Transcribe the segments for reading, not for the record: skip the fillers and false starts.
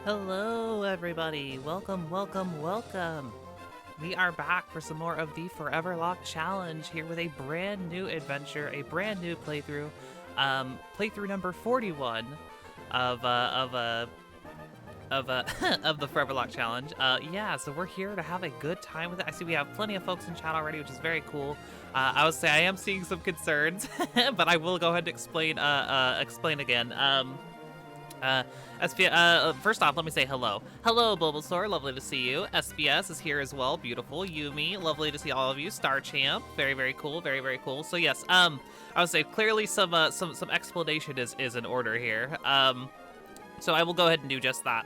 Hello, everybody. Welcome, welcome, welcome. We are back for some more of the Foreverlocke challenge here with a brand new adventure, a brand new playthrough, playthrough number 41 of of the Foreverlocke challenge. Yeah, so we're here to have a good time with it. I see we have plenty of folks in chat already, which is very cool. I would say I am seeing some concerns, but I will go ahead and explain again. First off, let me say hello. Hello, Bulbasaur, lovely to see you. SBS is here as well, beautiful. Yumi, lovely to see all of you. Star Champ, very, very cool, very, very cool. So yes, I would say clearly some explanation is in order here. So I will go ahead and do just that.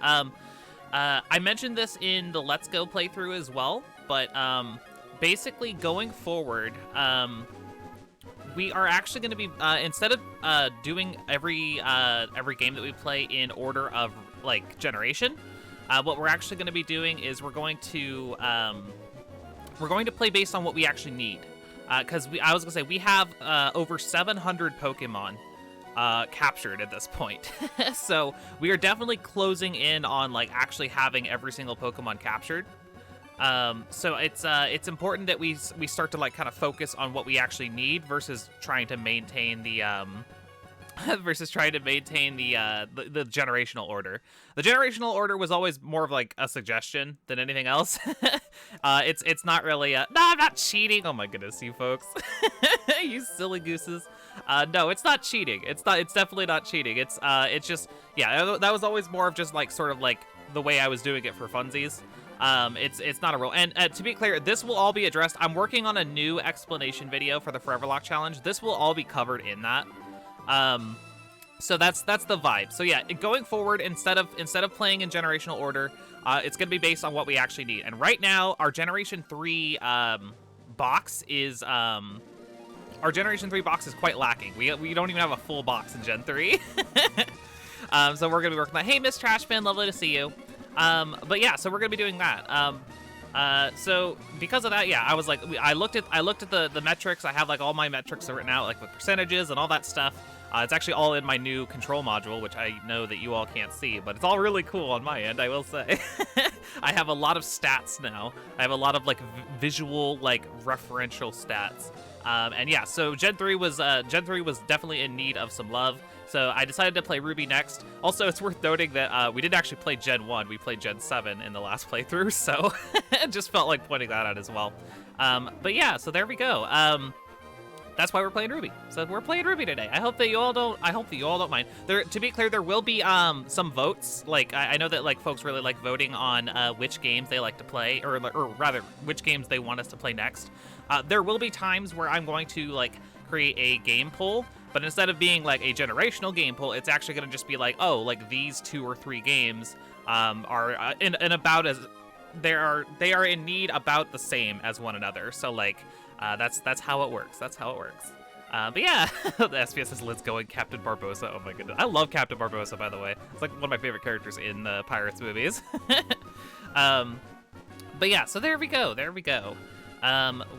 I mentioned this in the Let's Go playthrough as well, but basically going forward, we are actually going to be instead of doing every game that we play in order of like generation, what we're actually going to be doing is we're going to play based on what we actually need. Because I was gonna say we have over 700 Pokemon captured at this point, so we are definitely closing in on like actually having every single Pokemon captured. So it's important that we start to like kind of focus on what we actually need versus trying to maintain the the generational order. The generational order was always more of like a suggestion than anything else. It's not really no, I'm not cheating. Oh my goodness, you folks. You silly gooses. No, it's not cheating. It's definitely not cheating. It's just, yeah, that was always more of just like sort of like the way I was doing it for funsies. It's not a rule. And to be clear, this will all be addressed. I'm working on a new explanation video for the Foreverlocke challenge. This will all be covered in that. So that's the vibe. So yeah, going forward, instead of playing in generational order, it's gonna be based on what we actually need. And right now, our Generation 3 box is quite lacking. We don't even have a full box in Gen 3. So we're gonna be working on that. Hey, Miss Trashbin, lovely to see you. But yeah, so we're gonna be doing that. So because of that, yeah, I was like, I looked at the metrics. I have like all my metrics written out, like with percentages and all that stuff. It's actually all in my new control module, which I know that you all can't see, but it's all really cool on my end, I will say. I have a lot of stats now. I have a lot of like visual, like referential stats. And yeah, so Gen 3 was definitely in need of some love. So I decided to play Ruby next. Also, it's worth noting that we didn't actually play Gen 1. We played Gen 7 in the last playthrough, so it just felt like pointing that out as well. But yeah, so there we go. That's why we're playing Ruby. So we're playing Ruby today. I hope that you all don't mind. To be clear, there will be some votes. Like I know that like folks really like voting on which games they like to play, or rather which games they want us to play next. There will be times where I'm going to like create a game poll, but instead of being like a generational game poll, it's actually going to just be like, oh, like these 2 or 3 games are in about as they are in need about the same as one another. So like that's how it works. That's how it works. But yeah, the SPS says, let's go, and Captain Barbossa. Oh my goodness. I love Captain Barbossa, by the way. It's like one of my favorite characters in the Pirates movies. But yeah, so there we go. There we go.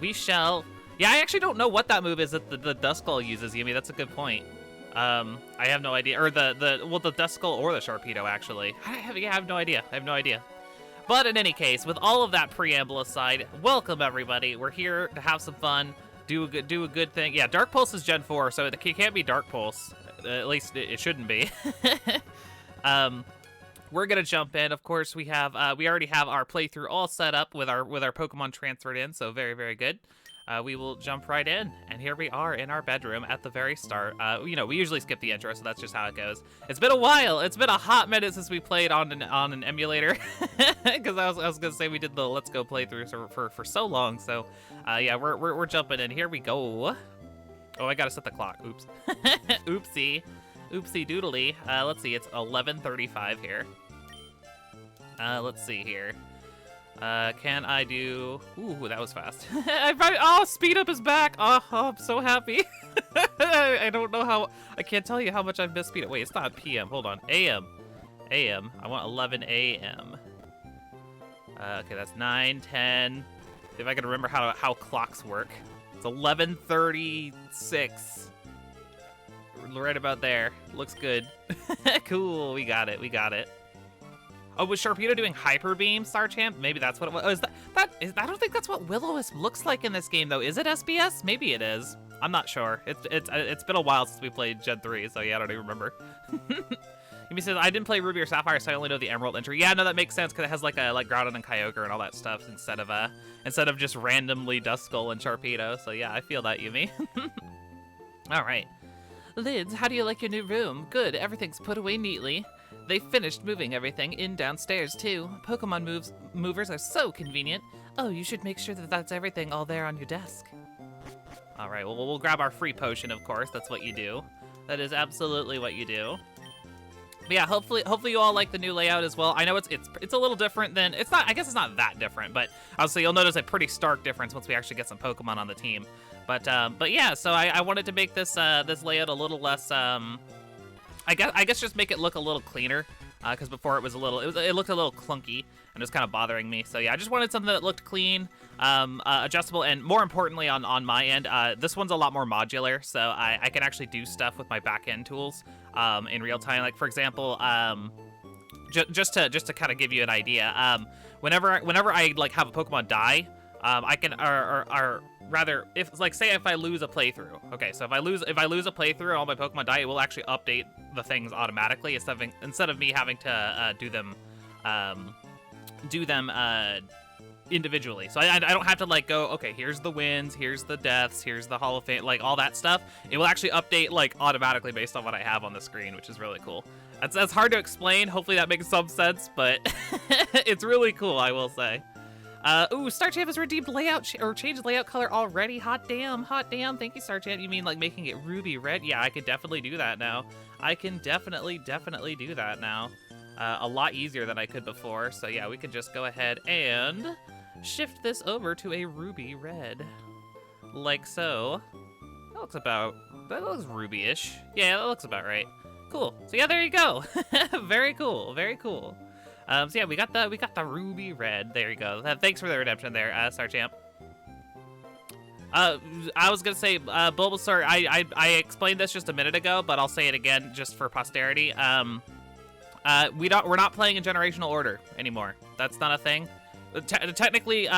We shall... Yeah, I actually don't know what that move is that the Duskull uses, Yumi. That's a good point. I have no idea. Or the Duskull or the Sharpedo, actually. I have no idea. I have no idea. But in any case, with all of that preamble aside, welcome everybody. We're here to have some fun, do a good thing. Yeah, Dark Pulse is Gen 4, so it can't be Dark Pulse. At least it shouldn't be. We're gonna jump in. Of course, we already have our playthrough all set up with our Pokemon transferred in, so very, very good. We will jump right in, and here we are in our bedroom at the very start. You know, we usually skip the intro, so that's just how it goes. It's been a while. It's been a hot minute since we played on an emulator, because I was gonna say we did the Let's Go playthrough for so long. So, yeah, we're jumping in. Here we go. Oh, I gotta set the clock. Oops. Oopsie doodly. Let's see. It's 11:35 here. Let's see here. Can I do... Ooh, that was fast. Oh, speed up is back! Oh, I'm so happy. I don't know how... I can't tell you how much I've missed speed up. Wait, it's not PM. Hold on. AM. I want 11 AM. Okay, that's 9, 10. If I can remember how clocks work. It's 11:36. Right about there. Looks good. Cool, we got it. Oh, was Sharpedo doing Hyper Beam, Star Champ? Maybe that's what it was. Oh, I don't think that's what Will-O-Wisp looks like in this game, though. Is it SBS? Maybe it is. I'm not sure. It's been a while since we played Gen 3, so yeah, I don't even remember. Yumi says, I didn't play Ruby or Sapphire, so I only know the Emerald entry. Yeah, no, that makes sense, because it has like Groudon and Kyogre and all that stuff instead of just randomly Duskull and Sharpedo. So yeah, I feel that, Yumi. All right. Lids, how do you like your new room? Good, everything's put away neatly. They finished moving everything in downstairs, too. Pokemon movers are so convenient. Oh, you should make sure that that's everything all there on your desk. All right, well, we'll grab our free potion, of course. That's what you do. That is absolutely what you do. But yeah, hopefully you all like the new layout as well. I know it's a little different than, it's not, I guess it's not that different, but obviously you'll notice a pretty stark difference once we actually get some Pokemon on the team. But yeah, so I wanted to make this this layout a little less, I guess just make it look a little cleaner, because before it looked a little clunky and it was kind of bothering me. So yeah, I just wanted something that looked clean, adjustable, and more importantly on my end, this one's a lot more modular, so I can actually do stuff with my back-end tools in real time. Like for example, just to kind of give you an idea, whenever I like have a Pokemon die, I can or rather, if like say if I lose a playthrough, okay, so if I lose a playthrough and all my Pokemon die, it will actually update the things automatically instead of me having to do them individually. So I don't have to like go, okay, here's the wins, here's the deaths, here's the Hall of Fame, like all that stuff. It will actually update like automatically based on what I have on the screen, which is really cool. That's hard to explain. Hopefully that makes some sense, but it's really cool, I will say. Ooh, Star Champ has redeemed layout or changed layout color already. Hot damn. Thank you, Star Champ. You mean like making it ruby red? Yeah, I can definitely do that now. I can definitely do that now. A lot easier than I could before. So yeah, we can just go ahead and shift this over to a ruby red. Like so. That looks ruby-ish. Yeah, that looks about right. Cool. So yeah, there you go. Very cool. Very cool. So yeah, we got the ruby red. There you go. Thanks for the redemption there, Star Champ. I was gonna say, Bulbasaur. I explained this just a minute ago, but I'll say it again just for posterity. We're not playing in generational order anymore. That's not a thing. Technically,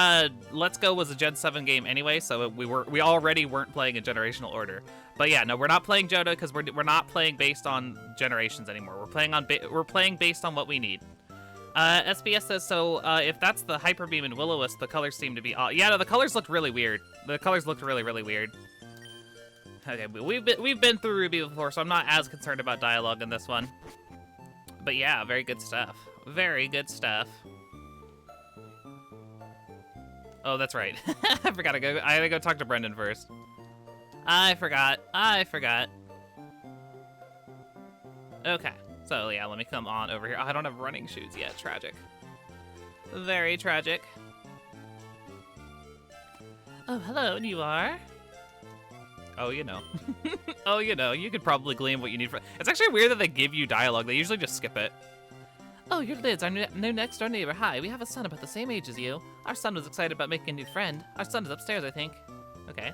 Let's Go was a Gen 7 game anyway, so we already weren't playing in generational order. But yeah, no, we're not playing Johto because we're not playing based on generations anymore. We're playing based on what we need. SBS says, so if that's the Hyper Beam and Will-O-Wisp, the colors seem to be yeah, no, the colors looked really weird. The colors looked really, really weird. Okay, we've been through Ruby before, so I'm not as concerned about dialogue in this one. But yeah, very good stuff. Very good stuff. Oh, that's right. I forgot I gotta go talk to Brendan first. I forgot. Okay. So yeah, let me come on over here. Oh, I don't have running shoes yet. Tragic. Very tragic. Oh, hello, and you are? Oh, you know. Oh, you know, you could probably glean what you need for... It's actually weird that they give you dialogue. They usually just skip it. Oh, you're Liz, our new next-door neighbor. Hi, we have a son about the same age as you. Our son was excited about making a new friend. Our son is upstairs, I think. Okay.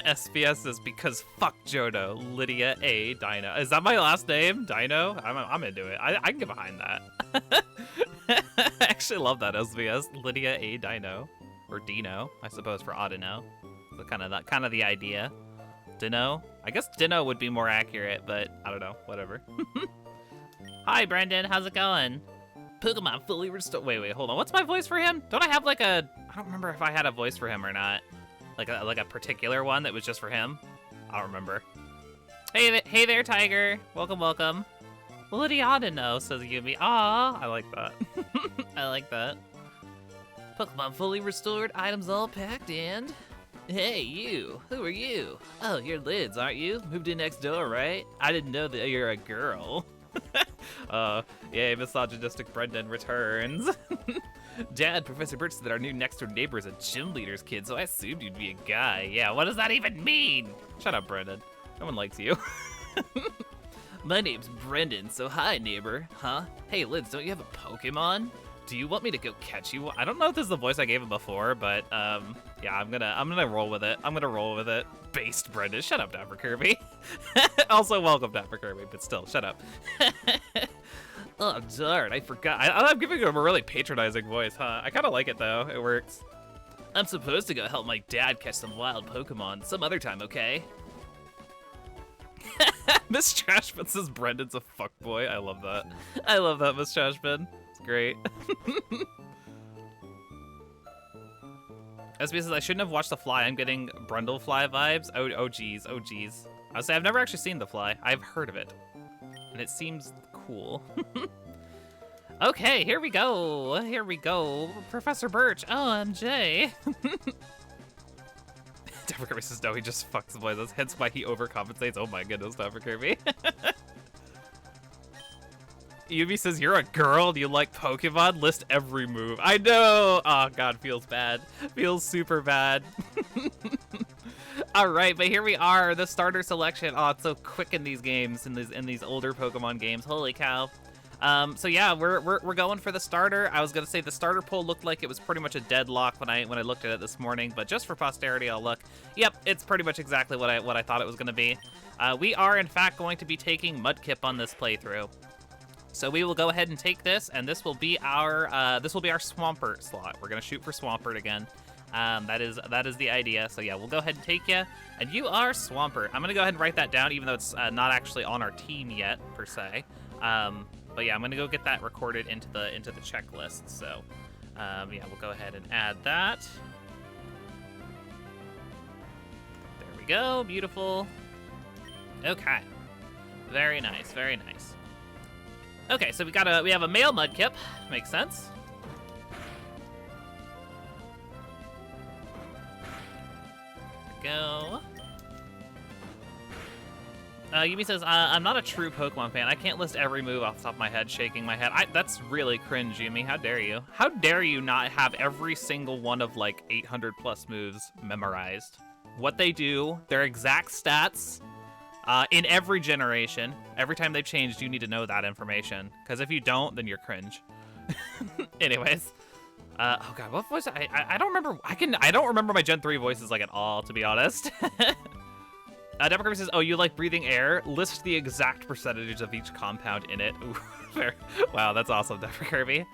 SBS is because fuck Johto. Lydia A. Dino. Is that my last name? Dino? I'm into it. I can get behind that. I actually love that, SBS. Lydia A. Dino. Or Dino, I suppose, for Audino. So kind of the idea. Dino? I guess Dino would be more accurate, but I don't know. Whatever. Hi, Brendan. How's it going? Pokemon fully restored. Wait, hold on. What's my voice for him? Don't I have like a... I don't remember if I had a voice for him or not. Like a particular one that was just for him? I don't remember. Hey there, Tiger. Welcome. Lydiadino, says Yumi. Aw, I like that. I like that. Pokemon fully restored, items all packed, and... Hey, you. Who are you? Oh, you're Lids, aren't you? Moved in next door, right? I didn't know that you're a girl. Yay, misogynistic Brendan returns. Dad, Professor Birch said that our new next-door neighbor is a gym leader's kid, so I assumed you'd be a guy. Yeah, what does that even mean? Shut up, Brendan. No one likes you. My name's Brendan, so hi, neighbor. Huh? Hey, Lids, don't you have a Pokemon? Do you want me to go catch you? I don't know if this is the voice I gave him before, but yeah, I'm gonna roll with it. I'm gonna roll with it. Based Brendan. Shut up, Dapper Kirby. Also, welcome, Dapper Kirby, but still, shut up. Oh, darn, I forgot. I'm giving him a really patronizing voice, huh? I kind of like it, though. It works. I'm supposed to go help my dad catch some wild Pokemon some other time, okay? Miss Trashman says Brendan's a fuckboy. I love that. I love that, Miss Trashman. It's great. SB says, I shouldn't have watched The Fly. I'm getting Brundlefly vibes. Oh, geez. Oh, geez. I would say I've never actually seen The Fly. I've heard of it. And it seems cool. Okay, here we go. Here we go. Professor Birch. OMG. Dapper Kirby says, no, he just fucks the boys. That's hence why he overcompensates. Oh my goodness, Dapper Kirby. Yubi says, you're a girl. Do you like Pokemon? List every move. I know. Oh, God, feels bad. Feels super bad. All right, but here we are, the starter selection. Oh, it's so quick in these games, in these older Pokemon games. Holy cow. So yeah, we're going for the starter. I was gonna say the starter poll looked like it was pretty much a deadlock when I looked at it this morning, but just for posterity, I'll look. Yep, it's pretty much exactly what I thought it was gonna be. We are in fact going to be taking Mudkip on this playthrough. So we will go ahead and take this, and this will be our Swampert slot. We're gonna shoot for Swampert again. That is the idea. So yeah, we'll go ahead and take you, and you are Swampert. I'm gonna go ahead and write that down, even though it's not actually on our team yet per se. But yeah, I'm gonna go get that recorded into the checklist. So yeah, we'll go ahead and add that. There we go. Beautiful. Okay. Very nice. Very nice. Okay, so we have a male Mudkip. Makes sense. Go. Yumi says, I'm not a true Pokemon fan. I can't list every move off the top of my head, shaking my head. That's really cringe, Yumi. How dare you? How dare you not have every single one of, like, 800 plus moves memorized? What they do, their exact stats, in every generation. Every time they've changed, you need to know that information. Because if you don't, then you're cringe. Anyways. Oh god, what voice? I don't remember. I don't remember my Gen 3 voices like at all, to be honest. Dapper Kirby says, "Oh, you like breathing air? List the exact percentages of each compound in it." Ooh, fair. Wow, that's awesome, Dapper Kirby.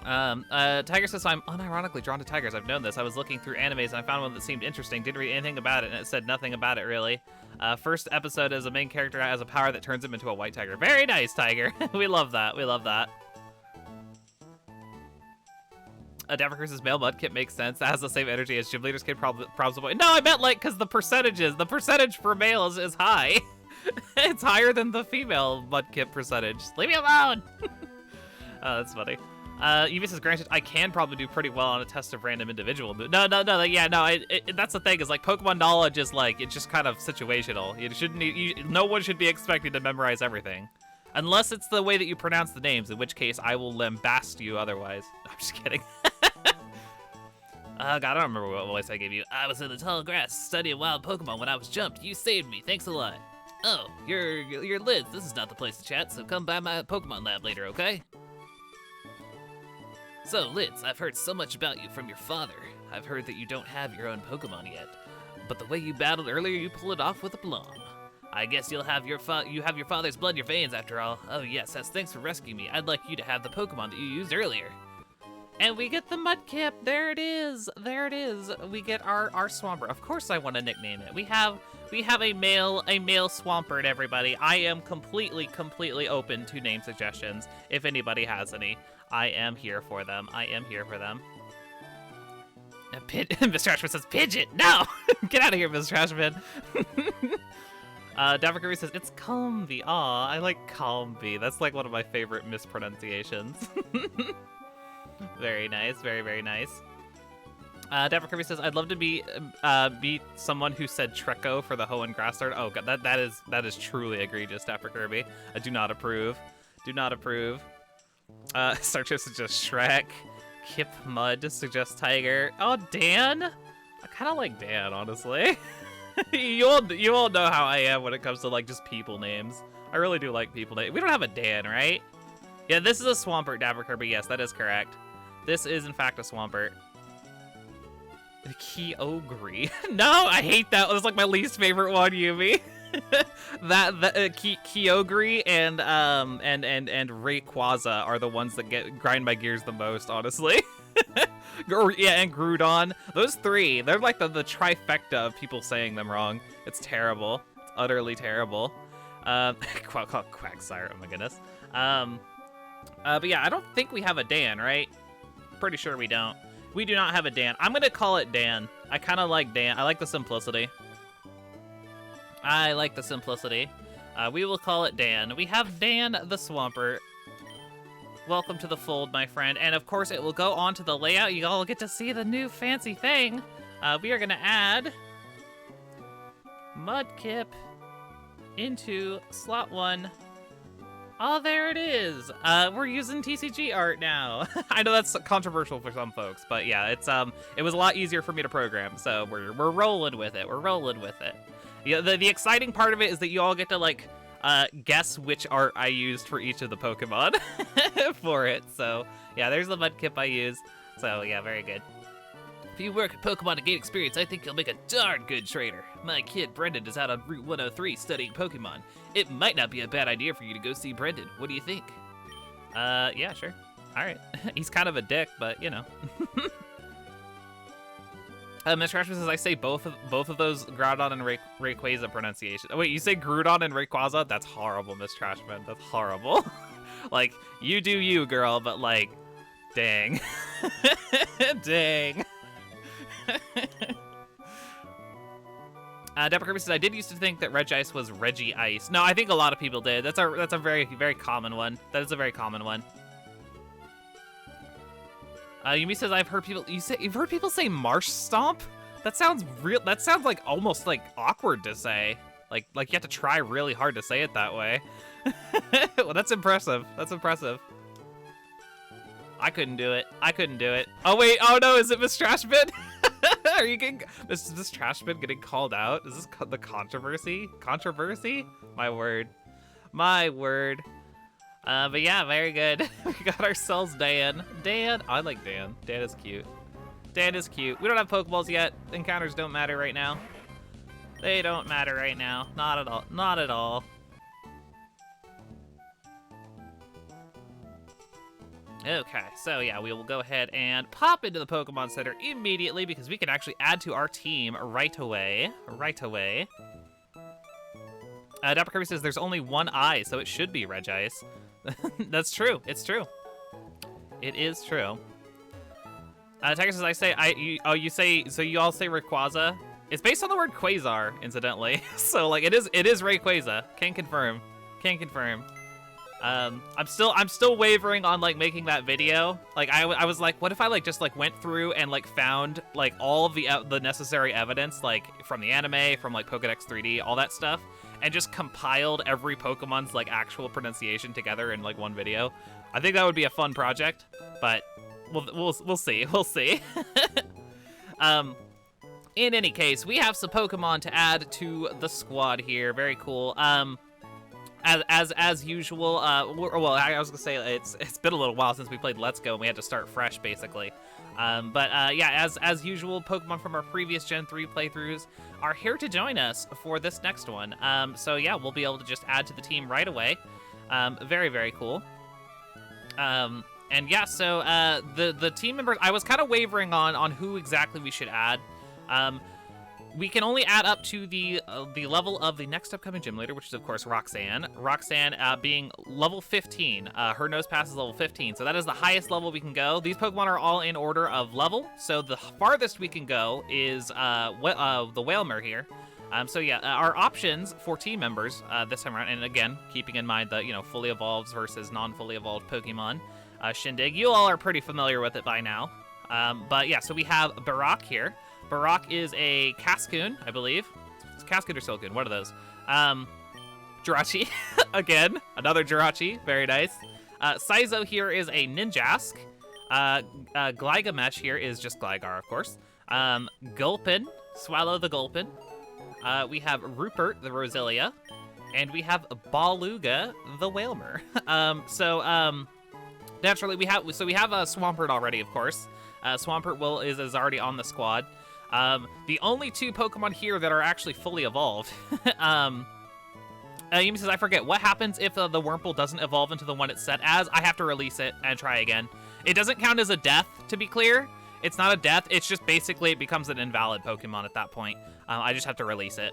Tiger says, "I'm unironically drawn to tigers. I've known this. I was looking through animes and I found one that seemed interesting. Didn't read anything about it, and it said nothing about it really. First episode is a main character has a power that turns him into a white tiger. Very nice, Tiger. We love that. We love that." Dapper Kirby says, male Mudkip makes sense. That has the same energy as Gym Leader's kid, probably. No, I meant like because the percentage for male is high. It's higher than the female Mudkip percentage. Leave me alone. Oh, that's funny. Yubi says, granted, I can probably do pretty well on a test of random individual moves. No, yeah, no, that's the thing, is like Pokemon knowledge is like, it's just kind of situational. No one should be expected to memorize everything. Unless it's the way that you pronounce the names, in which case I will lambast you otherwise. I'm just kidding. God, I don't remember what voice I gave you. I was in the tall grass studying wild Pokemon when I was jumped. You saved me. Thanks a lot. Oh, you're Liz. This is not the place to chat, so come by my Pokemon lab later, okay? So, Liz, I've heard so much about you from your father. I've heard that you don't have your own Pokemon yet, but the way you battled earlier, you pulled it off with aplomb. I guess you have your father's blood in your veins after all. Oh yes, as thanks for rescuing me. I'd like you to have the Pokemon that you used earlier. And we get the Mudkip. There it is. There it is. We get our Swampert. Of course I want to nickname it. We have a male Swampert, everybody. I am completely open to name suggestions. If anybody has any, I am here for them. I am here for them. Miss Trashman says, Pidgeot! No! Get out of here, Miss Trashman. Dapper Kirby says, it's Combee. Aw, I like Combee. That's like one of my favorite mispronunciations. Very nice, very nice. Dapper Kirby says, I'd love to meet someone who said Treecko for the Hoenn grass start. Oh god, that is truly egregious, Dapper Kirby. I do not approve. Do not approve. Starcher suggests Shrek. Kip Mud suggests Tiger. Oh, Dan? I kind of like Dan, honestly. you all know how I am when it comes to like just people names. I really do like people names. We don't have a Dan, right? Yeah, this is a Swampert, Dapper Kirby. Yes, that is correct. This is, in fact, a Swampert. Kyogre. No, I hate that. It was like my least favorite one, Yumi. Kyogre and Rayquaza are the ones that grind my gears the most, honestly. Yeah, and Groudon. Those three, they're like the trifecta of people saying them wrong. It's terrible. It's utterly terrible. Quagsire, oh my goodness. But yeah, I don't think we have a Dan, right? Pretty sure we don't. We do not have a Dan. I'm gonna call it Dan. I kind of like Dan. I like the simplicity. I like the simplicity. We will call it Dan. We have Dan the Swampert. Welcome to the fold, my friend. And of course, it will go on to the layout. You all get to see the new fancy thing. We are gonna add Mudkip into slot 1. Oh, there it is. We're using TCG art now. I know that's controversial for some folks, but yeah, it was a lot easier for me to program, so we're rolling with it. We're rolling with it. Yeah, the exciting part of it is that you all get to like guess which art I used for each of the Pokemon for it. So yeah, there's the Mudkip I used. So yeah, very good. If you work at Pokemon to gain experience, I think you'll make a darn good trainer. My kid Brendan is out on Route 103 studying Pokemon. It might not be a bad idea for you to go see Brendan. What do you think? Yeah, sure. All right. He's kind of a dick, but you know. Ms. Rashman says I say both of those Groudon and Rayquaza pronunciation. Oh, wait, you say Groudon and Rayquaza? That's horrible, Ms. Trashman. That's horrible. Like, you do you, girl, but like, dang. Dang. Dapper Kirby says, I did used to think that Regice was Reggie Ice. No, I think a lot of people did. That's a very, very common one. That is a very common one. Yumi says, you've heard people say Marsh Stomp? That sounds real. That sounds like almost like awkward to say. Like you have to try really hard to say it that way. Well, that's impressive. That's impressive. I couldn't do it. I couldn't do it. Oh wait, oh no, is it Miss Trashbin? Are you getting Miss Trashbin getting called out? Is this the controversy? Controversy? My word. My word. But yeah, very good. We got ourselves Dan. Dan, I like Dan. Dan is cute. Dan is cute. We don't have Pokeballs yet. Encounters don't matter right now. They don't matter right now. Not at all. Not at all. Okay, so yeah, we will go ahead and pop into the Pokemon Center immediately because we can actually add to our team right away. Right away. Dapper Kirby says there's only one eye, so it should be Regice. That's true. It's true. It is true. Tiger says so you all say Rayquaza? It's based on the word Quasar, incidentally. So like it is Rayquaza. Can confirm. Can confirm. I'm still wavering on like making that video. Like I was like, what if I like just like went through and like found like all of the necessary evidence like from the anime, from like Pokedex 3D, all that stuff, and just compiled every Pokemon's like actual pronunciation together in like one video. I think that would be a fun project, but we'll see. We'll see. In any case, we have some Pokemon to add to the squad here. Very cool. As usual, well, I was gonna say it's been a little while since we played Let's Go, and we had to start fresh, basically. Yeah, as usual, Pokemon from our previous Gen 3 playthroughs are here to join us for this next one. So yeah, we'll be able to just add to the team right away. Very, very cool. And yeah, so the team members, I was kind of wavering on who exactly we should add. We can only add up to the level of the next upcoming gym leader, which is, of course, Roxanne. Roxanne being level 15. Her nose pass is level 15, so that is the highest level we can go. These Pokemon are all in order of level, so the farthest we can go is the Whalmer here. So yeah, our options for team members this time around, and again, keeping in mind the fully evolved versus non-fully evolved Pokemon shindig. You all are pretty familiar with it by now. But yeah, so we have Barak here. Barak is a Cascoon, I believe. It's Cascoon or Silcoon, one of those. Jirachi, again, another Jirachi, very nice. Saizo here is a Ninjask. Gligamesh here is just Gligar, of course. Gulpin, Swallow the Gulpin. We have Rupert, the Roselia. And we have Baluga, the Whalmer. naturally, we have Swampert already, of course. Swampert is already on the squad. The only 2 Pokemon here that are actually fully evolved. Yumi says, I forget, what happens if the Wurmple doesn't evolve into the one it's set as? I have to release it and try again. It doesn't count as a death, to be clear. It's not a death, it's just basically it becomes an invalid Pokemon at that point. I just have to release it.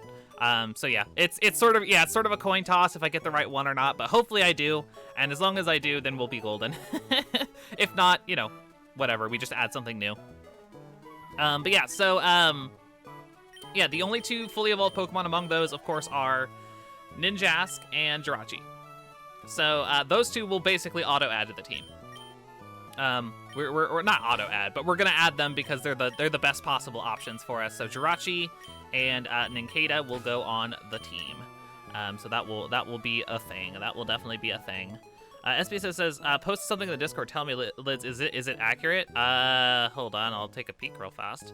So yeah, it's sort of a coin toss if I get the right one or not, but hopefully I do, and as long as I do, then we'll be golden. If not, you know, whatever, we just add something new. But yeah, so, yeah, the only 2 fully evolved Pokemon among those, of course, are Ninjask and Jirachi. So, those 2 will basically auto-add to the team. We're not auto-add, but we're gonna add them because they're the best possible options for us. So Jirachi and Nincada will go on the team. So that will be a thing. That will definitely be a thing. SBSS says, post something in the Discord. Tell me, Liz, is it accurate? Hold on, I'll take a peek real fast.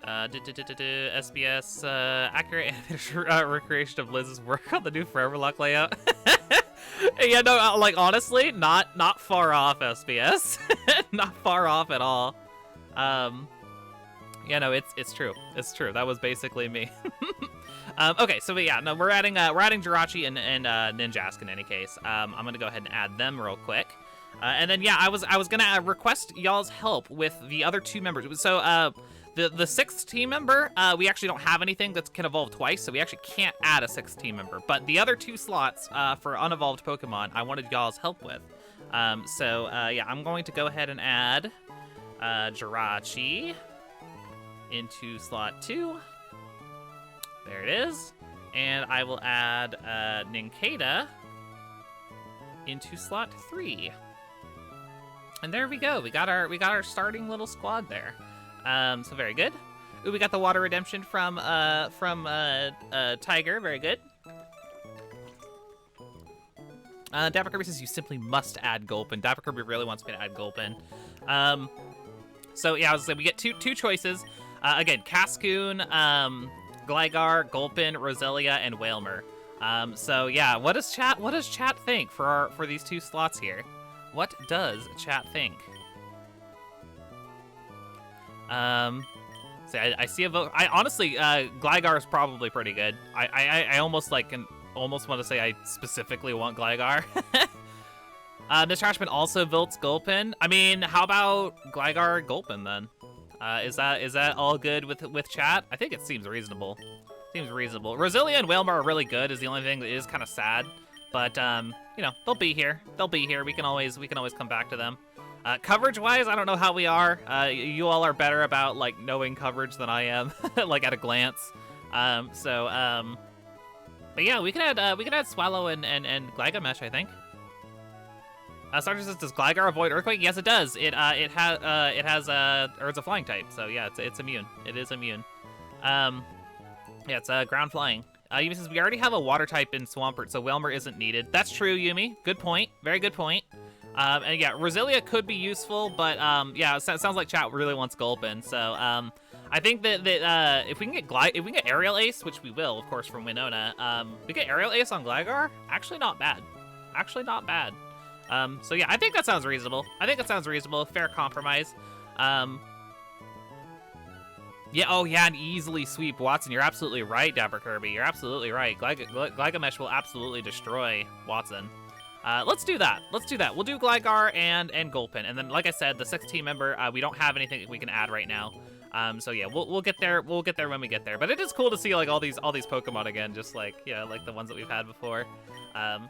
SBS accurate recreation of Liz's work on the new Foreverlocke layout. Yeah, no, like honestly, not far off, SBS. Not far off at all. Yeah, no, it's true. It's true. That was basically me. Okay, so yeah, no, we're adding Jirachi and Ninjask in any case. I'm gonna go ahead and add them real quick. And then yeah, I was gonna request y'all's help with the other 2 members. So the 6th team member, we actually don't have anything that can evolve twice, so we actually can't add a 6th team member. But the other 2 slots for unevolved Pokemon, I wanted y'all's help with. So yeah, I'm going to go ahead and add Jirachi into slot 2. There it is. And I will add Nincada into slot 3. And there we go. We got our starting little squad there. So very good. Ooh, we got the water redemption from Tiger. Very good. Dapper Kirby says you simply must add Gulpin. Dapper Kirby really wants me to add Gulpin. So yeah, I was gonna say we get two choices. Again, Cascoon, Gligar, Gulpin, Roselia, and Wailmer. So yeah, what does chat think for these 2 slots here? What does chat think? So I see a vote. I honestly, Gligar is probably pretty good. I almost want to say I specifically want Gligar. Miss Trashman also votes Gulpin. I mean, how about Gligar Gulpin then? Is that all good with chat? I think it seems reasonable. Seems reasonable. Roselia and Wailmer are really good. Is the only thing that is kind of sad, but you know, they'll be here. They'll be here. We can always come back to them. Coverage-wise, I don't know how we are. You all are better about like knowing coverage than I am, like at a glance. But yeah, we can add Swellow and Gligamesh, I think. Sergeant says, does Gligar avoid Earthquake? Yes, it does. It has or it's a flying type, so yeah, it's immune. It is immune. Yeah, it's ground flying. Yumi says we already have a water type in Swampert, so Wailmer isn't needed. That's true, Yumi. Good point. Very good point. And yeah, Roselia could be useful, but yeah, it sounds like chat really wants Gulpin. So I think that if we can get Aerial Ace, which we will, of course, from Winona, we get Aerial Ace on Gligar. Actually, not bad. Actually, not bad. So yeah, I think that sounds reasonable. Fair compromise. Yeah, oh yeah, and easily sweep Watson. You're absolutely right, Dapper Kirby. You're absolutely right. Gligamesh will absolutely destroy Watson. Let's do that. We'll do Gligar and Gulpin. And then, like I said, the 6th team member, we don't have anything we can add right now. So yeah, we'll get there. We'll get there when we get there. But it is cool to see like all these Pokemon again, just like, yeah, like the ones that we've had before.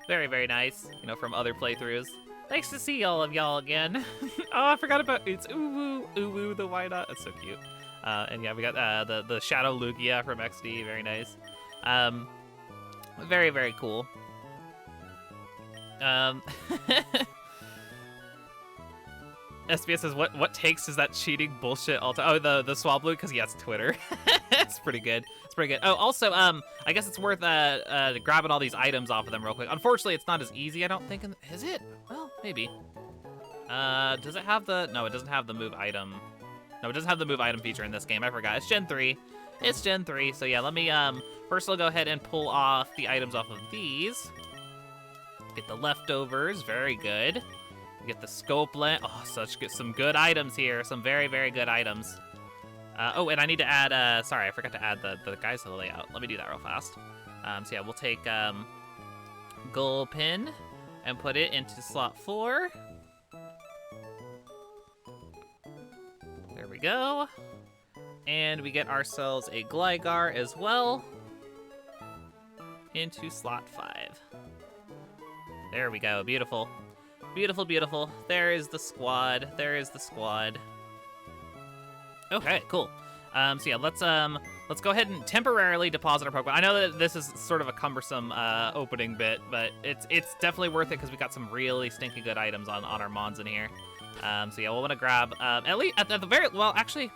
Very, very nice, you know, from other playthroughs. Nice to see all of y'all again. Oh, I forgot about it's Uwu the Why Not. That's so cute. And yeah, we got the Shadow Lugia from XD. Very nice. Very, very cool. SBS says, what takes is that cheating bullshit all time? Oh, the Swablu, because yeah, it's Twitter. It's pretty good. It's pretty good. Oh, also, I guess it's worth grabbing all these items off of them real quick. Unfortunately, it's not as easy, I don't think. Is it? Well, maybe. Does it have the... No, it doesn't have the move item. No, it doesn't have the move item feature in this game. I forgot. It's Gen 3. It's Gen 3. So yeah, let me first I'll go ahead and pull off the items off of these. Get the leftovers, very good. Get the scope lens. Oh, some good items here. Some very, very good items. Oh, and I need to add, sorry, I forgot to add the guys to the layout. Let me do that real fast. So yeah, we'll take goal pin and put it into slot 4. There we go. And we get ourselves a Gligar as well into slot 5. There we go, beautiful. Beautiful, beautiful. There is the squad. There is the squad. Okay, cool. So yeah, let's go ahead and temporarily deposit our Pokemon. I know that this is sort of a cumbersome opening bit, but it's definitely worth it because we got some really stinky good items on our Mons in here. So yeah, we'll want to grab at least at the very well. Actually,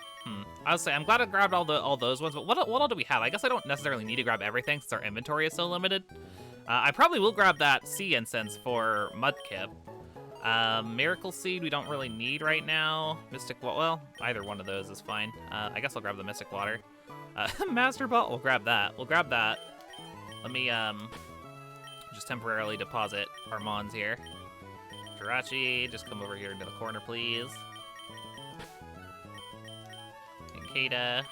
I would say I'm glad I grabbed all those ones. But what all do we have? I guess I don't necessarily need to grab everything since our inventory is so limited. I probably will grab that Sea Incense for Mudkip. Miracle Seed we don't really need right now. Mystic Water, well, either one of those is fine. I guess I'll grab the Mystic Water. Master Ball, we'll grab that. We'll grab that. Let me just temporarily deposit our Mons here. Jirachi, just come over here into the corner, please. And Kata.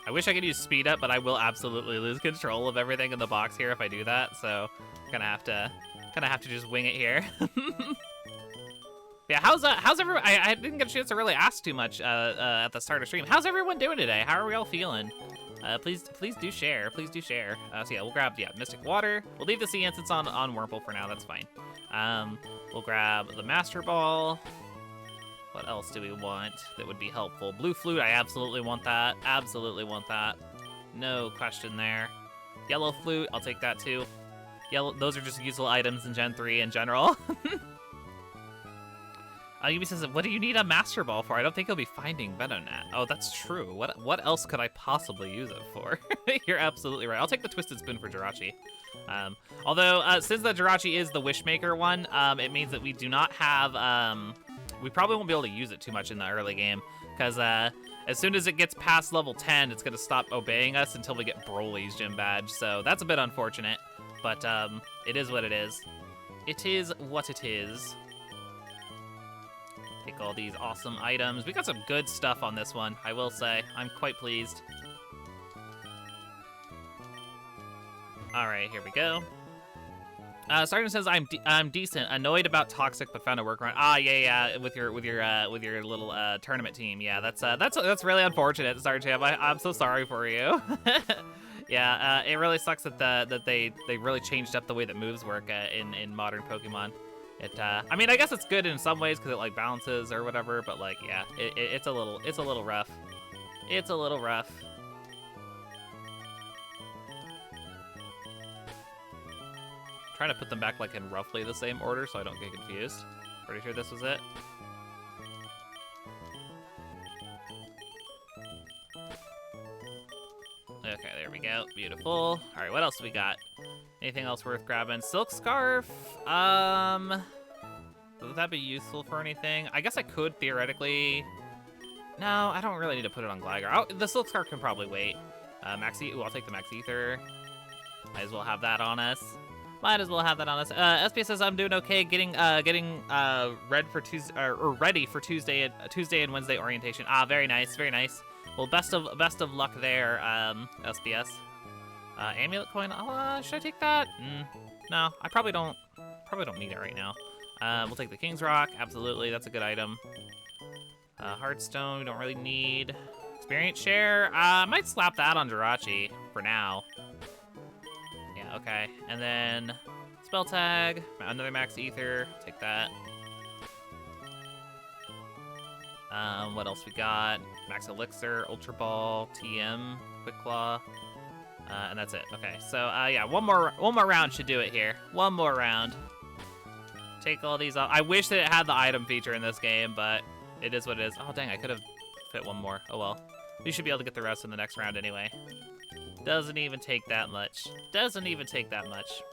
I wish I could use Speed Up, but I will absolutely lose control of everything in the box here if I do that, so gonna have to just wing it here. Yeah, how's everyone? I didn't get a chance to really ask too much at the start of stream. How's everyone doing today? How are we all feeling? Please do share. Please do share. So yeah, we'll grab Mystic Water. We'll leave the Sea Incense on Wurmple for now. That's fine. We'll grab the Master Ball. What else do we want that would be helpful? Blue Flute. I absolutely want that. Absolutely want that. No question there. Yellow Flute. I'll take that too. Yellow. Those are just useful items in Gen 3 in general. Yubi says, what do you need a Master Ball for? I don't think he'll be finding Venonat. Oh, that's true. What else could I possibly use it for? You're absolutely right. I'll take the Twisted Spoon for Jirachi. Although, since the Jirachi is the Wishmaker one, it means that we do not have, we probably won't be able to use it too much in the early game, because as soon as it gets past level 10, it's going to stop obeying us until we get Broly's gym badge, so that's a bit unfortunate, but it is what it is. It is what it is. Take all these awesome items. We got some good stuff on this one, I will say. I'm quite pleased. All right, here we go. Sergeant says I'm decent. Annoyed about toxic, but found a workaround. Ah, yeah. With your little tournament team. Yeah, that's really unfortunate, Sergeant. I'm so sorry for you. Yeah, it really sucks that they really changed up the way that moves work in modern Pokemon. I mean, I guess it's good in some ways because it like balances or whatever, but like, yeah, it's a little rough. It's a little rough. Trying to put them back like in roughly the same order so I don't get confused. Pretty sure this was it. Okay, there we go. Beautiful. All right, what else we got? Anything else worth grabbing? Silk Scarf. Would that be useful for anything? I guess I could theoretically. No, I don't really need to put it on Gligar. The Silk Scarf can probably wait. Ooh, I'll take the Max Ether. Might as well have that on us. Might as well have that on us. SPS says I'm doing okay, getting ready for Tuesday and Wednesday orientation. Ah, very nice, very nice. Well, best of luck there, SPS. Amulet coin. Should I take that? No, I probably don't need it right now. We'll take the King's Rock. Absolutely, that's a good item. Heartstone, we don't really need. Experience share. I might slap that on Jirachi for now. Yeah, okay. And then Spell Tag, another Max Ether. Take that. What else we got? Max Elixir, Ultra Ball, TM, Quick Claw, and that's it. Okay, so yeah, one more round should do it here. One more round. Take all these off. I wish that it had the item feature in this game, but it is what it is. Oh dang, I could have fit one more. Oh well. We should be able to get the rest in the next round anyway. Doesn't even take that much. Doesn't even take that much.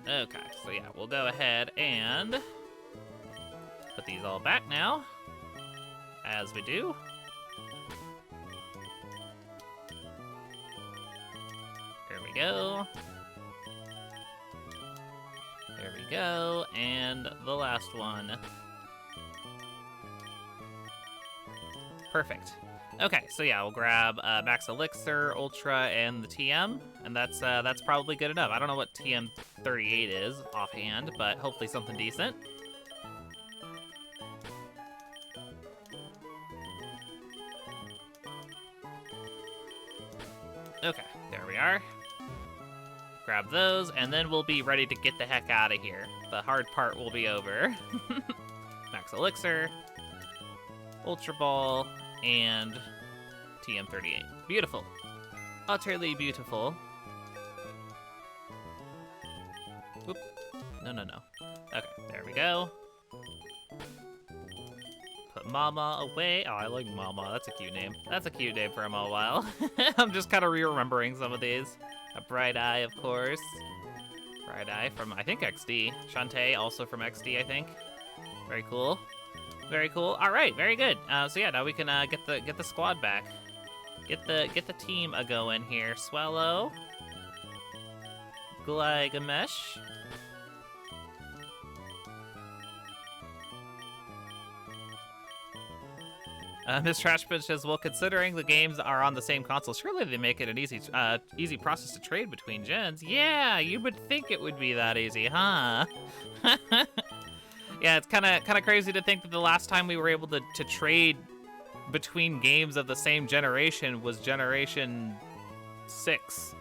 Okay, so yeah, we'll go ahead and put these all back now, as we do. go. There we go. And the last one. Perfect. Okay, so yeah, we'll grab Max Elixir, Ultra, and the TM, and that's probably good enough. I don't know what TM38 is offhand, but hopefully something decent. Okay, there we are. Grab those, and then we'll be ready to get the heck out of here. The hard part will be over. Max Elixir, Ultra Ball, and TM38. Beautiful. Utterly beautiful. Whoop. No. Okay, there we go. Put Mama away. Oh, I like Mama. That's a cute name. That's a cute name for a Mawile. I'm just kind of re-remembering some of these. A Bright Eye, of course. Bright Eye from, I think, XD. Shantae, also from XD, I think. Very cool. Very cool. All right, very good. So yeah, now we can get the squad back. Get the team a-going here. Swellow. Glygamesh. Miss Trashbin says, well, considering the games are on the same console, surely they make it an easy process to trade between gens. Yeah, you would think it would be that easy, huh? Yeah, it's kind of crazy to think that the last time we were able to trade between games of the same generation was Generation 6.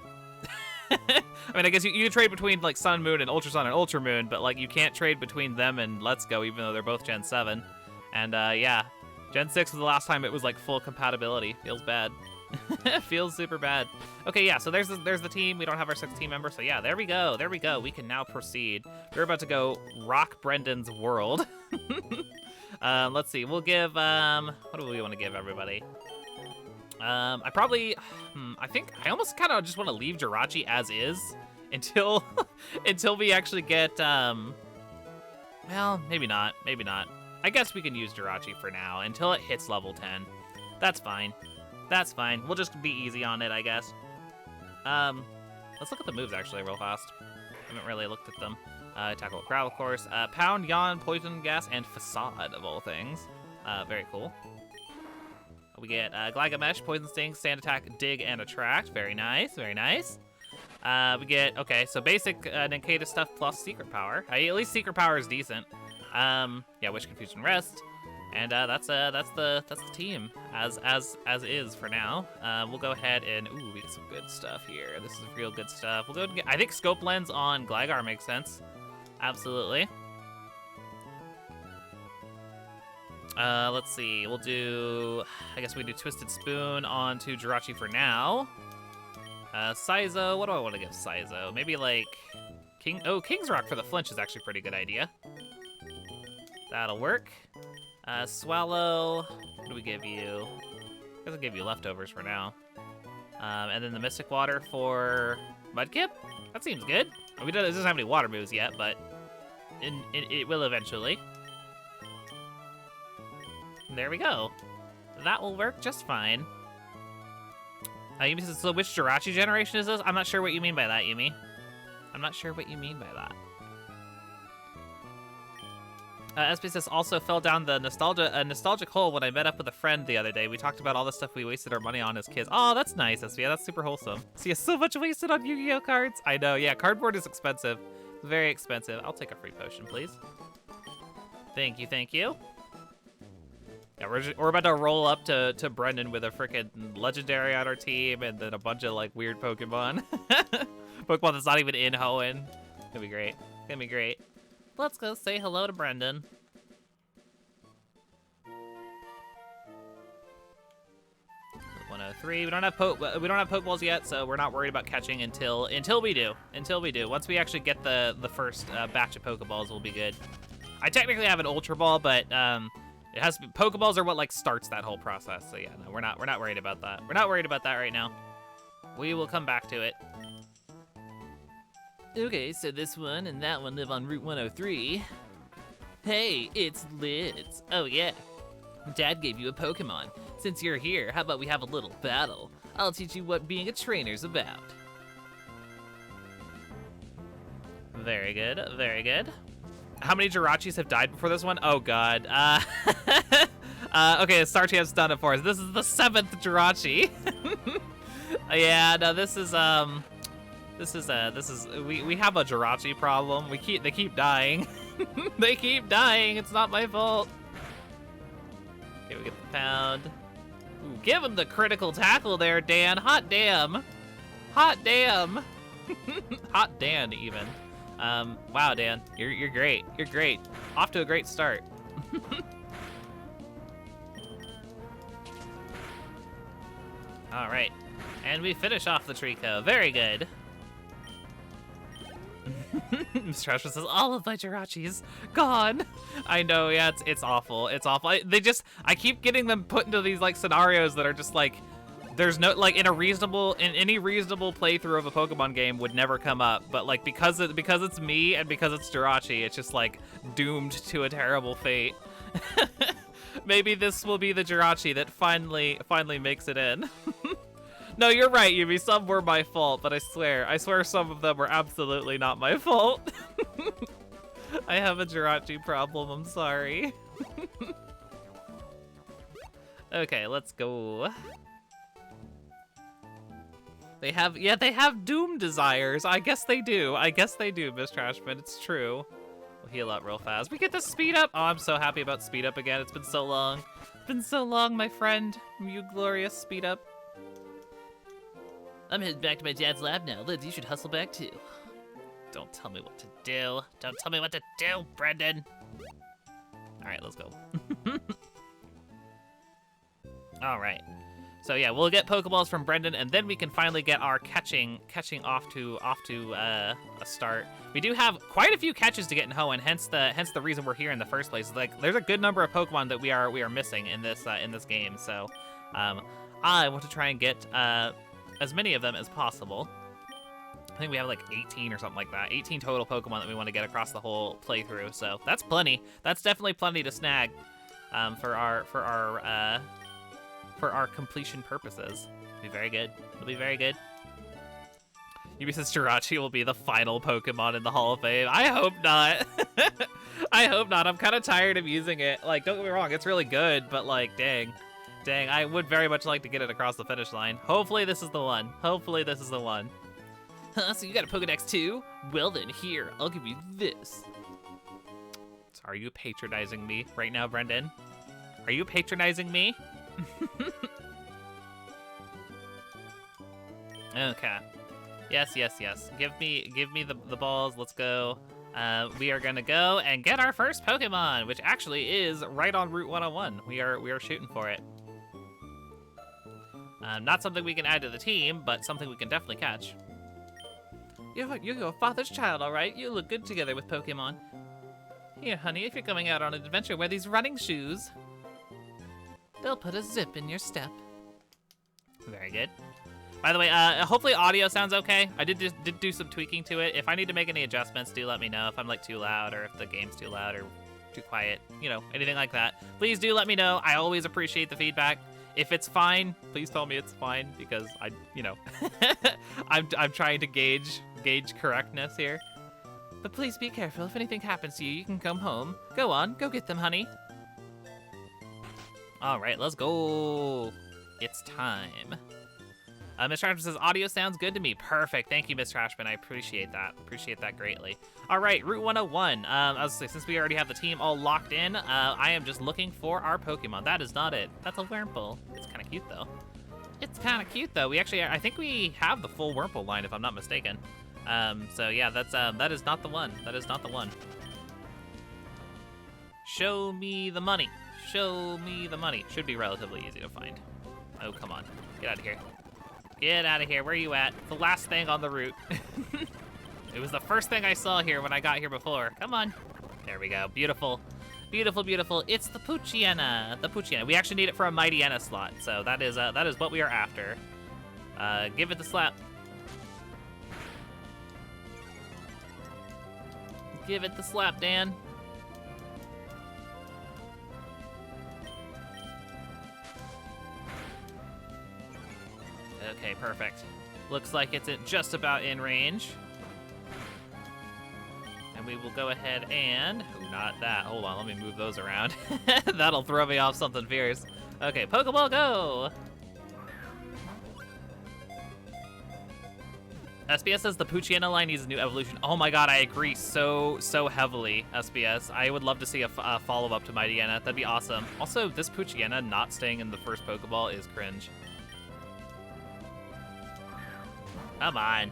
I mean, I guess you trade between, like, Sun Moon and Ultra Sun and Ultra Moon, but, like, you can't trade between them and Let's Go, even though they're both Gen 7. And, yeah, Gen 6 was the last time it was, like, full compatibility. Feels bad. Feels super bad. Okay, yeah, so there's the team. We don't have our 6th team member, so yeah, there we go. There we go. We can now proceed. We're about to go rock Brendan's world. Let's see. We'll give, what do we want to give everybody? I think I almost kind of just want to leave Jirachi as is until, until we actually get, well, maybe not. Maybe not. I guess we can use Jirachi for now until it hits level 10. That's fine. That's fine. We'll just be easy on it, I guess. Let's look at the moves, actually, real fast. I haven't really looked at them. Tackle with Growl, of course. Pound, Yawn, Poison Gas, and Facade, of all things. Very cool. We get Glygamesh, Poison Sting, Sand Attack, Dig, and Attract. Very nice, very nice. We get, okay, so basic Ninkata stuff plus Secret Power. At least Secret Power is decent. Yeah, Wish, Confusion, Rest. And that's the team as is for now. We'll go ahead and we get some good stuff here. This is real good stuff. We'll go and get, I think Scope Lens on Gligar makes sense. Absolutely. Let's see. We'll do, I guess we do Twisted Spoon onto Jirachi for now. Saizo, what do I want to give Saizo? Maybe like King's Rock for the flinch is actually a pretty good idea. That'll work. Swellow, what do we give you? I guess I'll give you Leftovers for now. And then the Mystic Water for Mudkip? That seems good. It doesn't have any water moves yet, but it will eventually. There we go. That will work just fine. Yumi says, so which Jirachi generation is this? I'm not sure what you mean by that, Yumi. I'm not sure what you mean by that. SPSS also fell down the nostalgic hole when I met up with a friend the other day. We talked about all the stuff we wasted our money on as kids. Oh, that's nice, SPSS. That's super wholesome. See, so much wasted on Yu-Gi-Oh cards. I know, yeah, cardboard is expensive. Very expensive. I'll take a free potion, please. Thank you, thank you. Yeah, we're about to roll up to Brendan with a freaking legendary on our team and then a bunch of, like, weird Pokemon. Pokemon that's not even in Hoenn. It's gonna be great. It's gonna be great. Let's go say hello to Brendan. .103. We don't have Pokeballs yet, so we're not worried about catching until we do. Until we do. Once we actually get the first batch of Pokeballs, we'll be good. I technically have an Ultra Ball, but it has to be, Pokeballs are what like starts that whole process. So yeah, no, we're not worried about that. We're not worried about that right now. We will come back to it. Okay, so this one and that one live on Route 103. Hey, it's Liz. Oh yeah. Dad gave you a Pokemon. Since you're here, how about we have a little battle? I'll teach you what being a trainer's about. Very good, very good. How many Jirachis have died before this one? Oh god. Okay, Starchy has done it for us. This is the 7th Jirachi. Yeah, no, this is we have a Jirachi problem. They keep dying. They keep dying. It's not my fault. Okay, we get the pound. Ooh, give him the critical tackle there, Dan. Hot damn. Hot damn. Hot Dan, even. Wow, Dan, you're great. You're great. Off to a great start. All right, and we finish off the Trico. Very good. Mr. Trashman says, all of my Jirachis gone. I know, yeah, it's awful. It's awful. I keep getting them put into these like scenarios that are just like, there's no, like, in any reasonable playthrough of a Pokemon game would never come up, but like because it's me and because it's Jirachi, it's just like doomed to a terrible fate. Maybe this will be the Jirachi that finally makes it in. No, you're right, Yubi. Some were my fault, but I swear some of them were absolutely not my fault. I have a Jirachi problem. I'm sorry. Okay, let's go. They have Doom desires. I guess they do. Miss Trashman. It's true. We'll heal up real fast. We get the speed up. Oh, I'm so happy about speed up again. It's been so long. It's been so long, my friend. You glorious speed up. I'm heading back to my dad's lab now. Liz, you should hustle back too. Don't tell me what to do. Don't tell me what to do, Brendan. All right, let's go. All right. So yeah, we'll get Pokeballs from Brendan, and then we can finally get our catching off to a start. We do have quite a few catches to get in Hoenn, hence the reason we're here in the first place. Like, there's a good number of Pokemon that we are missing in this game. So, I want to try and get as many of them as possible. I think we have like 18 or something like that. 18 total Pokemon that we want to get across the whole playthrough. So that's plenty. That's definitely plenty to snag for our completion purposes. It'll be very good. It'll be very good. Yubi says Jirachi will be the final Pokemon in the Hall of Fame. I hope not. I hope not. I'm kind of tired of using it. Like, don't get me wrong, it's really good, but like, dang, I would very much like to get it across the finish line. Hopefully this is the one. Hopefully this is the one. Huh, so you got a Pokedex too? Well then, here, I'll give you this. So are you patronizing me right now, Brendan? Are you patronizing me? Okay. Yes. Give me the balls. Let's go. We are gonna go and get our first Pokemon, which actually is right on Route 101. We are shooting for it. Not something we can add to the team, but something we can definitely catch. You're your father's child, all right? You look good together with Pokemon. Here, honey, if you're going out on an adventure, wear these running shoes. They'll put a zip in your step. Very good. By the way, hopefully audio sounds okay. I did do some tweaking to it. If I need to make any adjustments, do let me know. If I'm like too loud or if the game's too loud or too quiet, you know, anything like that. Please do let me know. I always appreciate the feedback. If it's fine, please tell me it's fine because I'm trying to gauge correctness here. But please be careful. If anything happens to you, you can come home. Go on, go get them, honey. All right, let's go. It's time. Miss Trashman says, audio sounds good to me. Perfect. Thank you, Miss Trashman. I appreciate that. Appreciate that greatly. All right, Route 101. Since we already have the team all locked in, I am just looking for our Pokemon. That is not it. That's a Wurmple. It's kind of cute, though. It's kind of cute, though. I think we have the full Wurmple line, if I'm not mistaken. So yeah, that is not the one. That is not the one. Show me the money. Show me the money. Should be relatively easy to find. Oh, come on. Get out of here. Get out of here. Where are you at? The last thing on the route. It was the first thing I saw here when I got here before. Come on. There we go. Beautiful. Beautiful, beautiful. It's the Poochyena. The Poochyena. We actually need it for a Mightyena slot, so that is what we are after. Give it the slap. Give it the slap, Dan. Okay, perfect. Looks like it's just about in range. we will go ahead and... Ooh, not that. Hold on, let me move those around. That'll throw me off something fierce. Okay, Pokeball, go! SBS says the Poochyena line needs a new evolution. Oh my god, I agree so heavily, SBS. I would love to see a follow-up to Mightyena. That'd be awesome. Also, this Poochyena not staying in the first Pokeball is cringe. Come on.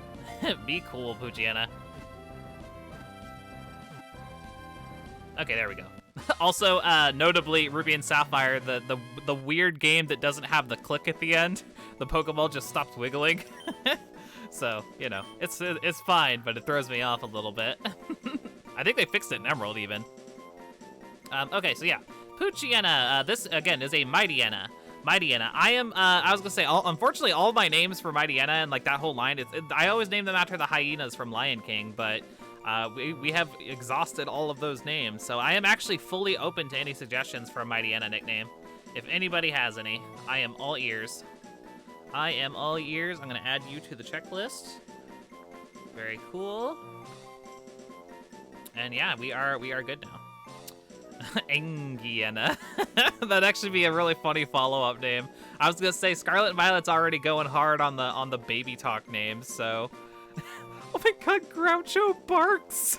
Be cool, Poochyena. Okay, there we go. Also, notably, Ruby and Sapphire, the weird game that doesn't have the click at the end. The Pokeball just stops wiggling. So, you know, it's fine, but it throws me off a little bit. I think they fixed it in Emerald, even. Okay, so yeah. Poochyena, this, again, is a Mightyena. Mightyena. I was gonna say, unfortunately, all my names for Mightyena and, like, that whole line, I always name them after the hyenas from Lion King, but we have exhausted all of those names, so I am actually fully open to any suggestions for a Mightyena nickname. If anybody has any, I am all ears. I am all ears. I'm gonna add you to the checklist. Very cool. And yeah, we are good now. Engiena. That'd actually be a really funny follow-up name. I was gonna say Scarlet and Violet's already going hard on the baby talk names, so. Oh my god, Groucho barks.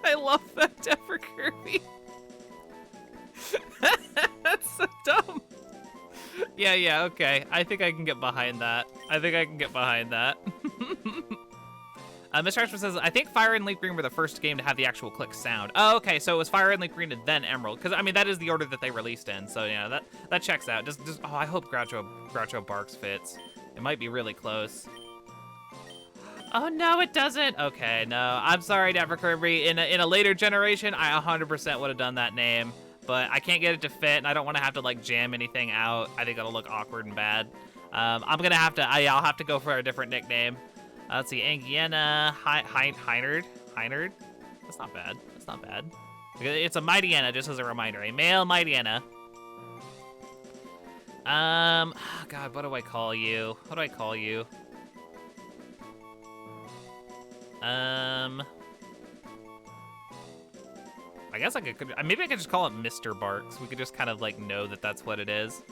I love that, Dapper Kirby. That's so dumb. Yeah, okay. I think I can get behind that. Mr. Ashford says, I think Fire and Leaf Green were the first game to have the actual click sound. Oh, okay, so it was Fire and Leaf Green and then Emerald. Because, I mean, that is the order that they released in. So, yeah, that checks out. Oh, I hope Groucho barks fits. It might be really close. Oh, no, it doesn't. Okay, no. I'm sorry, Dapper Kirby. In a later generation, I 100% would have done that name. But I can't get it to fit, and I don't want to have to, like, jam anything out. I think it'll look awkward and bad. I'm gonna have to, I'll have to go for a different nickname. Let's see, Angiena, Heinerd? That's not bad. It's a Mightyena, just as a reminder. A male Mightyena. God, what do I call you? I guess maybe I could just call it Mr. Barks. We could just kind of like know that that's what it is.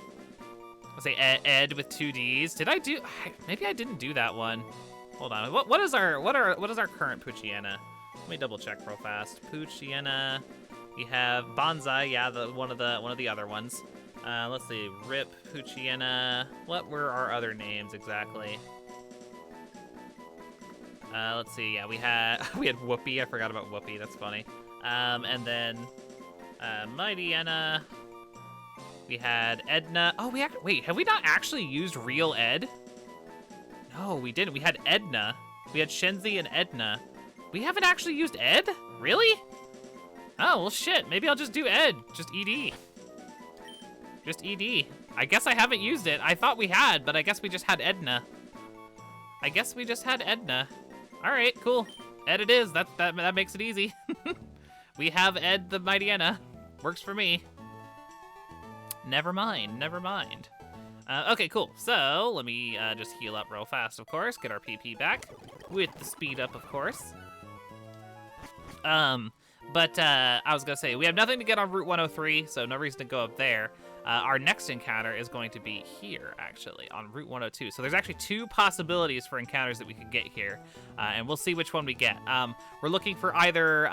Let's say Ed with 2 Ds. Maybe I didn't do that one. Hold on. What is our current Poochyena? Let me double check real fast. Poochyena. We have Bonsai. Yeah, one of the other ones. Let's see. Rip Poochyena. What were our other names exactly? Let's see. Yeah, we had Whoopi. I forgot about Whoopi. That's funny. And then Mightyena. We had Edna. Oh, wait, have we not actually used real Ed? No, we didn't. We had Edna. We had Shenzi and Edna. We haven't actually used Ed? Really? Oh, well, shit. Maybe I'll just do Ed. Just ED. I guess I haven't used it. I thought we had, but I guess we just had Edna. All right, cool. Ed it is. That makes it easy. We have Ed the Mightyena. Works for me. Never mind. Okay, cool. So, let me just heal up real fast, of course. Get our PP back. With the speed up, of course. But I was gonna say, we have nothing to get on Route 103, so no reason to go up there. Our next encounter is going to be here, actually, on Route 102. So there's actually 2 possibilities for encounters that we could get here, and we'll see which one we get. We're looking for either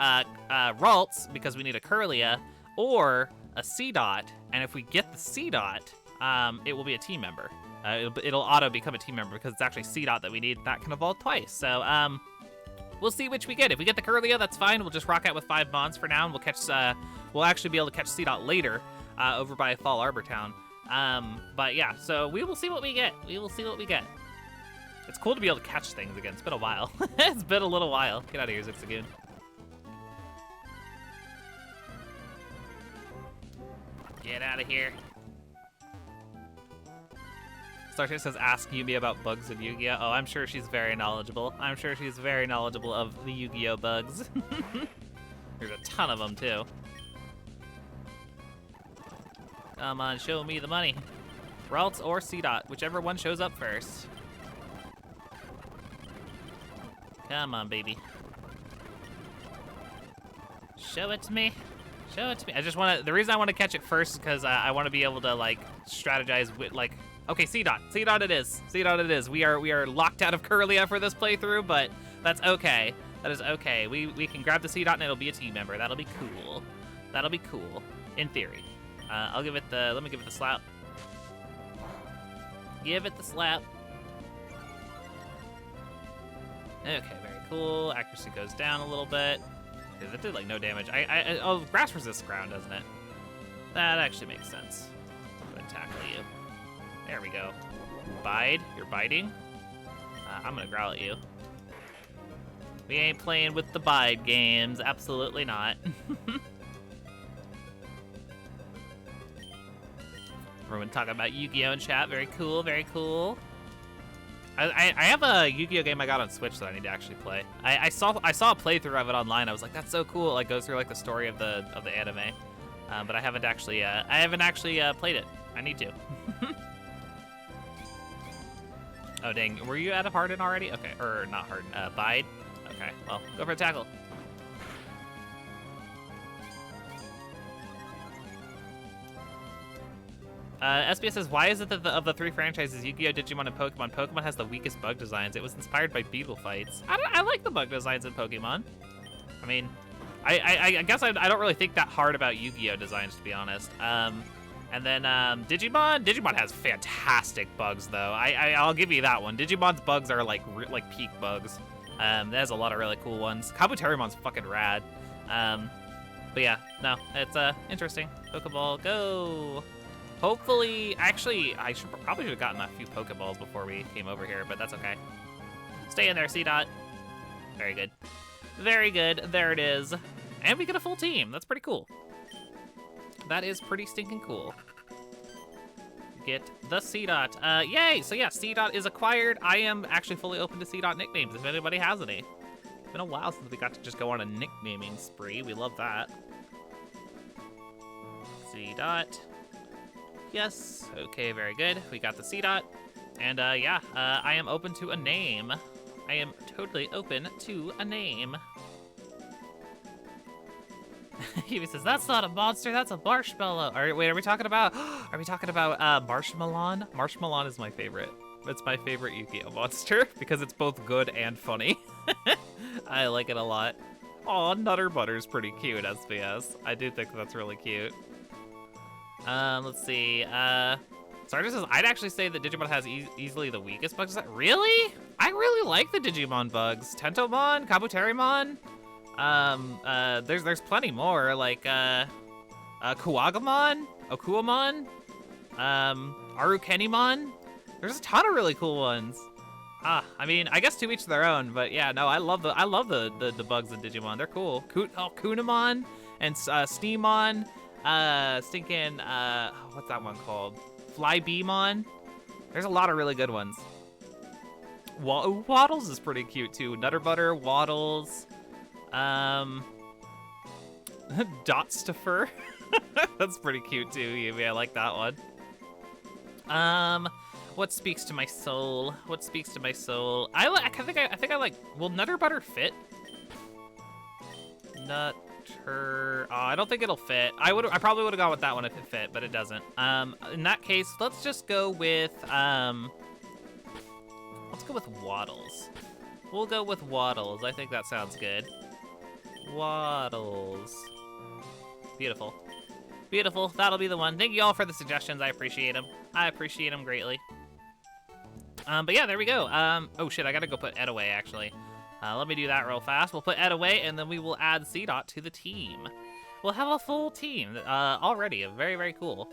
Ralts, because we need a Curlia, or a C-Dot, and if we get the C-Dot, it will be a team member. It'll auto become a team member because it's actually C-Dot that we need. That can evolve twice, so we'll see which we get. If we get the Curlia, that's fine. We'll just rock out with 5 Bonds for now, and we'll actually be able to catch C-Dot later. Over by Fall Arbor Town. But yeah, so we will see what we get. It's cool to be able to catch things again. It's been a while. It's been a little while. Get out of here, Zigzagoon. Get out of here. Starship says, ask Yumi about bugs in Yu-Gi-Oh! Oh, I'm sure she's very knowledgeable. of the Yu-Gi-Oh! Bugs. There's a ton of them, too. Come on, show me the money. Ralts or C-Dot, whichever one shows up first. Come on, baby. Show it to me. Show it to me. I just want to, the reason I want to catch it first is because I want to be able to, like, strategize with, like, okay, C-Dot. C-Dot it is. C-Dot it is. We are locked out of Curlia for this playthrough, but that's okay. That is okay. We can grab the C-Dot and it'll be a team member. That'll be cool. That'll be cool, in theory. I'll give it the, let me give it the slap. Give it the slap. Okay, very cool. Accuracy goes down a little bit. Okay, that did, like, no damage. Oh, grass resists ground, doesn't it? That actually makes sense. I'm gonna tackle you. There we go. Bide. You're biting. I'm gonna growl at you. We ain't playing with the bide games. Absolutely not. Everyone talking about Yu-Gi-Oh! In chat. Very cool, very cool. I have a Yu-Gi-Oh! Game I got on Switch that I need to actually play. I saw a playthrough of it online. I was like, that's so cool. It, like, goes through, like, the story of the anime. But I haven't actually played it. I need to. Oh, dang. Were you out of Harden already? Okay, or not Harden, Bide? Okay, well, go for a tackle. SBS says, why is it that of the three franchises, Yu-Gi-Oh!, Digimon, and Pokemon, Pokemon has the weakest bug designs? It was inspired by beetle fights. I like the bug designs in Pokemon. I mean, I guess I don't really think that hard about Yu-Gi-Oh! Designs, to be honest. And then Digimon has fantastic bugs, though. I'll give you that one. Digimon's bugs are like peak bugs. That has a lot of really cool ones. Kabuterimon's fucking rad. But yeah, no, it's interesting. Pokeball, go! Hopefully, actually, I probably should have gotten a few Pokeballs before we came over here, but that's okay. Stay in there, C-Dot. Very good. Very good. There it is. And we get a full team. That's pretty cool. That is pretty stinking cool. Get the C-Dot. Yay! So yeah, C-Dot is acquired. I am actually fully open to C-Dot nicknames if anybody has any. It's been a while since we got to just go on a nicknaming spree. We love that. C-Dot. Yes. Okay, very good. We got the C-Dot. And yeah, I am open to a name. I am totally open to a name. He says, that's not a monster, that's a marshmallow. Wait, are we talking about, Marshmallow? Marshmallow is my favorite. It's my favorite Yu-Gi-Oh! Monster because it's both good and funny. I like it a lot. Aw, Nutter Butter's pretty cute, SBS. I do think that's really cute. Let's see. Sartre says, I'd actually say that Digimon has easily the weakest bugs. Really? I really like the Digimon bugs. Tentomon, Kabuterimon. There's plenty more, like, Kuwagamon, Okuamon, Arukenimon. There's a ton of really cool ones. I mean, I guess to each their own, but yeah, no, I love the bugs in Digimon. They're cool. Kunamon and Steamon, stinking, what's that one called? Flybeemon. There's a lot of really good ones. Waddles is pretty cute too. Nutterbutter, Waddles. Dotstifer. That's pretty cute too. Yeah, I like that one. What speaks to my soul? What speaks to my soul? I think I like. Will Nutterbutter fit? I don't think it'll fit. I probably would have gone with that one if it fit, but it doesn't. In that case, let's just go with Waddles. We'll go with Waddles. I think that sounds good. Waddles. Beautiful. Beautiful. That'll be the one. Thank you all for the suggestions. I appreciate them. I appreciate them greatly. But yeah, there we go. Oh shit, I gotta go put Ed away, actually. Let me do that real fast. We'll put Ed away, and then we will add C-Dot to the team. We'll have a full team already. Very, very cool.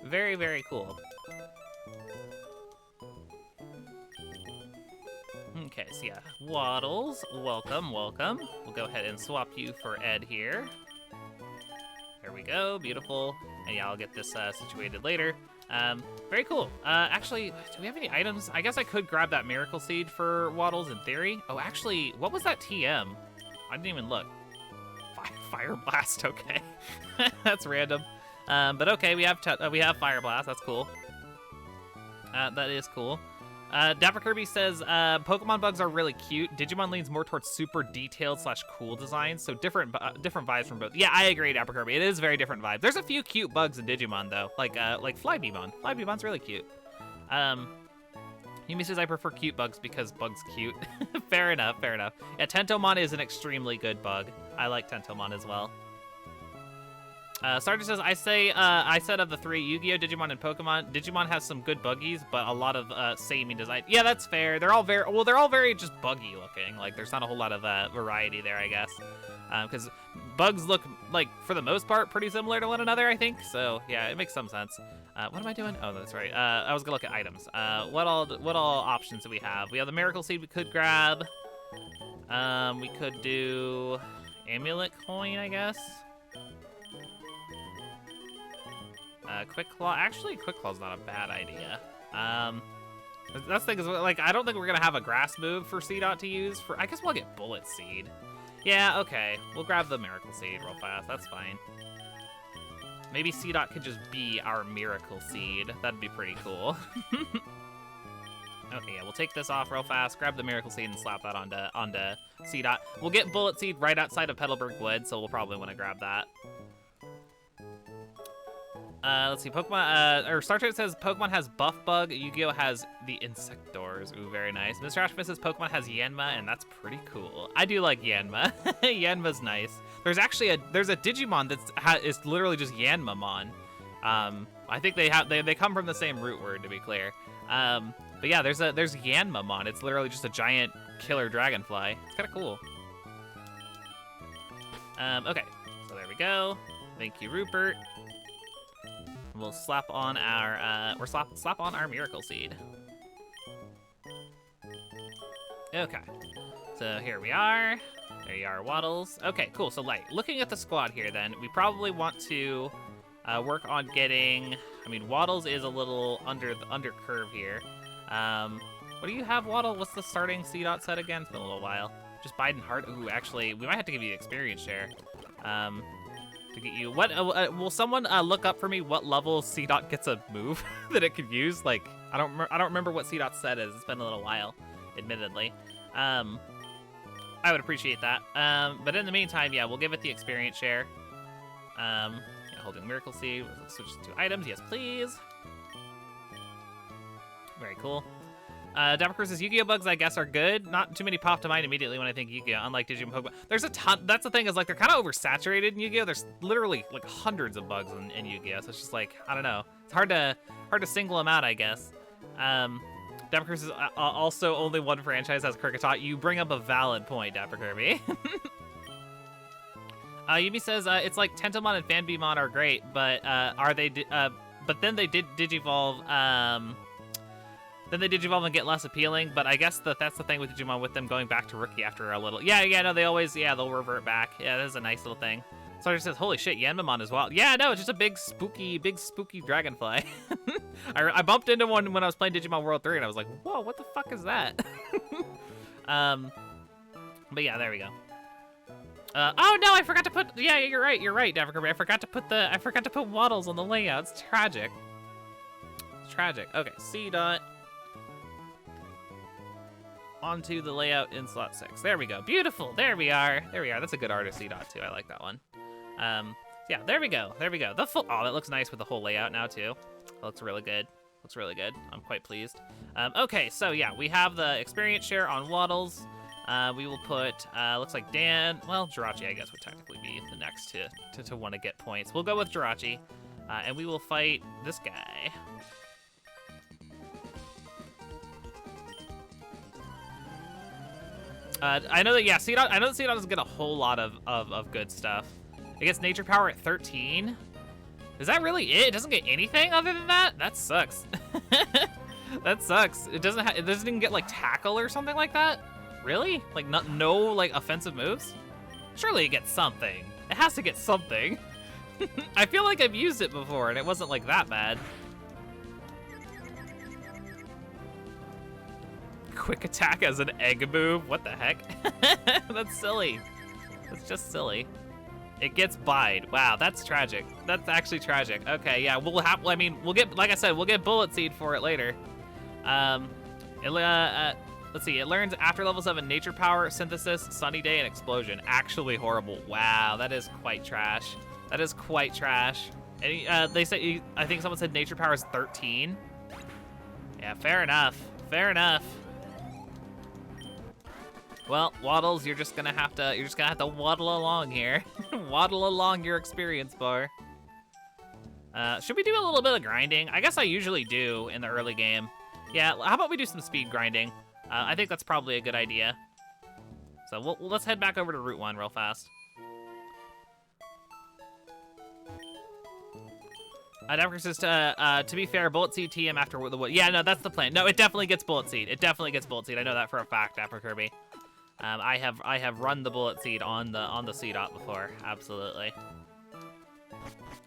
Very, very cool. Okay, so yeah, Waddles, welcome, welcome. We'll go ahead and swap you for Ed here. There we go, beautiful. And yeah, I'll get this situated later. Very cool. Actually, do we have any items? I guess I could grab that Miracle Seed for Waddles in theory. Oh, actually, what was that TM? I didn't even look. Fire Blast, okay. That's random. But okay, we have Fire Blast, that's cool. That is cool. Dapper Kirby says, Pokemon bugs are really cute. Digimon leans more towards super detailed / cool designs, so different vibes from both. Yeah, I agree, Dapper Kirby. It is very different vibes. There's a few cute bugs in Digimon, though, like Flybemon. Flybemon's really cute. Yumi says, I prefer cute bugs because bugs cute. Fair enough, fair enough. Yeah, Tentomon is an extremely good bug. I like Tentomon as well. Sarge says, I said of the 3, Yu-Gi-Oh, Digimon, and Pokemon, Digimon has some good buggies, but a lot of samey design. Yeah, that's fair. They're all very just buggy looking. Like, there's not a whole lot of variety there, I guess. Because bugs look, like, for the most part, pretty similar to one another, I think. So, yeah, it makes some sense. What am I doing? Oh, that's right. I was gonna look at items. What all options do we have? We have the Miracle Seed we could grab. We could do Amulet Coin, I guess. Quick Claw. Actually, Quick Claw's not a bad idea. That's the thing is, like, I don't think we're gonna have a grass move for C-Dot to use. I guess we'll get Bullet Seed. Yeah, okay. We'll grab the Miracle Seed real fast. That's fine. Maybe C-Dot could just be our Miracle Seed. That'd be pretty cool. Okay, yeah, we'll take this off real fast, grab the Miracle Seed, and slap that onto C-Dot. We'll get Bullet Seed right outside of Petalburg Woods, so we'll probably want to grab that. Let's see, Pokemon, or Star Trek says Pokemon has Buff Bug, Yu-Gi-Oh has the Insectors. Ooh, very nice. Mr. Ashman says Pokemon has Yanma, and that's pretty cool. I do like Yanma. Yanma's nice. There's actually a Digimon that is literally just Yanmamon. I think they come from the same root word, to be clear. But yeah, there's Yanmamon. It's literally just a giant killer dragonfly. It's kind of cool. Okay, so there we go. Thank you, Rupert. We'll slap on our slap on our Miracle Seed. Okay, so here we are. There you are, Waddles. Okay, cool. So, like, looking at the squad here, then we probably want to work on getting. I mean, Waddles is a little under curve here. What do you have, Waddle? What's the starting C-Dot set again? It's been a little while. Just Biden Heart. Ooh, actually, we might have to give you experience share. To get you, what will someone look up for me what level C-Dot gets a move that it could use? Like, I don't remember what C-Dot set is. It's been a little while, admittedly. I would appreciate that. But in the meantime, yeah, we'll give it the experience share. Yeah, holding Miracle Seed. Let's switch to items. Yes, please. Very cool. Dapper Cruz says Yu-Gi-Oh bugs, I guess, are good. Not too many pop to mind immediately when I think Yu-Gi-Oh, unlike Digimon Pokemon. There's a ton. That's the thing, is like they're kind of oversaturated in Yu-Gi-Oh. There's literally like hundreds of bugs in Yu-Gi-Oh. So it's just like, I don't know. It's hard to single them out, I guess. Dapper Cruz says also only one franchise has Kricketot. You bring up a valid point, Dapper Kirby. Yumi says it's like Tentomon and Fanbemon are great, but are they? But then they did Digivolve. Then they Digivolve and get less appealing, but I guess that's the thing with Digimon, with them going back to Rookie after a little. Yeah, no, they always, they'll revert back. Yeah, that is a nice little thing. So it says, holy shit, Yanmamon as well. Yeah, no, it's just a big spooky dragonfly. I bumped into one when I was playing Digimon World 3, and I was like, whoa, what the fuck is that? But yeah, there we go. Oh no, I forgot to put. Yeah, you're right, Dapper Kirby. I forgot to put Waddles on the layout. It's tragic. It's tragic. Okay, C-Dot. Onto the layout in slot 6. There we go. Beautiful. There we are. That's a good artist C-Dot too. I like that one. Yeah, there we go. The full. Oh, that looks nice with the whole layout now too. That looks really good. I'm quite pleased. Okay, so yeah, we have the experience share on Waddles. We will put, looks like Dan, well, Jirachi, I guess, would technically be the next to want to get points. We'll go with Jirachi, and we will fight this guy. I know that, yeah, C-Dot doesn't get a whole lot of good stuff. It gets Nature Power at 13. Is that really it? It doesn't get anything other than that? That sucks. That sucks. It doesn't even get, like, Tackle or something like that? Really? Like, no, like, offensive moves? Surely it gets something. It has to get something. I feel like I've used it before, and it wasn't, like, that bad. Quick Attack as an egg move? What the heck? That's silly. That's just silly. It gets Bide. Wow, that's tragic. That's actually tragic. Okay, yeah, we'll get, like I said, we'll get Bullet Seed for it later. Let's see. It learns after level 7 nature power, synthesis, sunny day, and explosion. Actually horrible. Wow, that is quite trash. That is quite trash. And they say, I think someone said nature power is 13. Yeah, fair enough. Fair enough. Well, Waddles, you're just gonna have to waddle along here. Waddle along your experience bar. Should we do a little bit of grinding? I guess I usually do in the early game. Yeah, how about we do some speed grinding? I think that's probably a good idea. So let's head back over to Route 1 real fast. Dapper says, to be fair, Bullet Seed TM after the wood. Yeah, no, that's the plan. No, it definitely gets Bullet Seed. It definitely gets Bullet Seed. I know that for a fact, Dapper Kirby. I have run the Bullet Seed on the C-Dot before. Absolutely.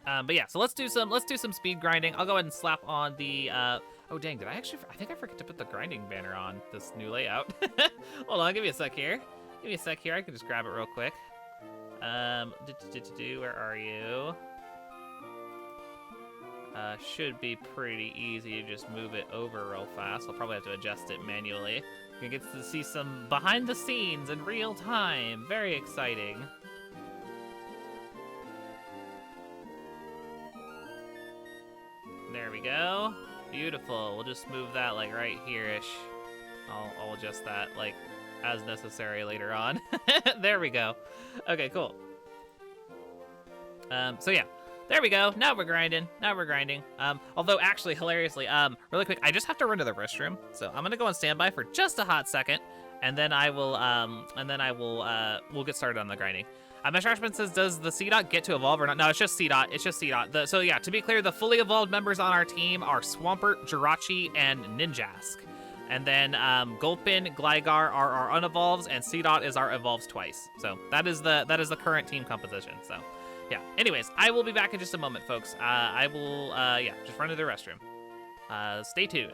But yeah, so let's do some speed grinding. I'll go ahead and slap on the oh dang, I think I forget to put the grinding banner on this new layout. Hold on, give me a sec here. Give me a sec here. I can just grab it real quick. Where are you? Should be pretty easy to just move it over real fast. I'll probably have to adjust it manually. You get to see some behind the scenes in real time. Very exciting. There we go. Beautiful. We'll just move that like right here-ish. I'll adjust that like as necessary later on. There we go. Okay, cool. So yeah. There we go. Now we're grinding. Although actually, hilariously, really quick, I just have to run to the restroom. So I'm gonna go on standby for just a hot second, and then we'll get started on the grinding. Mr. Ashman says, does the C-Dot get to evolve or not? No, it's just C-Dot. It's just C-Dot. So yeah, to be clear, the fully evolved members on our team are Swampert, Jirachi, and Ninjask. And then Gulpin, Gligar are our unevolves, and C-Dot is our evolves twice. So that is the current team composition. So yeah. Anyways, I will be back in just a moment, folks. I will just run to the restroom. Stay tuned.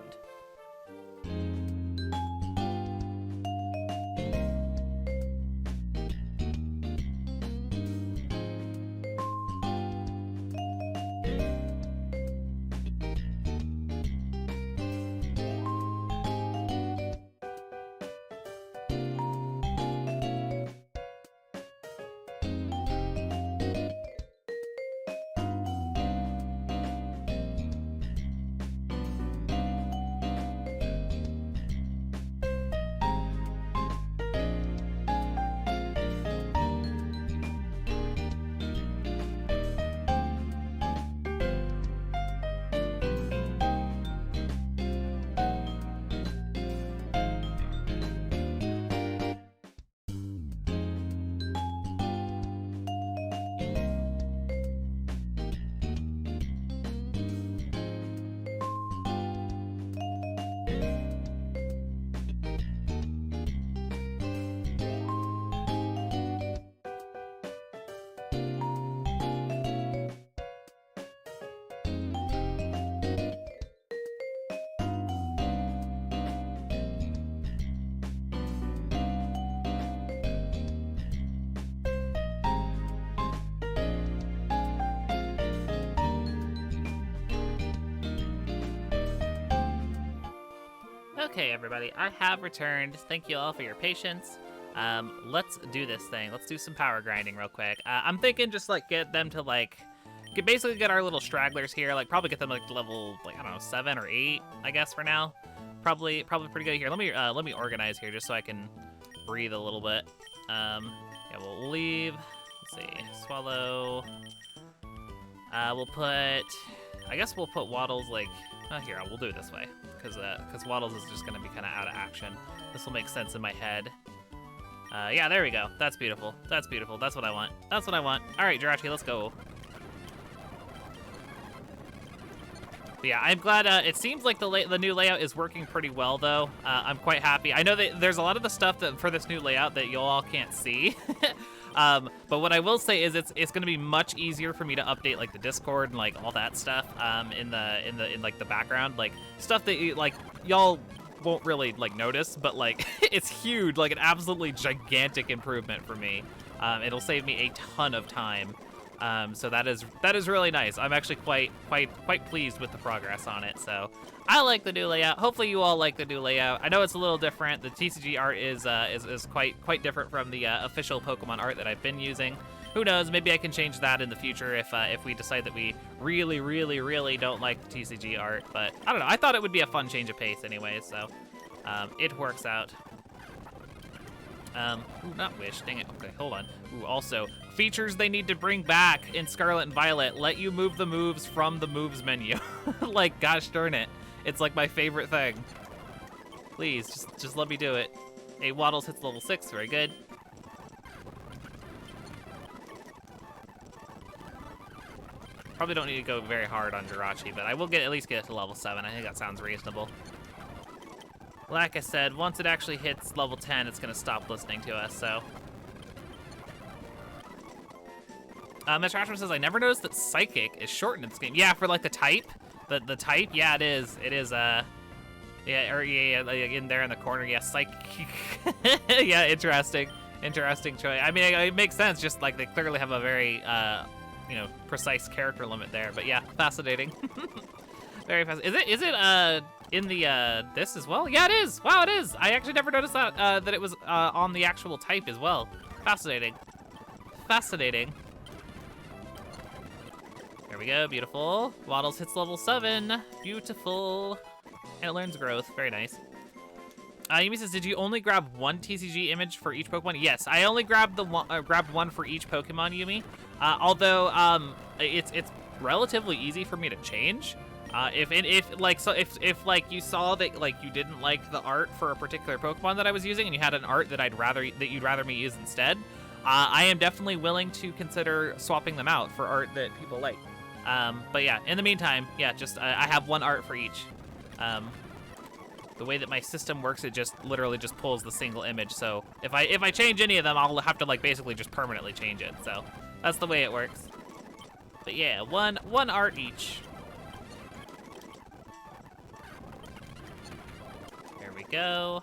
Okay, everybody, I have returned. Thank you all for your patience. Let's do this thing. Let's do some power grinding real quick. I'm thinking just like get them to like, basically get our little stragglers here. Like probably get them like to level like I don't know 7 or 8, I guess for now. Probably pretty good here. Let me organize here just so I can breathe a little bit. Yeah, we'll leave. Let's see, Swellow. We'll put. I guess we'll put Waddles like. Here, we'll do it this way, because Waddles is just going to be kind of out of action. This will make sense in my head. Yeah, there we go. That's beautiful. That's beautiful. That's what I want. That's what I want. All right, Jirachi, let's go. But yeah, I'm glad. It seems like the new layout is working pretty well, though. I'm quite happy. I know that there's a lot of the stuff that for this new layout that you all can't see. But what I will say is it's going to be much easier for me to update like the Discord and like all that stuff in like the background, like stuff that like y'all won't really like notice, but like it's huge, like an absolutely gigantic improvement for me. It'll save me a ton of time So that is really nice. I'm actually quite pleased with the progress on it. So I like the new layout. Hopefully you all like the new layout. I know it's a little different. The TCG art is quite different from the official Pokemon art that I've been using. Who knows? Maybe I can change that in the future if we decide that we really don't like the TCG art. But I don't know. I thought it would be a fun change of pace anyway. So it works out. Ooh, not wish, dang it. Okay, hold on. Ooh, also, features they need to bring back in Scarlet and Violet, let you move the moves from the moves menu. Like, gosh darn it. It's like my favorite thing. Please, just let me do it. Hey, Waddles hits level 6, very good. Probably don't need to go very hard on Jirachi, but I will at least get it to level 7. I think that sounds reasonable. Like I said, once it actually hits level 10, it's going to stop listening to us, so. Mr. Ashman says, I never noticed that Psychic is shortened in this game. Yeah, for like the type. The type, yeah, it is. It is, yeah, like in there in the corner, yeah, Psychic. Yeah, interesting choice. I mean, it makes sense, just like they clearly have a very, you know, precise character limit there, but yeah, fascinating. Very fascinating. Is it, in the this as well? Yeah, it is. Wow, it is. I actually never noticed that that it was on the actual type as well. Fascinating. Fascinating. There we go. Beautiful. Waddles hits level 7. Beautiful. And it learns growth. Very nice. Yumi says, did you only grab one TCG image for each Pokemon? Yes, I only grabbed grabbed one for each Pokemon, Yumi. Although it's relatively easy for me to change. If you saw that like you didn't like the art for a particular Pokemon that I was using and you had an art that you'd rather me use instead, I am definitely willing to consider swapping them out for art that people like. But yeah, in the meantime, yeah, just I have one art for each. The way that my system works, it just literally just pulls the single image. So if I change any of them, I'll have to like basically just permanently change it. So that's the way it works. But yeah, one art each. Go.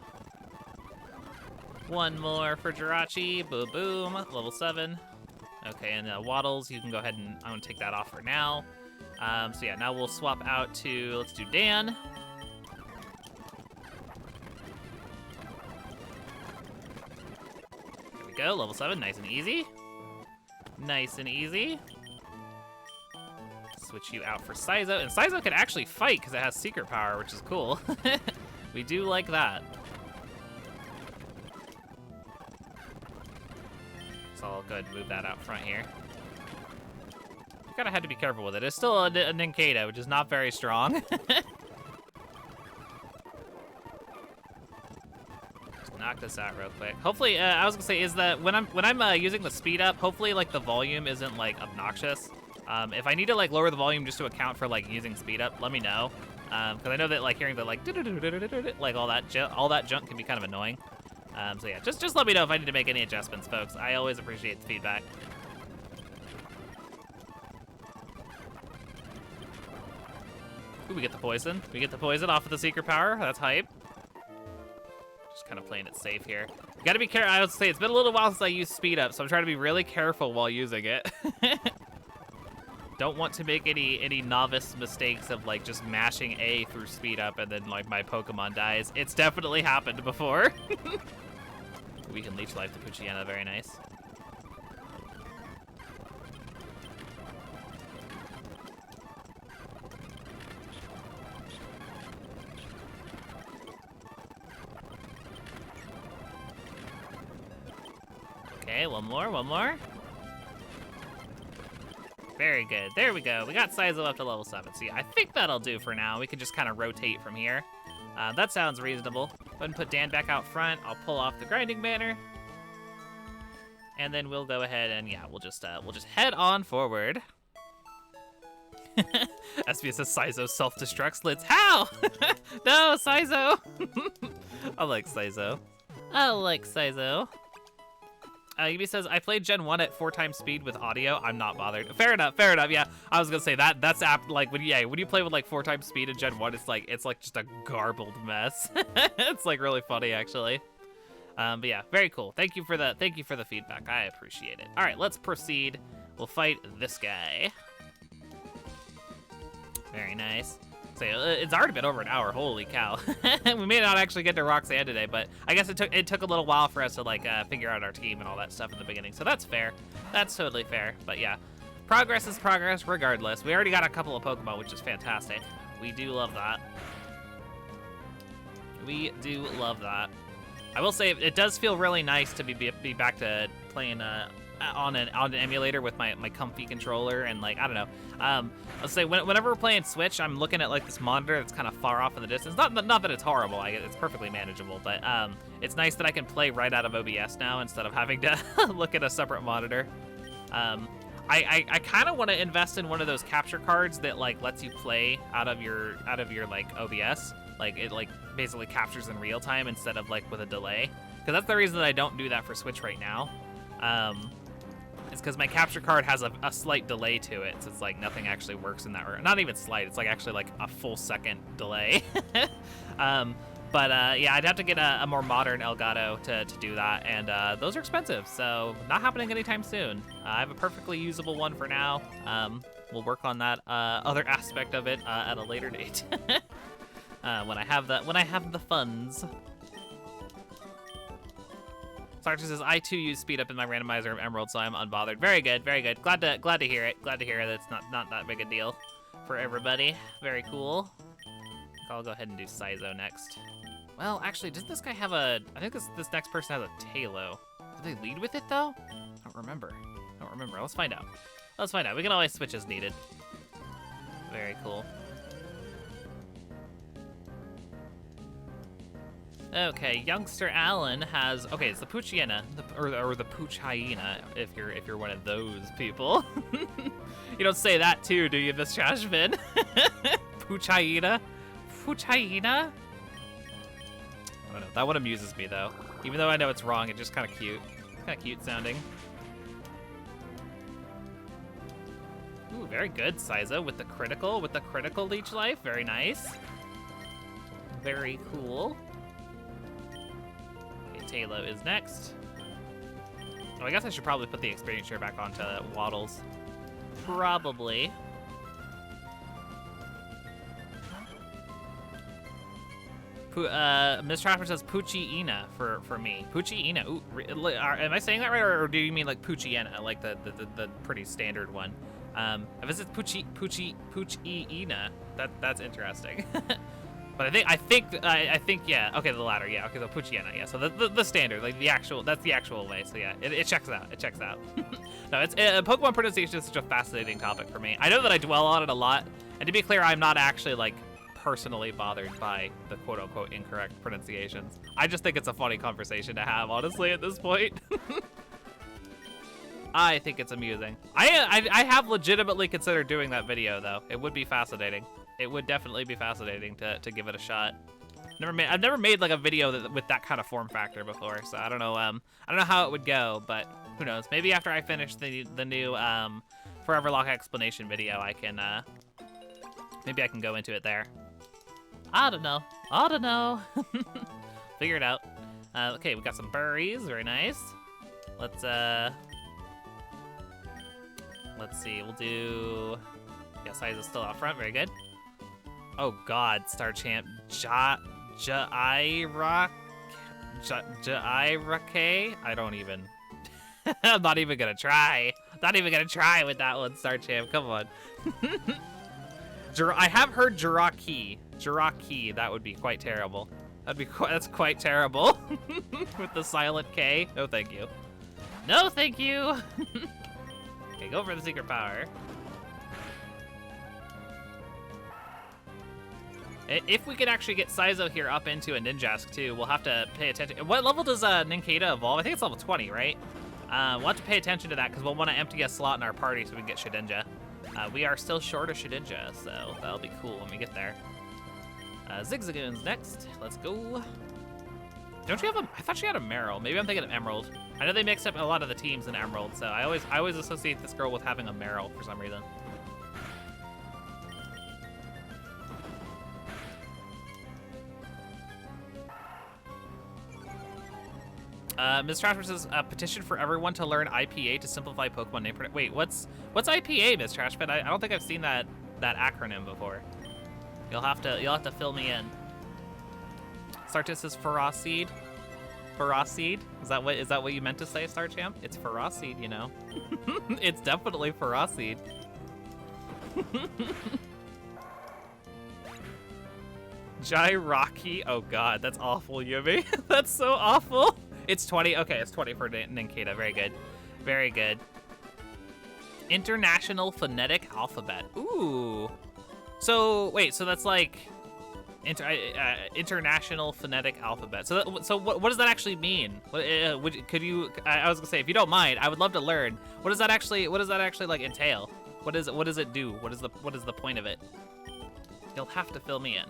One more for Jirachi. Boom, boom. Level 7. Okay, and Waddles, you can go ahead and I'm going to take that off for now. So yeah, now we'll swap out to, let's do Dan. There we go, level 7, nice and easy. Nice and easy. Switch you out for Saizo. And Saizo can actually fight because it has secret power, which is cool. We do like that. It's all good. Move that out front here. You kind of had to be careful with it. It's still a Nincada, which is not very strong. Just knock this out real quick. Hopefully, I was gonna say is that when I'm using the speed up, hopefully like the volume isn't like obnoxious. If I need to like lower the volume just to account for like using speed up, let me know. Because I know that like hearing the like like all that junk can be kind of annoying. So yeah, just let me know if I need to make any adjustments, folks. I always appreciate the feedback. Ooh, we get the poison. We get the poison off of the secret power. That's hype. Just kind of playing it safe here. You gotta be careful. I would say it's been a little while since I used speed up, so I'm trying to be really careful while using it. Don't want to make any novice mistakes of like just mashing A through speed up and then like my Pokemon dies. It's definitely happened before. We can leech life to Poochyena, very nice. Okay, one more. Very good. There we go. We got Saizo up to level 7. So yeah, I think that'll do for now. We can just kind of rotate from here. That sounds reasonable. Go ahead and put Dan back out front. I'll pull off the grinding banner. And then we'll go ahead and yeah, we'll just head on forward. SB says Saizo self-destructs Litz. How? No, Saizo. I like Saizo. Yubi says, I played Gen 1 at 4 times speed with audio. I'm not bothered. Fair enough, yeah. I was gonna say that's like when you play with like 4 times speed in Gen 1, it's like just a garbled mess. It's like really funny actually. But yeah, very cool. Thank you for the feedback. I appreciate it. All right, let's proceed we'll fight this guy. Very nice. So it's already been over an hour. Holy cow! We may not actually get to Roxanne today, but I guess it took a little while for us to like figure out our team and all that stuff in the beginning. So that's fair. That's totally fair. But yeah, progress is progress regardless. We already got a couple of Pokemon, which is fantastic. We do love that. We do love that. I will say it does feel really nice to be back to playing on an emulator with my comfy controller, and like, I don't know. Let's say whenever we're playing Switch, I'm looking at like this monitor that's kind of far off in the distance. Not that it's horrible. It's perfectly manageable, but it's nice that I can play right out of OBS now instead of having to look at a separate monitor. I kind of want to invest in one of those capture cards that like lets you play out of your like OBS. Like it like basically captures in real time instead of like with a delay. Because that's the reason that I don't do that for Switch right now. It's because my capture card has a slight delay to it, so it's like nothing actually works in that. Or not even slight. It's like actually like a full second delay. Yeah, I'd have to get a more modern Elgato to do that, and those are expensive, so not happening anytime soon. I have a perfectly usable one for now. We'll work on that other aspect of it at a later date when I have the funds. Sartre says, I too use speed up in my randomizer of Emerald, so I'm unbothered. Very good, very good. Glad to hear it. Glad to hear that it's not that big a deal for everybody. Very cool. I'll go ahead and do Sizo next. Well, actually, does this guy have a... I think this next person has a Talo. Do they lead with it, though? I don't remember. Let's find out. We can always switch as needed. Very cool. Okay, youngster Alan has... Okay, it's the Poochyena, or the Pooch Hyena, if you're one of those people. You don't say that too, do you, Miss Trashman? Pooch Hyena? Pooch Hyena? I don't know. That one amuses me though. Even though I know it's wrong, it's just kind of cute. Kind of cute sounding. Ooh, very good, Sizo, with the critical leech life. Very nice. Very cool. Okay, Talo is next. Oh, I guess I should probably put the experience share back onto Waddles. Probably. Miss Trapper says Poochyena for me. Poochyena. Ooh, am I saying that right, or do you mean like Poochyena, like the pretty standard one? If it's Poochyena, that's interesting. But I think yeah. Okay, the latter. Yeah. Okay, the Poochyena. Yeah. So the standard, like that's the actual way. So yeah, it checks out. It checks out. No, it's Pokemon pronunciation is such a fascinating topic for me. I know that I dwell on it a lot, and to be clear, I'm not actually like personally bothered by the quote-unquote incorrect pronunciations. I just think it's a funny conversation to have, honestly, at this point. I think it's amusing. I have legitimately considered doing that video, though. It would be fascinating. It would definitely be fascinating to give it a shot. I've never made like a video with that kind of form factor before, so I don't know how it would go, but who knows? Maybe after I finish the new Foreverlocke explanation video, maybe I can go into it there. I don't know. Figure it out. Okay, we got some berries. Very nice. Let's see. We'll do... Yeah, Size is still out front. Very good. Oh, God. Star Champ. Jairake? I don't even... I'm not even gonna try. Not even gonna try with that one, Star Champ. Come on. I have heard Jiraki. Jiraki, that would be quite terrible. That's quite terrible. With the silent K. No, thank you. No, thank you. Okay, go for the secret power. If we could actually get Sizo here up into a Ninjask too, we'll have to pay attention. What level does Nincada evolve? I think it's level 20, right? We'll have to pay attention to that because we'll want to empty a slot in our party so we can get Shedinja. We are still short of Shedinja, so that'll be cool when we get there. Zigzagoon's next. Let's go. Don't you have a... I thought she had a Meryl. Maybe I'm thinking of Emerald. I know they mixed up a lot of the teams in Emerald, so I always associate this girl with having a Meryl for some reason. Ms. Trashman says, petition for everyone to learn IPA to simplify Pokemon name. Wait, what's IPA, Ms. Trashman? I don't think I've seen that acronym before. You'll have to fill me in. Sartis says Ferocid. Ferocid? Is that what you meant to say, Star Champ? It's Ferocid, you know. It's definitely Ferocid. Gyrocky. Oh god, that's awful, Yumi. That's so awful. It's 20. Okay, it's 20 for Ninkata. Very good. Very good. International Phonetic Alphabet. Ooh. So, wait, so that's like International Phonetic Alphabet. So what does that actually mean? Could you, I was gonna say, if you don't mind, I would love to learn. What does that actually like entail? What does it do? What is the point of it? You'll have to fill me in.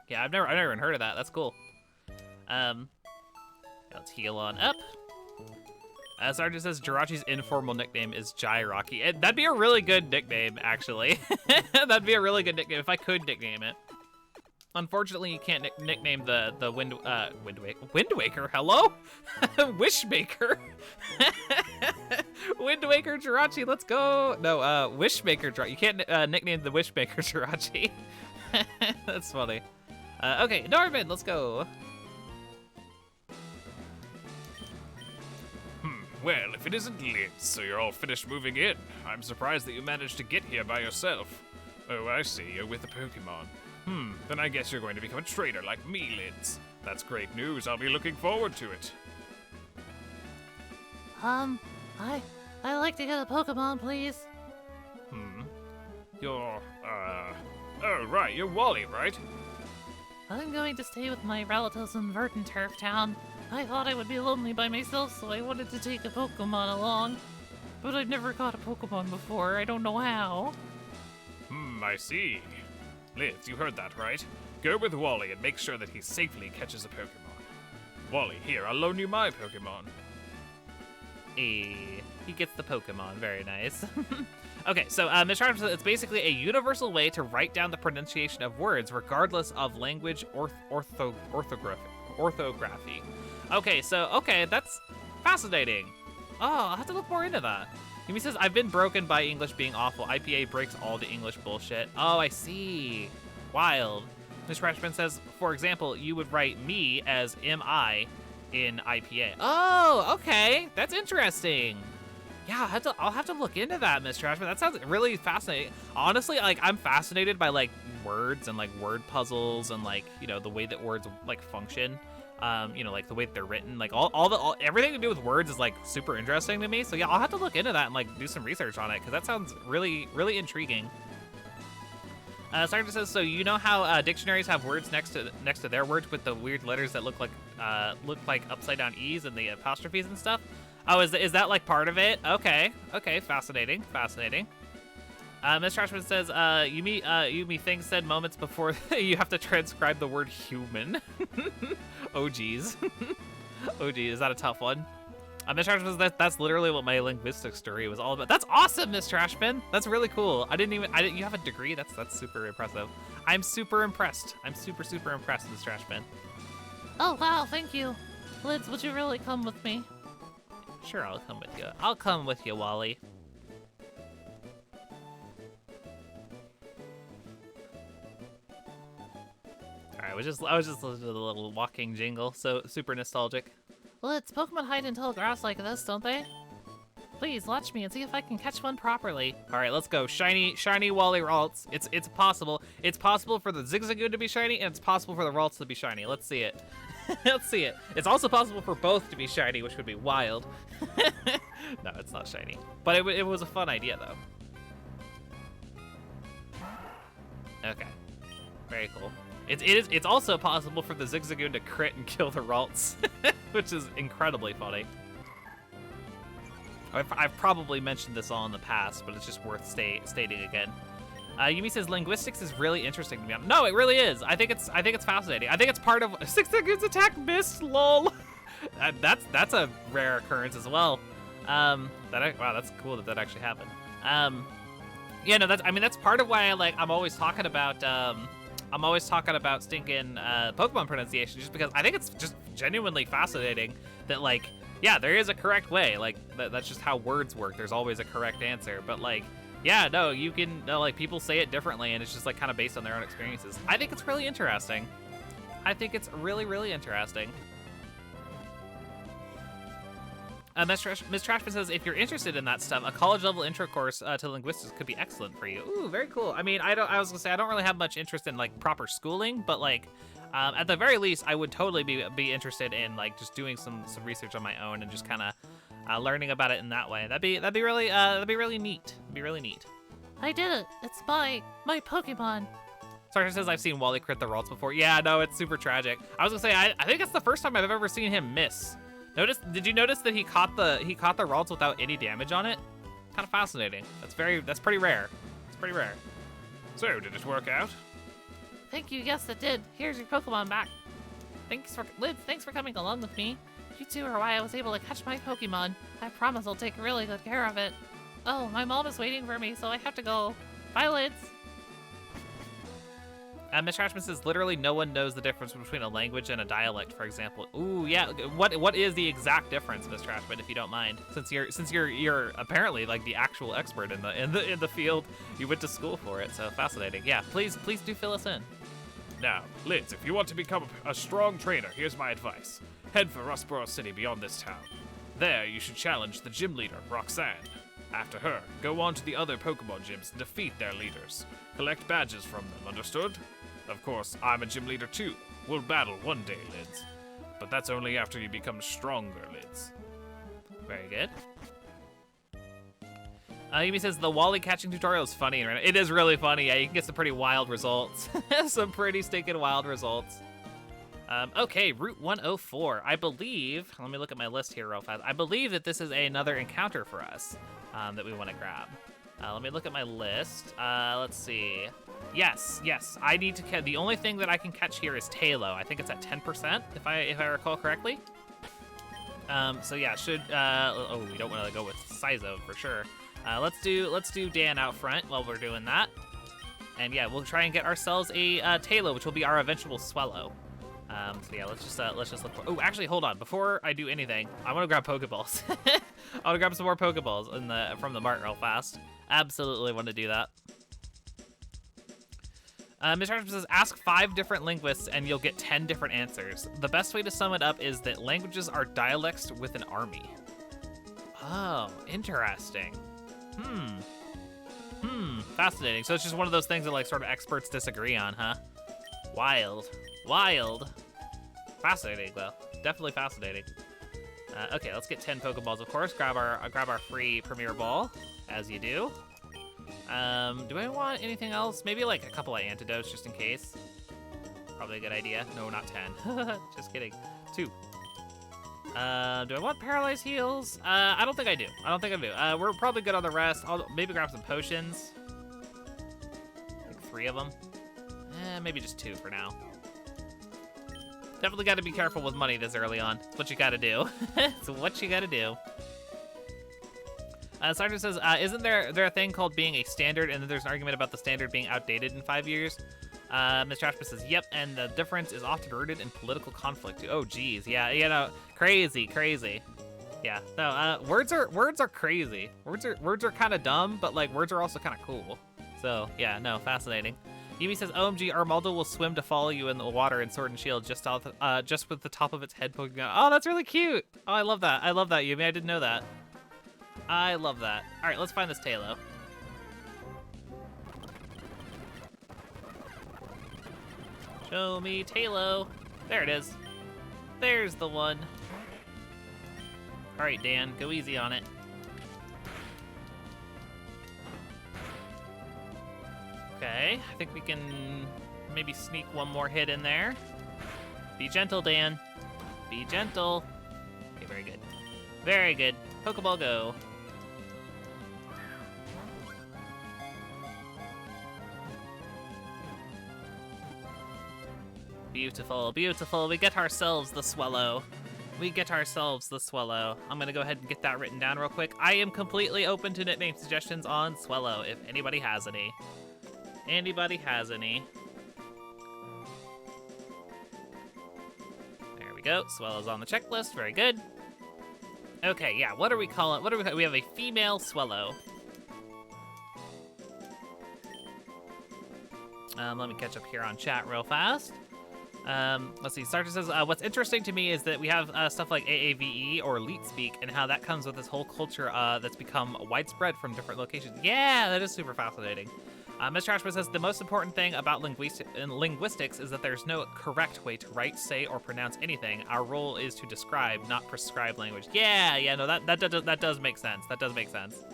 Yeah, I've never even heard of that. That's cool. Let's heal on up. Sergeant says Jirachi's informal nickname is Gyrocky. That'd be a really good nickname, actually. That'd be a really good nickname if I could nickname it. Unfortunately, you can't nickname the Wind Waker. Hello, Wishmaker. Wind Waker Jirachi. Let's go. No, Wishmaker Jirachi. You can't nickname the Wishmaker Jirachi. That's funny. Okay, Norman, let's go. Well, if it isn't Liz, so you're all finished moving in. I'm surprised that you managed to get here by yourself. Oh, I see, you're with the Pokemon. Then I guess you're going to become a trainer like me, Liz. That's great news, I'll be looking forward to it. I'd like to get a Pokemon, please. You're, oh, right, you're Wally, right? I'm going to stay with my relatives in Verdant Turf Town. I thought I would be lonely by myself, so I wanted to take a Pokemon along. But I've never caught a Pokemon before, I don't know how. I see. Liz, you heard that, right? Go with Wally and make sure that he safely catches a Pokemon. Wally, here, I'll loan you my Pokemon. He gets the Pokemon, very nice. Okay, so Ms. Charles says it's basically a universal way to write down the pronunciation of words regardless of language orthography. Okay, okay, that's fascinating. Oh, I'll have to look more into that. Yumi says, I've been broken by English being awful. IPA breaks all the English bullshit. Oh, I see. Wild. Ms. Rashman says, for example, you would write me as M-I in IPA. Oh, okay. That's interesting. Yeah, I'll have to look into that, Ms. Trashman. That sounds really fascinating. Honestly, like, I'm fascinated by, like, words and, like, word puzzles and, like, you know, the way that words, like, function. You know, like the way that they're written, like everything to do with words is like super interesting to me. So yeah, I'll have to look into that and like do some research on it because that sounds really, really intriguing. Sergeant says, so you know how dictionaries have words next to their words with the weird letters that look like upside down E's and the apostrophes and stuff? Oh, is that like part of it? Okay, fascinating. Ms. Trashman says, Yumi thinks said moments before you have to transcribe the word human. Oh, geez. Oh, geez, is that a tough one? Ms. Trashman says that's literally what my linguistics degree was all about. That's awesome, Ms. Trashman. That's really cool. You have a degree? That's super impressive. I'm super impressed. I'm super impressed, Ms. Trashman. Oh, wow, thank you. Liz, would you really come with me? Sure, I'll come with you. I'll come with you, Wally. I was just listening to the little walking jingle, so super nostalgic. Well, it's Pokemon hide in tall grass like this, don't they? Please watch me and see if I can catch one properly. All right, let's go. Shiny Wally Ralts. It's possible. It's possible for the Zigzagoon to be shiny, and it's possible for the Ralts to be shiny. Let's see it. Let's see it. It's also possible for both to be shiny, which would be wild. No, it's not shiny, but it was a fun idea though. Okay, very cool. It's also possible for the Zigzagoon to crit and kill the Ralts, which is incredibly funny. I've probably mentioned this all in the past, but it's just worth stating again. Yumi says linguistics is really interesting to me. No, it really is. I think it's fascinating. I think it's part of Zigzagoon's attack missed. Lol. That's a rare occurrence as well. Wow, that's cool that actually happened. Yeah, no, that's part of why I'm always talking about I'm always talking about stinking Pokemon pronunciation just because I think it's just genuinely fascinating that, like, yeah, there is a correct way. Like, that's just how words work. There's always a correct answer. But, like, yeah, no, you can, like, people say it differently, and it's just, like, kind of based on their own experiences. I think it's really interesting. I think it's really, really interesting. Miss Trashman says, if you're interested in that stuff, a college-level intro course to linguistics could be excellent for you. Ooh, very cool. I mean, I was gonna say I don't really have much interest in like proper schooling, but like at the very least, I would totally be interested in like just doing some research on my own and just kind of learning about it in that way. That'd be really neat. Be really neat. I did it. It's my Pokemon. Sartre says I've seen Wally crit the Ralts before. Yeah, no, it's super tragic. I was gonna say I think it's the first time I've ever seen him miss. Did you notice that he caught the Ralts without any damage on it? Kind of fascinating. That's pretty rare. It's pretty rare. So, did it work out? Thank you. Yes, it did. Here's your Pokemon back. Liz, thanks for coming along with me. You two are why I was able to catch my Pokemon. I promise I'll take really good care of it. Oh, my mom is waiting for me, so I have to go. Bye, Liz. Miss Trashman says literally no one knows the difference between a language and a dialect, for example. Ooh, yeah. What is the exact difference, Miss Trashman, if you don't mind? Since you're apparently like the actual expert in the field, you went to school for it, so fascinating. Yeah, please do fill us in. Now, Liz, if you want to become a strong trainer, here's my advice. Head for Rustboro City beyond this town. There, you should challenge the gym leader, Roxanne. After her, go on to the other Pokemon gyms and defeat their leaders. Collect badges from them, understood? Of course, I'm a gym leader too. We'll battle one day, Lids. But that's only after you become stronger, Lids. Very good. Yumi says the Wally catching tutorial is funny. It is really funny. Yeah, you can get some pretty wild results. Some pretty stinking wild results. Okay, Route 104. I believe, let me look at my list here real fast. I believe that this is another encounter for us that we want to grab. Let me look at my list. Let's see. Yes, I need to catch. The only thing that I can catch here is Tailo. I think it's at 10%, if I recall correctly. So yeah, we don't want to go with Sizo for sure. Let's do Dan out front while we're doing that. And yeah, we'll try and get ourselves a Tailo, which will be our eventual Swellow. So yeah, let's just look for. Oh, actually, hold on. Before I do anything, I want to grab Pokeballs. I want to grab some more Pokeballs from the mart real fast. Absolutely want to do that. Mr. Hartman says, ask 5 different linguists and you'll get 10 different answers. The best way to sum it up is that languages are dialects with an army. Oh, interesting. Fascinating. So it's just one of those things that like sort of experts disagree on, huh? Wild. Fascinating though. Definitely fascinating. Okay, let's get 10 Pokeballs, of course. Grab our free Premier Ball, as you do. Do I want anything else? Maybe like a couple of antidotes just in case. Probably a good idea. No, not 10. Just kidding. 2. Do I want Paralyzed Heals? I don't think I do. We're probably good on the rest. I'll maybe grab some potions. Like 3 of them. Maybe just 2 for now. Definitely got to be careful with money this early on. It's what you got to do. It's what you got to do. Sergeant says, isn't there a thing called being a standard, and then there's an argument about the standard being outdated in 5 years? Ms. Trashman says, yep, and the difference is often rooted in political conflict. Oh, geez, yeah, you know, crazy. Yeah, no, words are crazy. Words are kind of dumb, but like words are also kind of cool. So yeah, no, fascinating. Yumi says, OMG, Armaldo will swim to follow you in the water in Sword and Shield just with the top of its head poking out. Oh, that's really cute. Oh, I love that, Yumi. I didn't know that. I love that. All right, let's find this Tailo. Show me Tailo. There it is. There's the one. All right, Dan, go easy on it. Okay, I think we can maybe sneak one more hit in there. Be gentle, Dan. Be gentle. Okay, very good. Very good. Pokeball go. Beautiful, beautiful. We get ourselves the Swellow. I'm gonna go ahead and get that written down real quick. I am completely open to nickname suggestions on Swellow if anybody has any. go. Swellow's on the checklist. Very good. Okay, yeah. What are we calling? We have a female Swellow. Let me catch up here on chat real fast. Let's see. Sartre says, what's interesting to me is that we have stuff like AAVE or Leet Speak and how that comes with this whole culture that's become widespread from different locations. Yeah, that is super fascinating. Ms. Trashman says, the most important thing about linguistics is that there's no correct way to write, say, or pronounce anything. Our role is to describe, not prescribe language. Yeah, no, that does make sense. That does make sense.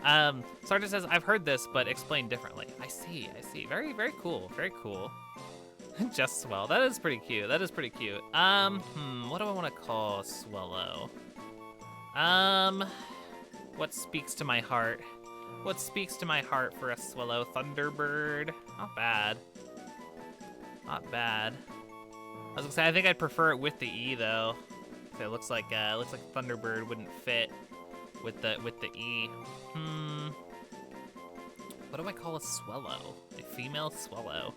Sartre says, I've heard this, but explained differently. I see. Very, very cool. Very cool. Just Swell. That is pretty cute. What do I want to call Swellow? What speaks to my heart? What speaks to my heart for a Swellow? Thunderbird. Not bad. Not bad. I was gonna say I think I'd prefer it with the E though. So it looks like Thunderbird wouldn't fit with the E. What do I call a Swellow? A female Swellow.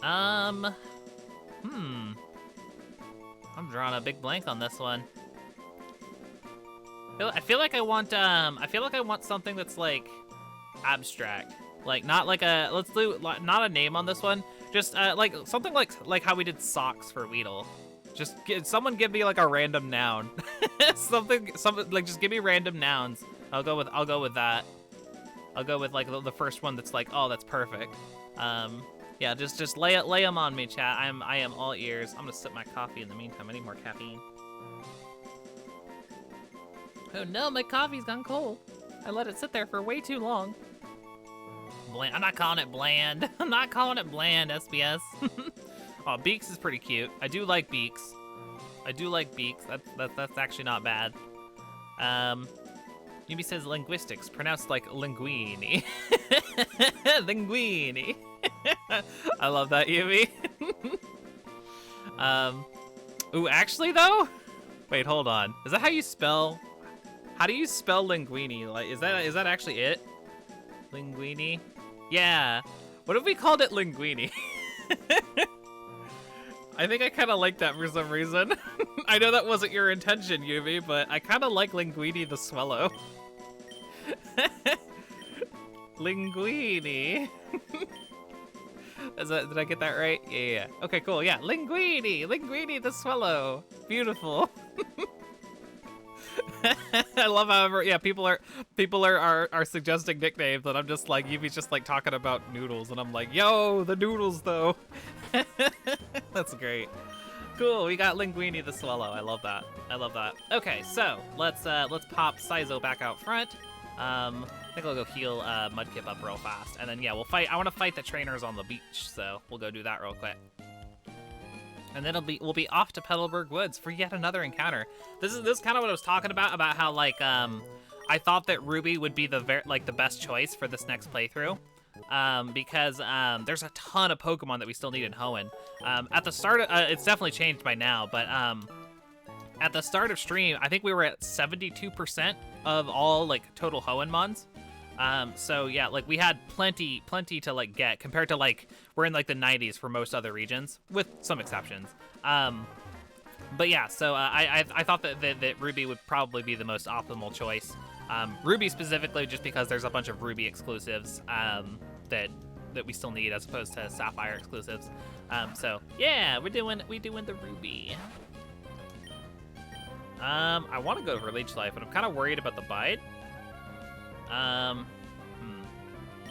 I'm drawing a big blank on this one. I feel like I want something that's like abstract, like not like let's do not a name on this one, just like something like how we did socks for Weedle. Just someone give me like a random noun, something like just give me random nouns. I'll go with that. I'll go with like the first one that's like, oh, that's perfect. Yeah, just lay them on me, chat. I am all ears. I'm gonna sip my coffee in the meantime. I need more caffeine. Oh no, my coffee's gone cold. I let it sit there for way too long. Bland. I'm not calling it bland. I'm not calling it bland, SBS. Oh, Beaks is pretty cute. I do like Beaks. That's actually not bad. Yubi says linguistics, pronounced like linguini. Linguini. I love that, Yubi. Ooh, actually though? Wait, hold on. Is that how you spell? How do you spell linguini? Like, is that actually it? Linguini? Yeah. What if we called it linguini? I think I kind of like that for some reason. I know that wasn't your intention, Yubi, but I kind of like linguini the Swellow. Linguini. Did I get that right? Yeah. Okay, cool. Yeah, Linguini the Swellow. Beautiful. I love however, yeah, people are suggesting nicknames, and I'm just like, Yubi's just like talking about noodles, and I'm like, yo, the noodles though. That's great. Cool, we got Linguini the Swellow. I love that. Okay, so let's pop Sizo back out front. I think I'll go heal Mudkip up real fast, and then yeah, we'll fight. I want to fight the trainers on the beach, so we'll go do that real quick. And then we'll be off to Petalburg Woods for yet another encounter. This is kind of what I was talking about how like I thought that Ruby would be the best choice for this next playthrough. Because there's a ton of Pokemon that we still need in Hoenn. At the start, it's definitely changed by now, but at the start of stream, I think we were at 72% of all like total Hoenn mons. So yeah, like we had plenty to like get compared to like we're in like the 90s for most other regions, with some exceptions. But yeah, so I thought that Ruby would probably be the most optimal choice. Ruby specifically, just because there's a bunch of Ruby exclusives that we still need as opposed to Sapphire exclusives. So yeah, we doing the Ruby. I want to go for Leech Life, but I'm kind of worried about the bite.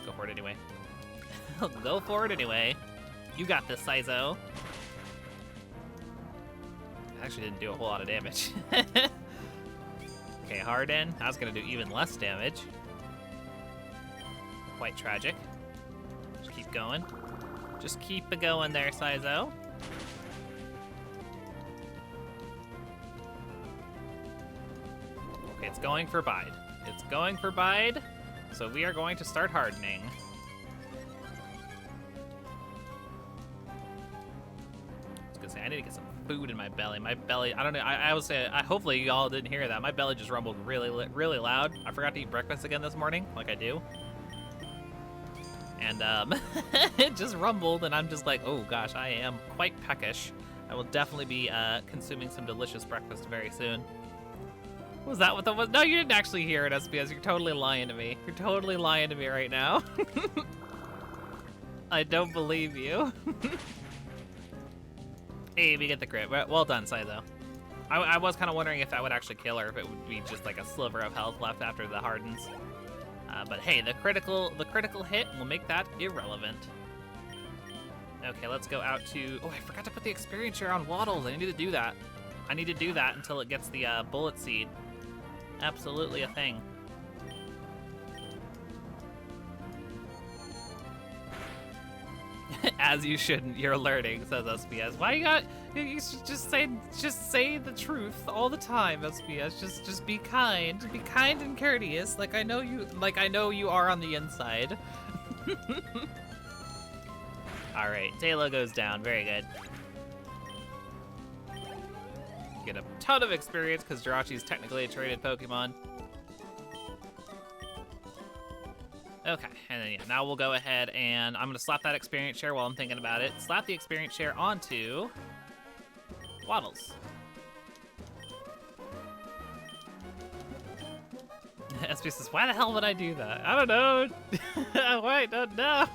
Go for it anyway. Go for it anyway. You got this, Sizo. Actually didn't do a whole lot of damage. Okay, Harden. I was gonna do even less damage. Quite tragic. Just keep going. Just keep it going there, Sizo. Okay, it's going for Bide. It's going for Bide. So we are going to start hardening. I was gonna say, I need to get some food in my belly. My belly, I don't know, I would say, hopefully y'all didn't hear that. My belly just rumbled really loud. I forgot to eat breakfast again this morning, like I do. And it just rumbled, and I'm just like, oh gosh, I am quite peckish. I will definitely be consuming some delicious breakfast very soon. Was that what that was? No, you didn't actually hear it, SBS. You're totally lying to me. You're totally lying to me right now. I don't believe you. Hey, we get the crit. Well done, Saizo. I was kind of wondering if that would actually kill her, if it would be just like a sliver of health left after the hardens. But hey, the critical hit will make that irrelevant. Okay, let's go out to... Oh, I forgot to put the experience share on Waddles. I need to do that. I need to do that until it gets the bullet seed. Absolutely a thing. As you shouldn't. You're learning, says SBS. Why you got... You should just say the truth all the time, SBS. Just be kind. Be kind and courteous. Like I know you are on the inside. Alright, Taylor goes down. Very good. Get a ton of experience because Jirachi's technically a traded Pokemon. Okay, and then yeah, now we'll go ahead and I'm gonna slap that experience share while I'm thinking about it. Slap the experience share onto Waddles. SP says, why the hell would I do that? I don't know. Why? Don't know.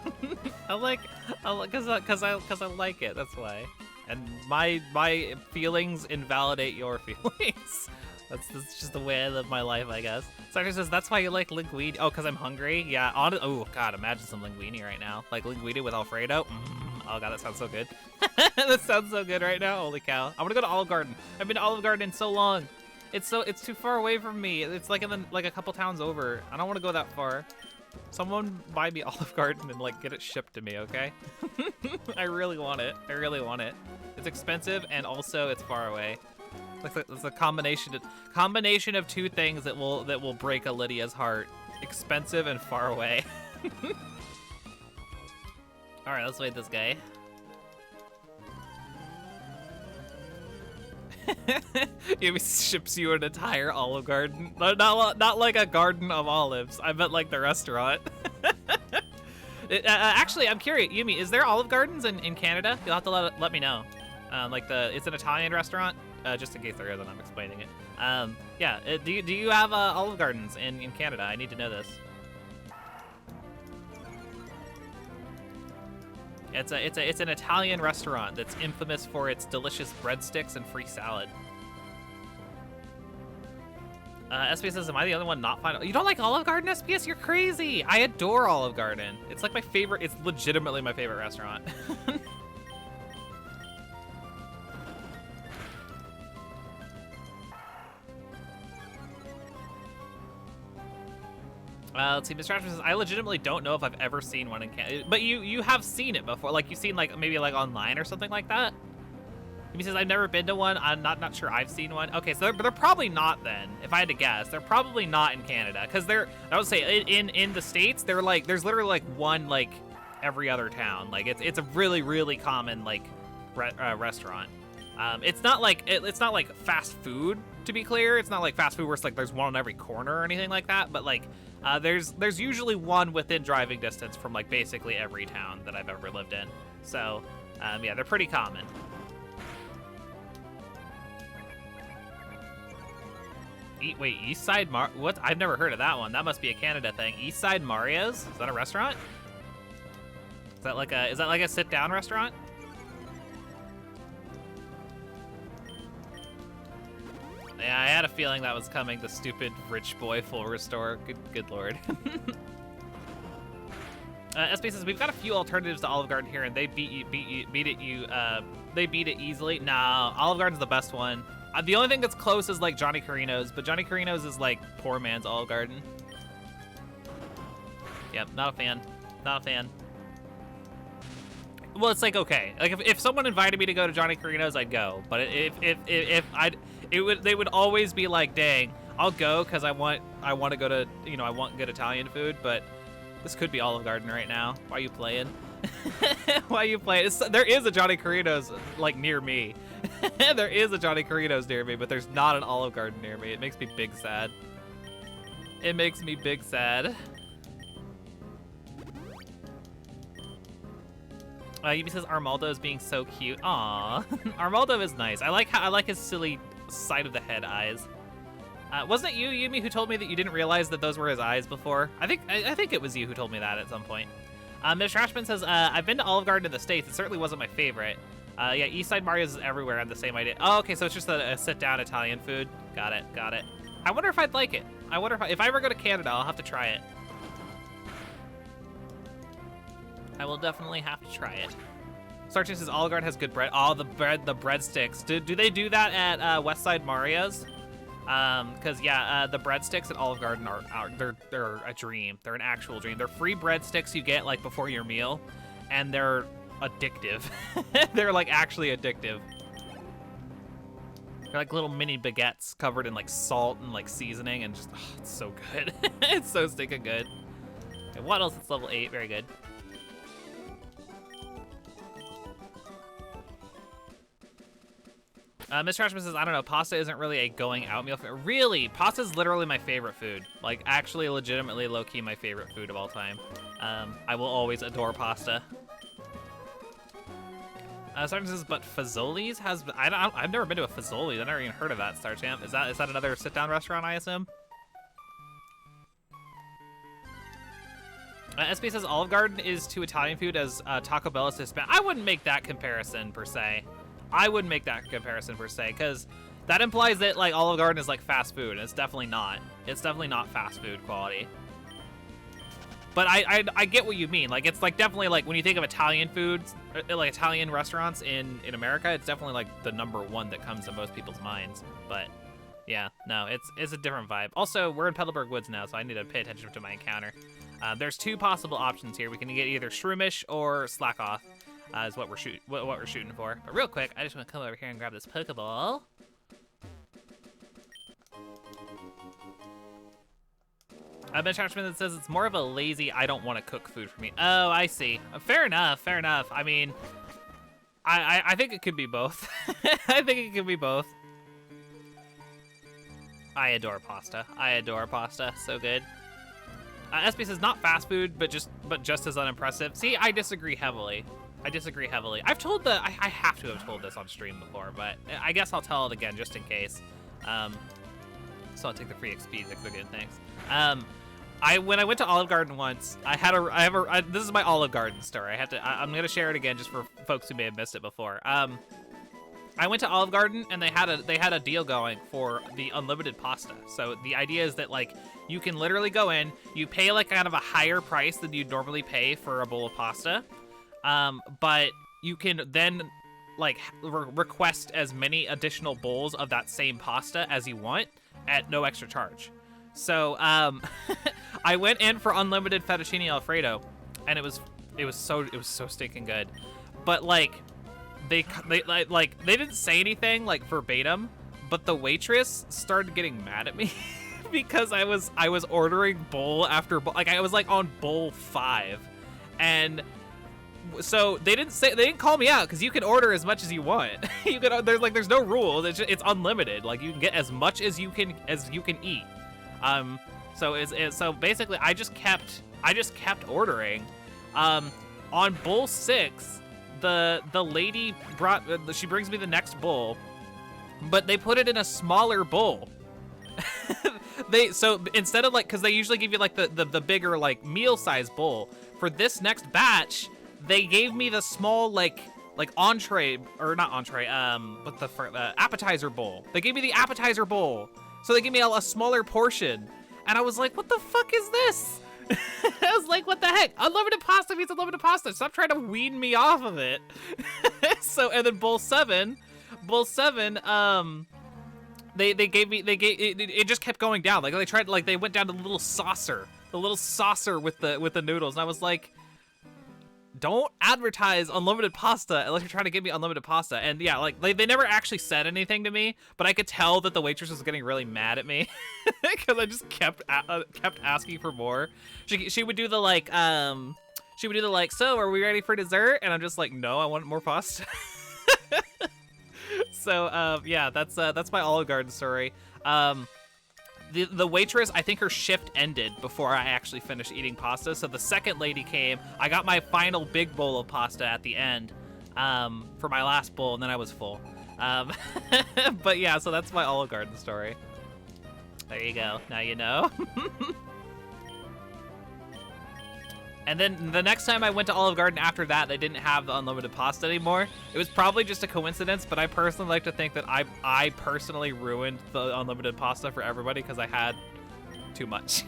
Because I like it. That's why. And my feelings invalidate your feelings. That's just the way I live my life, I guess. Sucker says, that's why you like linguine. Oh, because I'm hungry? Yeah. Oh, God, imagine some linguine right now. Like linguine with Alfredo. Oh, God, that sounds so good. That sounds so good right now. Holy cow. I want to go to Olive Garden. I've been to Olive Garden in so long. It's too far away from me. It's like like a couple towns over. I don't want to go that far. Someone buy me Olive Garden and like get it shipped to me, okay? I really want it. I really want it. It's expensive and also it's far away. It's a combination of two things that will break a Lydia's heart: expensive and far away. All right, let's wait this guy. He ships you an entire Olive Garden. Not like a garden of olives. I meant like the restaurant. Actually, I'm curious, Yumi, is there Olive Gardens in Canada? You'll have to let me know. It's an Italian restaurant. Just in case there isn't, I'm explaining it. Yeah, do you have Olive Gardens in Canada? I need to know this. It's an Italian restaurant that's infamous for its delicious breadsticks and free salad. SPS says, am I the only one not fine? You don't like Olive Garden, SPS? You're crazy. I adore Olive Garden. It's like my favorite. It's legitimately my favorite restaurant. Let's see, Mr. Ashman says, I legitimately don't know if I've ever seen one in Canada. But you have seen it before. Like, you've seen, like, maybe, like, online or something like that? He says, I've never been to one. I'm not sure I've seen one. Okay, so they're probably not then, if I had to guess. They're probably not in Canada. Because I would say, in the States, they're, like, there's literally, like, one, like, every other town. Like, it's a really, really common, like, restaurant. It's not like fast food, to be clear. It's not like fast food where it's like there's one on every corner or anything like that, but like there's usually one within driving distance from like basically every town that I've ever lived in. So yeah, they're pretty common. Wait, Eastside what? I've never heard of that one. That must be a Canada thing. Eastside Mario's? Is that a restaurant? Is that like a sit down restaurant? Yeah, I had a feeling that was coming. The stupid rich boy full restore. Good lord. SB says we've got a few alternatives to Olive Garden here, and they beat it easily. Nah, Olive Garden's the best one. The only thing that's close is like Johnny Carino's, but Johnny Carino's is like poor man's Olive Garden. Yep, not a fan. Not a fan. Well, it's like okay. Like if someone invited me to go to Johnny Carino's, I'd go. But they would always be like, dang, I'll go because I want to go to, I want good Italian food, but this could be Olive Garden right now. Why are you playing? Why are you playing? There is a Johnny Carino's like near me. There is a Johnny Carino's near me, but there's not an Olive Garden near me. It makes me big sad. It makes me big sad. Yubi says Armaldo is being so cute. Aw, Armaldo is nice. I like his silly side of the head eyes. Wasn't it you, Yumi, who told me that you didn't realize that those were his eyes before? I think it was you who told me that at some point. Ms. Rashman says, I've been to Olive Garden in the States. It certainly wasn't my favorite. Yeah, East Side Mario's is everywhere. I have the same idea. Oh, okay, so it's just a sit-down Italian food. Got it. I wonder if I'd like it. I wonder if I ever go to Canada, I'll have to try it. I will definitely have to try it. Sarchin says Olive Garden has good bread. Oh, the breadsticks. Do they do that at West Side Mario's? Because yeah, the breadsticks at Olive Garden they're a dream. They're an actual dream. They're free breadsticks you get like before your meal, and they're addictive. They're like actually addictive. They're like little mini baguettes covered in like salt and like seasoning, and just it's so good. It's so stinking good. Okay, what else? It's level 8. Very good. Miss Trashman says, I don't know, pasta isn't really a going out meal. Really? Pasta's literally my favorite food. Like, actually, legitimately, low-key my favorite food of all time. I will always adore pasta. Sergeant says, but Fazoli's has... I've never been to a Fazoli's. I've never even heard of that, Star Champ. Is that another sit-down restaurant, I assume? SB says, Olive Garden is to Italian food as Taco Bell is to Hispanic. I wouldn't make that comparison, per se. I wouldn't make that comparison per se, because that implies that like Olive Garden is like fast food, and it's definitely not. It's definitely not fast food quality. But I get what you mean. Like it's like definitely like when you think of Italian foods, like Italian restaurants in America, it's definitely like the #1 that comes to most people's minds. But yeah, no, it's a different vibe. Also, we're in Petalburg Woods now, so I need to pay attention to my encounter. There's 2 possible options here. We can get either Shroomish or Slack Off. Is what we're shooting for. But real quick, I just want to come over here and grab this Pokeball. Ben Trashman that says it's more of a lazy, I don't want to cook food for me. Oh, I see. Fair enough. I mean, I think it could be both. I think it could be both. I adore pasta. So good. SB says not fast food, but just as unimpressive. See, I disagree heavily. I've told I have to have told this on stream before, but I guess I'll tell it again just in case. So I'll take the free XP. That's a good thanks. When I went to Olive Garden once, this is my Olive Garden story. I'm gonna share it again just for folks who may have missed it before. I went to Olive Garden and they had a deal going for the unlimited pasta. So the idea is that like you can literally go in, you pay like kind of a higher price than you'd normally pay for a bowl of pasta. But you can then like request as many additional bowls of that same pasta as you want at no extra charge. So I went in for unlimited fettuccine alfredo, and it was so stinking good. But like they didn't say anything like verbatim, but the waitress started getting mad at me because I was ordering bowl after bowl. Like I was like on bowl 5, and so they didn't call me out because you can order as much as you want. There's no rules. It's unlimited. Like you can get as much as you can eat. So basically I just kept ordering. On bowl 6, the lady she brings me the next bowl, but they put it in a smaller bowl. So instead of like, because they usually give you like the bigger like meal size bowl, for this next batch they gave me the small like entree, or not entree, appetizer bowl. They gave me the appetizer bowl, so they gave me a smaller portion, and I was like, what the fuck is this? I was like, what the heck? Unlimited pasta means unlimited pasta. Stop trying to wean me off of it. So, and then bowl 7, it just kept going down. Like they went down to the little saucer with the noodles, and I was like, don't advertise unlimited pasta unless you're trying to give me unlimited pasta. And yeah, like they never actually said anything to me, but I could tell that the waitress was getting really mad at me because I just kept asking for more. She would do the like, so are we ready for dessert? And I'm just like, no, I want more pasta. So yeah, that's my Olive Garden story. the waitress, I think her shift ended before I actually finished eating pasta. So the second lady came. I got my final big bowl of pasta at the end for my last bowl, and then I was full. But yeah, so that's my Olive Garden story. There you go. Now you know. And then the next time I went to Olive Garden after that, they didn't have the unlimited pasta anymore. It was probably just a coincidence, but I personally like to think that I personally ruined the unlimited pasta for everybody because I had too much.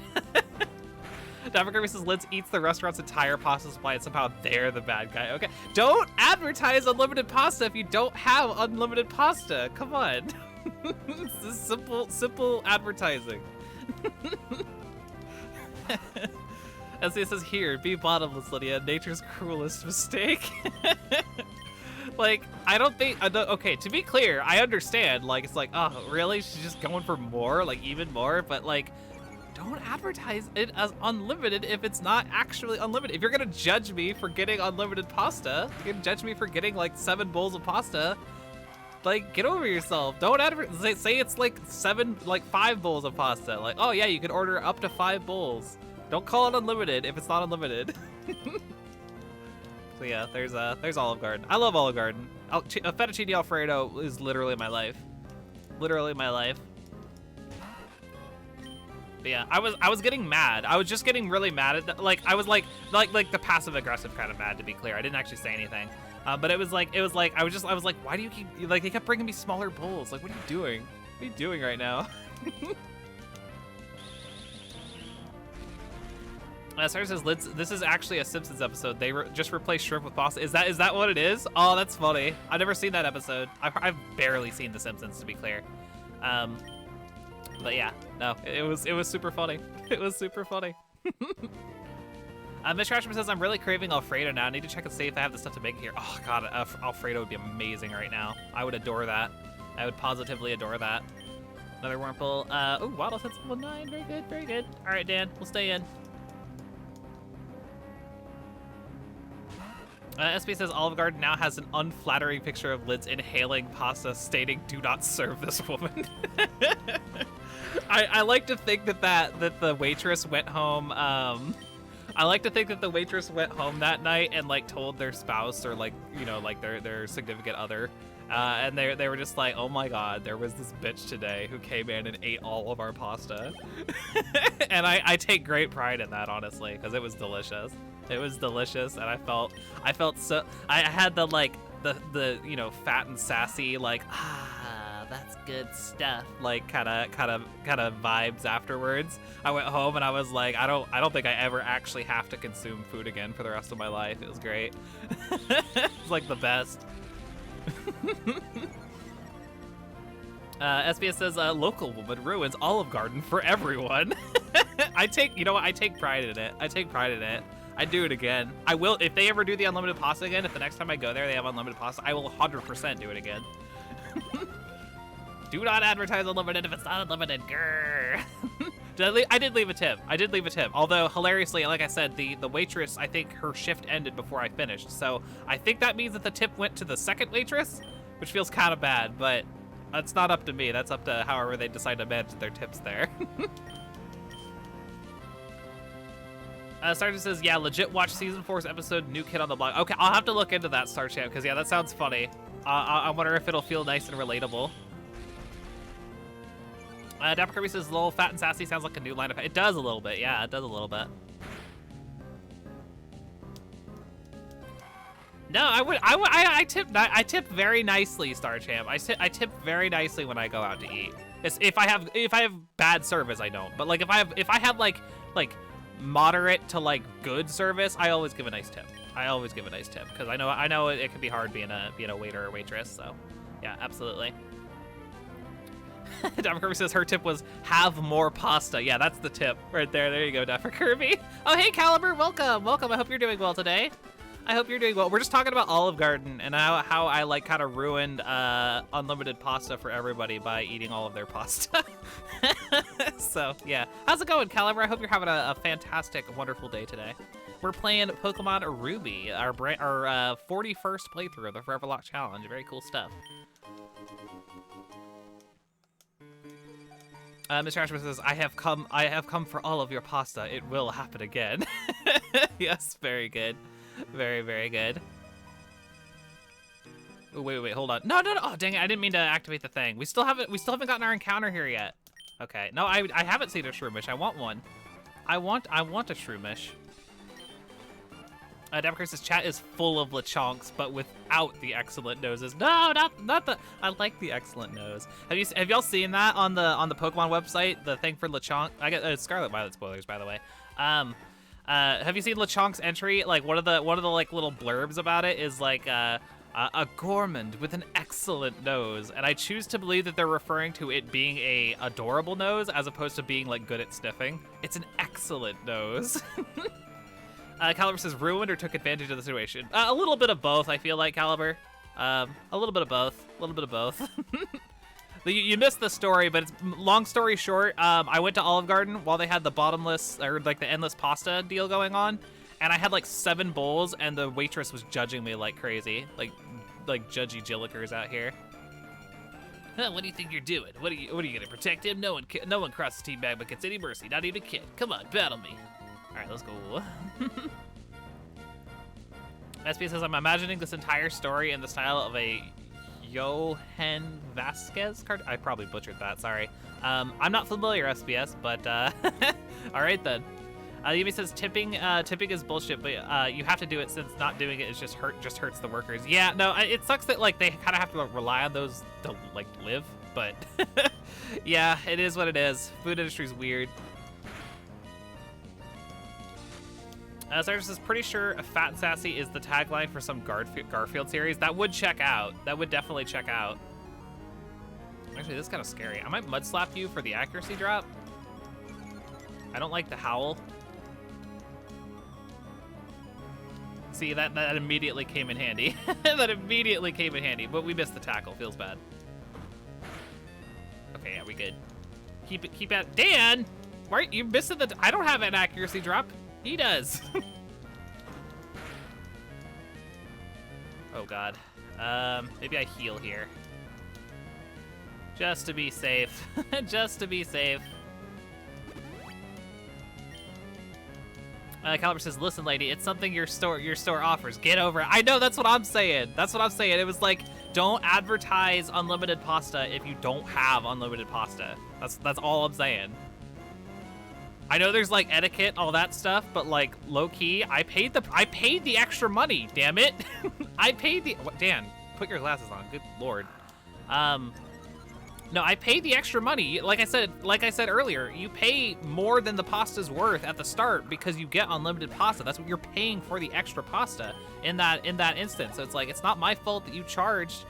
Dapper Kirby says Liz eats the restaurant's entire pasta supply and somehow they're the bad guy. Okay, don't advertise unlimited pasta if you don't have unlimited pasta. Come on. This is simple advertising. As it says here, be bottomless, Lydia. Nature's cruelest mistake. Like, I don't think. Okay, to be clear, I understand. Like, it's like, oh, really? She's just going for more, like even more. But like, don't advertise it as unlimited if it's not actually unlimited. If you're gonna judge me for getting unlimited pasta, you're gonna judge me for getting like 7 bowls of pasta. Like, get over yourself. Don't say it's like 5 bowls of pasta. Like, oh yeah, you can order up to 5 bowls. Don't call it unlimited if it's not unlimited. So yeah, there's Olive Garden. I love Olive Garden. Fettuccine Alfredo is literally my life. Literally my life. But yeah, I was getting mad. I was just getting really mad at I was like the passive aggressive kind of mad, to be clear. I didn't actually say anything. But it was like I was like, why do you keep like, they kept bringing me smaller bowls? Like, what are you doing? What are you doing right now? Sarah says, this is actually a Simpsons episode. They just replaced shrimp with pasta. Is that what it is? Oh, that's funny. I've never seen that episode. I've barely seen The Simpsons, to be clear. But yeah, no, it was super funny. It was super funny. Miss Trashman says, I'm really craving Alfredo now. I need to check and see if I have the stuff to make it here. Oh god, Alfredo would be amazing right now. I would adore that. I would positively adore that. Another Wurmple. Oh, Waddle said 19. Very good, very good. All right, Dan, we'll stay in. SB says Olive Garden now has an unflattering picture of Lids inhaling pasta, stating, "Do not serve this woman." I like to think that the waitress went home. I like to think that the waitress went home that night and like told their spouse or like, you know, like their significant other, and they were just like, "Oh my God, there was this bitch today who came in and ate all of our pasta," and I take great pride in that, honestly, because it was delicious. It was delicious, and I felt so. I had the like the you know, fat and sassy, like, that's good stuff, like kind of vibes afterwards. I went home and I was like, I don't think I ever actually have to consume food again for the rest of my life. It was great. It's like the best. SBS says, local woman ruins Olive Garden for everyone. I take pride in it. I take pride in it. I'd do it again. I will, if they ever do the unlimited pasta again, if the next time I go there they have unlimited pasta, I will 100% do it again. Do not advertise unlimited if it's not unlimited. Grrr. I did leave a tip. Although, hilariously, like I said, the waitress, I think her shift ended before I finished. So I think that means that the tip went to the second waitress, which feels kind of bad, but it's not up to me. That's up to however they decide to manage their tips there. Starchamp says, yeah, legit watch season 4's episode, New Kid on the Block. Okay, I'll have to look into that, Starchamp, because yeah, that sounds funny. I wonder if it'll feel nice and relatable. Dapper Kirby says, lol, fat and sassy sounds like a new line of... It does a little bit, yeah, it does a little bit. No, I tip very nicely, Starchamp. I tip very nicely when I go out to eat. If I have bad service, I don't. But like if I have like moderate to like good service, I always give a nice tip. Because I know it can be hard being a waiter or waitress. So yeah, absolutely. Dapper Kirby says her tip was have more pasta. Yeah, that's the tip right there. There you go, Dapper Kirby. Oh, hey, Caliber, welcome. I hope you're doing well today. We're just talking about Olive Garden and how I like kind of ruined unlimited pasta for everybody by eating all of their pasta. So yeah, how's it going, Caliber? I hope you're having a fantastic, wonderful day today. We're playing Pokemon Ruby, our 41st playthrough of the Foreverlocke challenge. Very cool stuff. Mr. Ashman says, I have come for all of your pasta. It will happen again. Yes, very good. Very, very good. Oh, wait, hold on. No. Oh, dang it, I didn't mean to activate the thing. We still haven't gotten our encounter here yet. Okay. No, I haven't seen a shroomish. I want one. I want a shroomish. Democracy's chat is full of Lechonks, but without the excellent noses. No, not the. I like the excellent nose. Have y'all seen that on the Pokemon website? The thing for Lechonk. I get Scarlet Violet spoilers, by the way. Have you seen Lechonk's entry? Like one of the like little blurbs about it is like a gourmand with an excellent nose, and I choose to believe that they're referring to it being a adorable nose as opposed to being like good at sniffing. It's an excellent nose. Caliber says ruined or took advantage of the situation. A little bit of both, I feel like, Caliber. A little bit of both. A little bit of both. You missed the story, but it's long story short. I went to Olive Garden while they had the bottomless or like the endless pasta deal going on, and I had like 7 bowls, and the waitress was judging me like crazy, like judgy Jillikers out here. Huh, what do you think you're doing? What are you gonna protect him? No one crosses Team Magma gets any mercy, not even a kid. Come on, battle me. All right, let's go. SP says, I'm imagining this entire story in the style of a Johan Vasquez card. I probably butchered that, sorry. I'm not familiar, SBS, but all right then. Yumi says tipping is bullshit, but you have to do it since not doing it is just hurts the workers. Yeah, no, it sucks that like they kind of have to rely on those to like live, but yeah, it is what it is. Food industry's weird. Cyrus is pretty sure a Fat and Sassy is the tagline for some Garfield series. That would check out. That would definitely check out. Actually, this is kind of scary. I might mud slap you for the accuracy drop. I don't like the howl. See, that immediately came in handy. That immediately came in handy, but we missed the tackle. Feels bad. Okay, yeah, we good. Keep at Dan. Why are you missing the? I don't have an accuracy drop. He does. Oh God. Maybe I heal here. Just to be safe. Just to be safe. Caliber says, listen, lady, it's something your store offers. Get over it. I know, that's what I'm saying. That's what I'm saying. It was like, don't advertise unlimited pasta if you don't have unlimited pasta. That's all I'm saying. I know there's like etiquette, all that stuff, but like low key, I paid the extra money, damn it. I paid the, Dan, put your glasses on, good Lord. No, I paid the extra money. Like I said earlier, you pay more than the pasta's worth at the start because you get unlimited pasta. That's what you're paying for, the extra pasta in that instance. So it's like, it's not my fault that you charged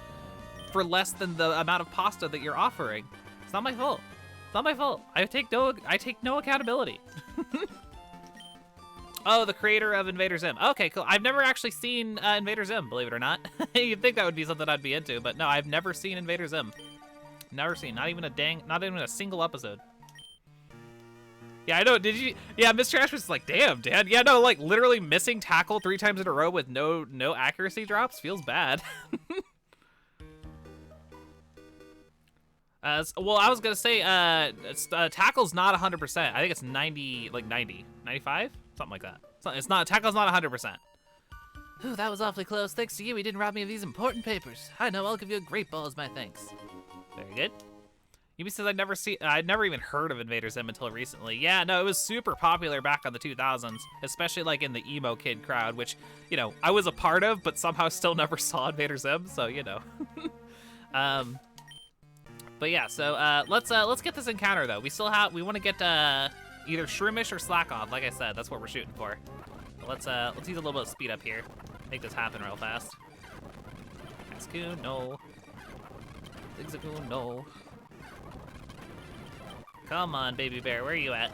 for less than the amount of pasta that you're offering. It's not my fault. It's not my fault. I take no accountability. Oh, the creator of Invader Zim. Okay, cool. I've never actually seen Invader Zim, believe it or not. You'd think that would be something I'd be into, but no, I've never seen Invader Zim. Never seen. Not even a single episode. Yeah, I know. Did you? Yeah, Mr. Ash was like, damn, Dad. Yeah, no, like literally missing tackle 3 times in a row with no accuracy drops feels bad. Well, I was gonna say, tackle's not 100%. I think it's 90, like 90, 95, something like that. It's not. Tackle's not 100%. Ooh, that was awfully close. Thanks to you, he didn't rob me of these important papers. I know. I'll give you a great ball as my thanks. Very good. Yumi says I'd never even heard of Invader Zim until recently. Yeah, no, it was super popular back on the 2000s, especially like in the emo kid crowd, which, you know, I was a part of, but somehow still never saw Invader Zim, so you know. But yeah, so let's get this encounter though. We want to get either Shroomish or Slack Off. Like I said, that's what we're shooting for. Let's use a little bit of speed up here. Make this happen real fast. Execute, no. Execute, no. Come on, baby bear, where are you at?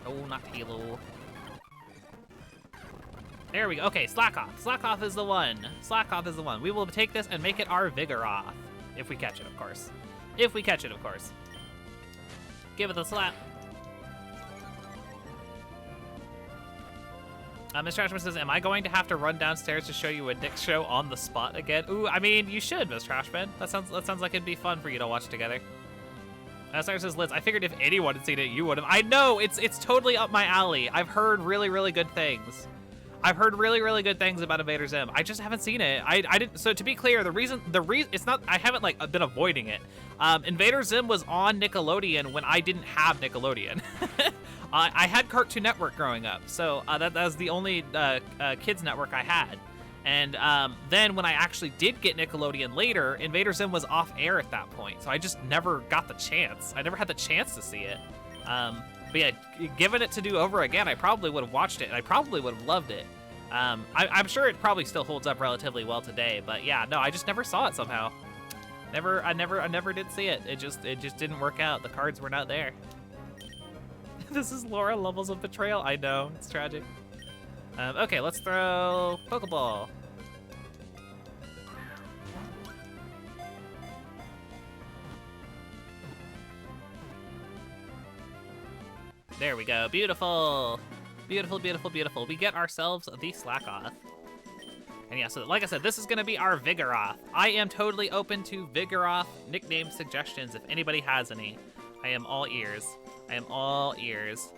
Oh, not Halo. There we go. Okay, Slack Off. Slack Off is the one. Slack Off is the one. We will take this and make it our Vigoroth. If we catch it, of course. If we catch it, of course. Give it the slap. Mr. Trashman says, am I going to have to run downstairs to show you a Nick show on the spot again? Ooh, I mean, you should, Miss Trashman. That sounds like it'd be fun for you to watch together. Sarah says, Liz, I figured if anyone had seen it, you would have. I know, it's totally up my alley. I've heard really, really good things. I've heard really, really good things about Invader Zim. I just haven't seen it. I didn't. So to be clear, the reason it's not. I haven't like been avoiding it. Invader Zim was on Nickelodeon when I didn't have Nickelodeon. I had Cartoon Network growing up, so that was the only kids network I had. And then when I actually did get Nickelodeon later, Invader Zim was off air at that point, so I just never got the chance. I never had the chance to see it. But yeah, given it to do over again, I probably would have watched it, and I probably would have loved it. I'm sure it probably still holds up relatively well today, but yeah, no, I just never saw it somehow. I never did see it. It just didn't work out. The cards were not there. This is Laura levels of betrayal. I know, it's tragic. Okay, let's throw Pokeball. There we go. Beautiful. Beautiful, beautiful, beautiful. We get ourselves the Slackoth. And yeah, so like I said, this is going to be our Vigoroth. I am totally open to Vigoroth nickname suggestions if anybody has any. I am all ears. I am all ears.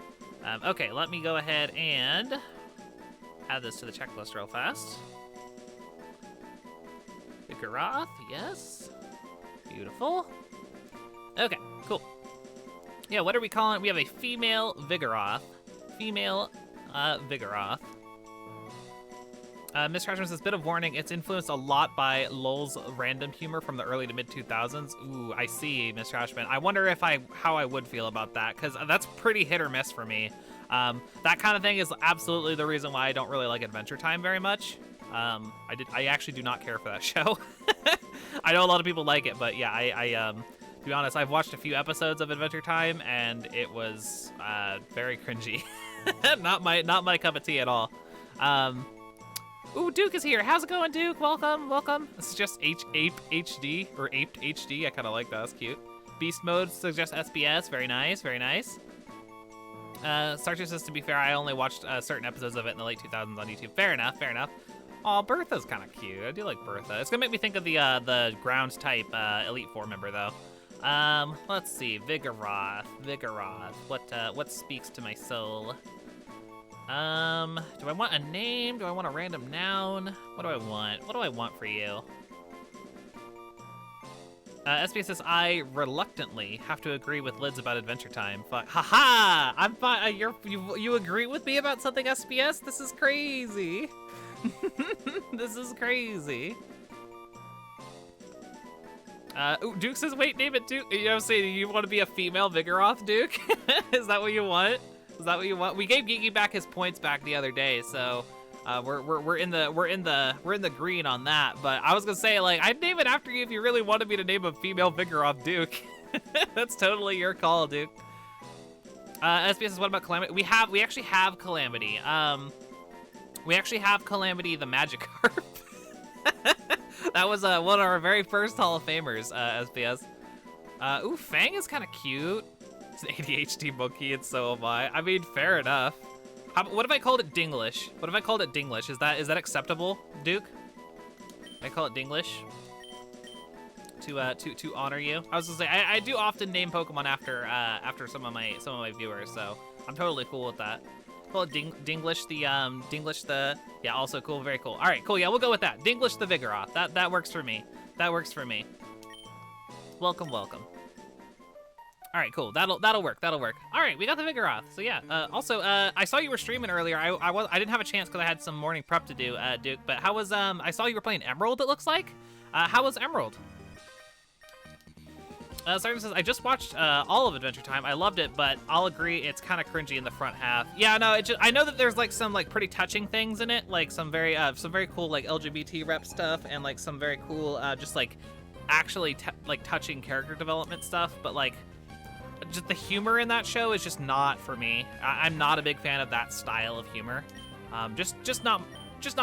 Okay, let me go ahead and add this to the checklist real fast. Vigoroth, yes. Beautiful. Okay, cool. Yeah, what are we calling it? We have a female Vigoroth. Female Vigoroth. Miss Trashman says, bit of warning, it's influenced a lot by LOL's random humor from the early to mid 2000s. Ooh, I see, Miss Trashman. I wonder if how I would feel about that, because that's pretty hit or miss for me. That kind of thing is absolutely the reason why I don't really like Adventure Time very much. I actually do not care for that show. I know a lot of people like it, but yeah, to be honest, I've watched a few episodes of Adventure Time, and it was very cringy. not my cup of tea at all. Ooh, Duke is here. How's it going, Duke? Welcome, welcome. This is just Ape HD, or Aped HD. I kind of like that. That's cute. Beast Mode suggests SBS. Very nice, very nice. Starcher says, to be fair, I only watched certain episodes of it in the late 2000s on YouTube. Fair enough, fair enough. Aw, Bertha's kind of cute. I do like Bertha. It's going to make me think of the ground type Elite Four member, though. Let's see. Vigoroth. What speaks to my soul? Do I want a name? Do I want a random noun? What do I want? What do I want for you? SBS says, I reluctantly have to agree with Lids about Adventure Time. Fuck. Haha! I'm fine. You agree with me about something, SBS? This is crazy. This is crazy. Ooh, Duke says, wait, name it Duke. You know what I'm saying? You want to be a female Vigoroth, Duke? Is that what you want? Is that what you want? We gave Geeky back his points back the other day, so we're in the green on that. But I was gonna say, like, I'd name it after you if you really wanted me to name a female Vigoroth, Duke. That's totally your call, Duke. SBS says, what about Calamity? We actually have Calamity. We actually have Calamity the Magikarp. That was one of our very first Hall of Famers, SBS. Ooh, Fang is kind of cute. It's an ADHD monkey, and so am I. I mean, fair enough. What if I called it Dinglish? What if I called it Dinglish? Is that acceptable, Duke? I call it Dinglish to honor you. I was gonna say I do often name Pokemon after some of my viewers, so I'm totally cool with that. Call it Dinglish the yeah, also cool, very cool. All right, cool. Yeah, we'll go with that. Dinglish the Vigoroth. That works for me. That works for me. Welcome, welcome. All right, cool. That'll work. That'll work. All right, we got the Vigoroth. So yeah. Also, I saw you were streaming earlier. I didn't have a chance because I had some morning prep to do, Duke. But how was I saw you were playing Emerald. It looks like. How was Emerald? Sergeant says, I just watched all of Adventure Time. I loved it, but I'll agree it's kind of cringy in the front half. Yeah, no, I know that there's like some like pretty touching things in it, like some very cool like LGBT rep stuff, and like some very cool just like actually like touching character development stuff. But like just the humor in that show is just not for me. I'm not a big fan of that style of humor. Just not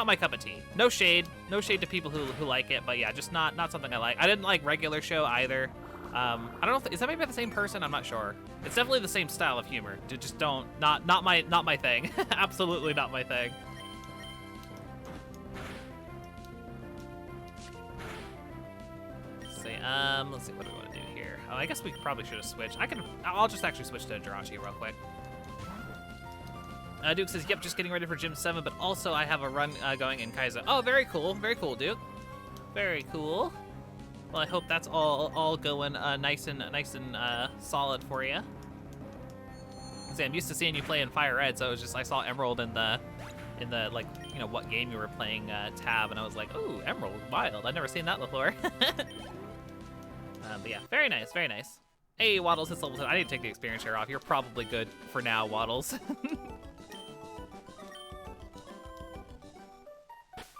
my cup of tea. No shade to people who like it, but yeah, just not something I like. I didn't like Regular Show either. I don't know if is that maybe the same person? I'm not sure. It's definitely the same style of humor. Just not my thing. Absolutely not my thing. Let's see, what do we want to do here? Oh, I guess we probably should have switched. I'll just actually switch to Jirachi real quick. Duke says, yep, just getting ready for Gym 7, but also I have a run going in Kaizo. Oh, very cool, Duke. Very cool. Well, I hope that's all going nice and solid for you. See, I'm used to seeing you play in Fire Red, so it was just I saw Emerald in the like, you know, what game you were playing tab, and I was like, ooh, Emerald, wild. I've never seen that before. But yeah, very nice, very nice. Hey, Waddles, it's level 10. I need to take the experience share off. You're probably good for now, Waddles.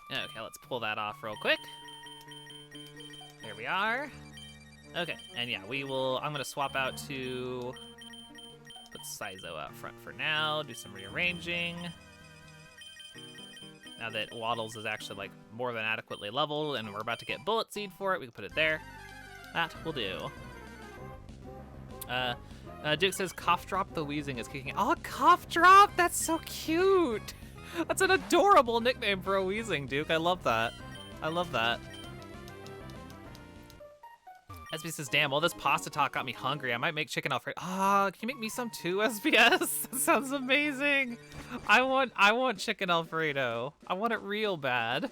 Okay, let's pull that off real quick. There we are. Okay, and yeah, I'm gonna swap out to, put Saizo out front for now, do some rearranging. Now that Waddles is actually like more than adequately leveled and we're about to get Bullet Seed for it, we can put it there. That will do. Duke says, Cough Drop the Wheezing is kicking. Oh, Cough Drop! That's so cute! That's an adorable nickname for a Weezing, Duke. I love that. I love that. SBS says, damn, all this pasta talk got me hungry. I might make chicken Alfredo. Ah, can you make me some too, SBS? That sounds amazing. I want chicken Alfredo. I want it real bad.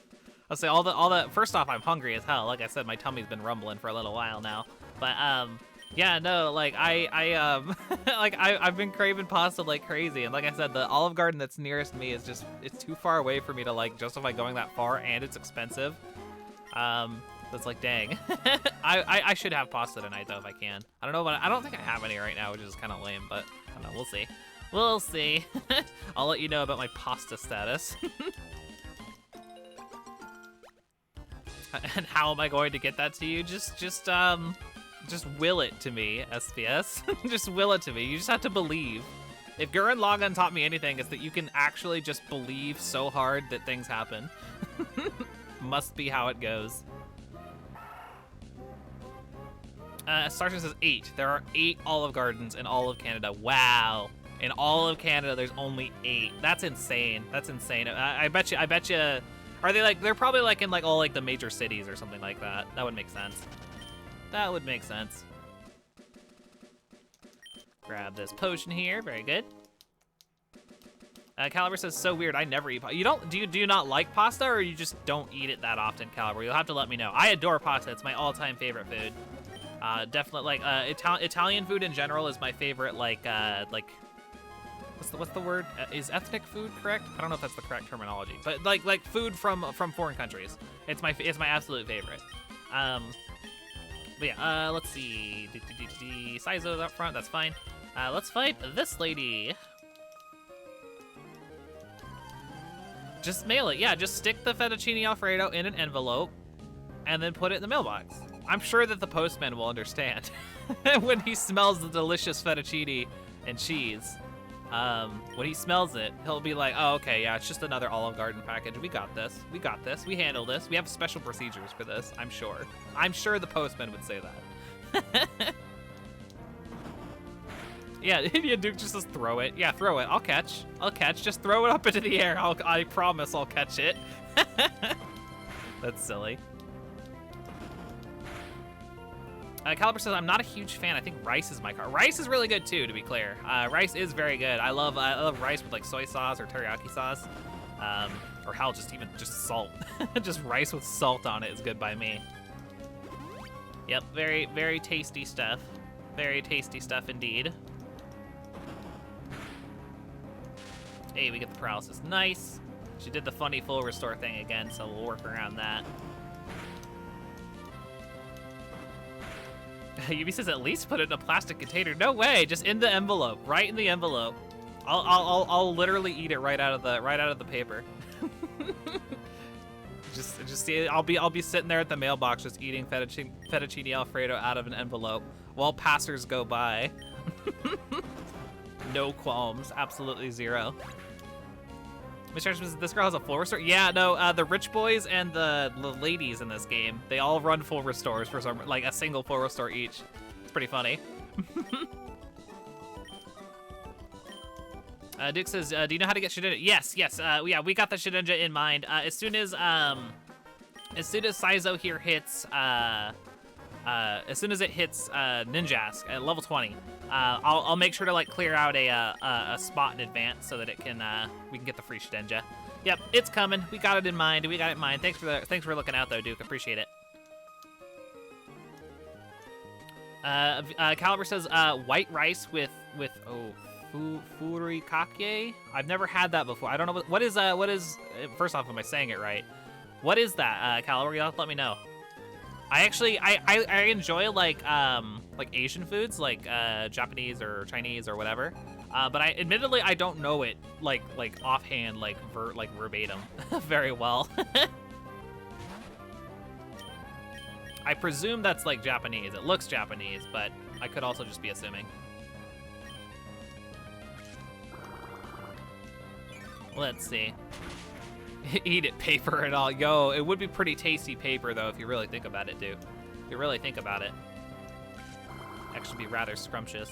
I'll say all the first off, I'm hungry as hell. Like I said, my tummy's been rumbling for a little while now. But yeah, no, like I've been craving pasta like crazy, and like I said, the Olive Garden that's nearest me is it's too far away for me to like justify going that far, and it's expensive. That's like, dang. I should have pasta tonight though if I can. I don't know, but I don't think I have any right now, which is kind of lame. But I don't know, we'll see. We'll see. I'll let you know about my pasta status. And how am I going to get that to you? Just will it to me, SPS. Just will it to me. You just have to believe. If Gurren Lagann taught me anything, it's that you can actually just believe so hard that things happen. Must be how it goes. Starter says 8. There are 8 Olive Gardens in all of Canada. Wow. In all of Canada, there's only 8. That's insane. That's insane. I bet you. Are they like? They're probably like in like all like the major cities or something like that. That would make sense. That would make sense. Grab this potion here. Very good. Caliber says, so weird. I never eat pasta. You don't? Do you not like pasta, or you just don't eat it that often, Caliber? You'll have to let me know. I adore pasta. It's my all-time favorite food. Definitely like Italian food in general is my favorite. Like what's the word? Is ethnic food correct? I don't know if that's the correct terminology, but like food from foreign countries. It's my absolute favorite. But yeah, let's see. Saizo's up front. That's fine. Let's fight this lady. Just mail it. Yeah, just stick the fettuccine Alfredo in an envelope and then put it in the mailbox. I'm sure that the postman will understand when he smells the delicious fettuccine and cheese. When he smells it, he'll be like, oh, okay, yeah, it's just another Olive Garden package. We got this. We got this. We handle this. We have special procedures for this, I'm sure. I'm sure the postman would say that. Yeah, Duke just says throw it. Yeah, throw it. I'll catch. I'll catch. Just throw it up into the air. I promise I'll catch it. That's silly. Caliber says, I'm not a huge fan. I think rice is my car. Rice is really good too, to be clear. Rice is very good. I love rice with like soy sauce or teriyaki sauce. Or hell, just salt. Just rice with salt on it is good by me. Yep, very, very tasty stuff. Very tasty stuff indeed. Hey, we get the paralysis. Nice. She did the funny full restore thing again, so we'll work around that. Yubi says at least put it in a plastic container. No way, just in the envelope, right in the envelope. I'll literally eat it right out of the paper. just see, I'll be sitting there at the mailbox just eating fettuccine Alfredo out of an envelope while passers go by. No qualms, absolutely zero. Mr. says, this girl has a full restore? Yeah, no, the rich boys and the ladies in this game, they all run full restores for some, like a single full restore each. It's pretty funny. Duke says, do you know how to get Shedinja? Yes, yeah, we got the Shedinja in mind. As soon as Saizo here hits as soon as it hits Ninjask at level 20, I'll make sure to like clear out a spot in advance so that it can we can get the free Shtenja. Yep, it's coming. We got it in mind. We got it in mind. Thanks for looking out though, Duke. Appreciate it. Caliber says white rice with furikake. I've never had that before. I don't know what is first off, am I saying it right? What is that, Caliber? You'll have to let me know. I actually I enjoy like Asian foods like Japanese or Chinese or whatever. But admittedly I don't know it like offhand like verbatim very well. I presume that's like Japanese. It looks Japanese, but I could also just be assuming. Let's see. Eat it, paper and all. Yo, it would be pretty tasty paper though if you really think about it, dude. If you really think about it. Actually be rather scrumptious.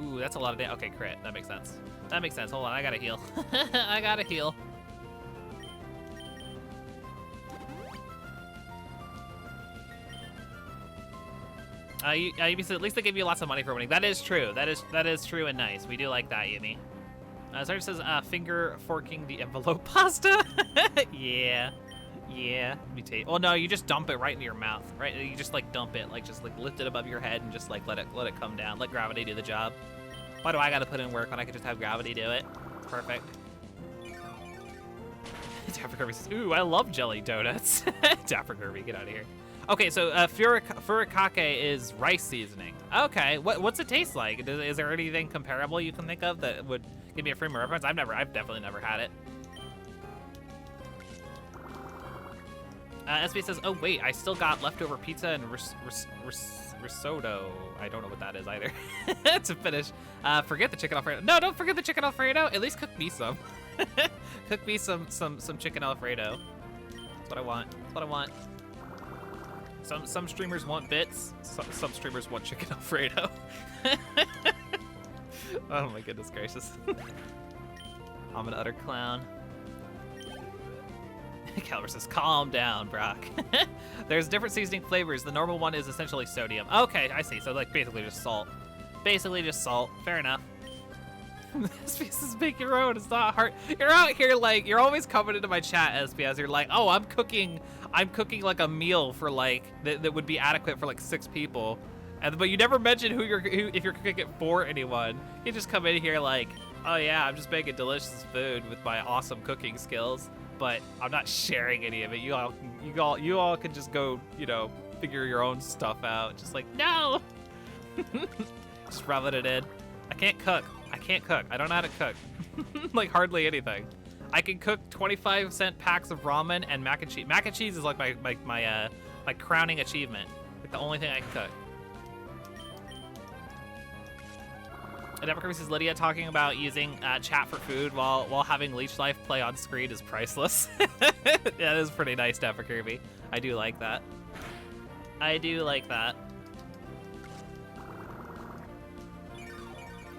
Ooh, that's a lot of damage. Okay, crit. That makes sense. That makes sense. Hold on, I gotta heal. I gotta heal. Yumi said at least they give you lots of money for winning. That is true. That is true and nice. We do like that, Yumi. Sarge says finger forking the envelope pasta. Yeah. Well, no, you just dump it right into your mouth, right? You just like dump it, like just like lift it above your head and just like let it come down. Let gravity do the job. Why do I gotta put in work when I could just have gravity do it? Perfect. Dapper Kirby says, ooh, I love jelly donuts. Dapper Kirby, get out of here. Okay, so furikake is rice seasoning. Okay, what's it taste like? Is there anything comparable you can think of that would give me a frame of reference? I've definitely never had it. SB says, oh wait, I still got leftover pizza and risotto. I don't know what that is either. To finish. Forget the chicken Alfredo. No, don't forget the chicken Alfredo. At least cook me some. Cook me some chicken Alfredo. That's what I want. That's what I want. Some streamers want bits. Some streamers want chicken Alfredo. Oh my goodness gracious. I'm an utter clown. Caliber says, calm down, Brock. There's different seasoning flavors. The normal one is essentially sodium. Okay, I see. So like basically just salt. Basically just salt. Fair enough. SPS is make your own. It's not hard. You're out here like you're always coming into my chat, SPS. You're like, oh, I'm cooking like a meal for like that would be adequate for like 6 people. But you never mention who if you're cooking it for anyone. You just come in here like, oh yeah, I'm just making delicious food with my awesome cooking skills. But I'm not sharing any of it. You all can just go, figure your own stuff out. Just like, no! Just rubbing it in. I can't cook. I don't know how to cook. Like hardly anything. I can cook 25-cent packs of ramen and mac and cheese. Mac and cheese is like my crowning achievement. Like the only thing I can cook. Democracy says Lydia talking about using chat for food while having Leech Life play on screen is priceless. That is pretty nice, Dapper Kirby. I do like that.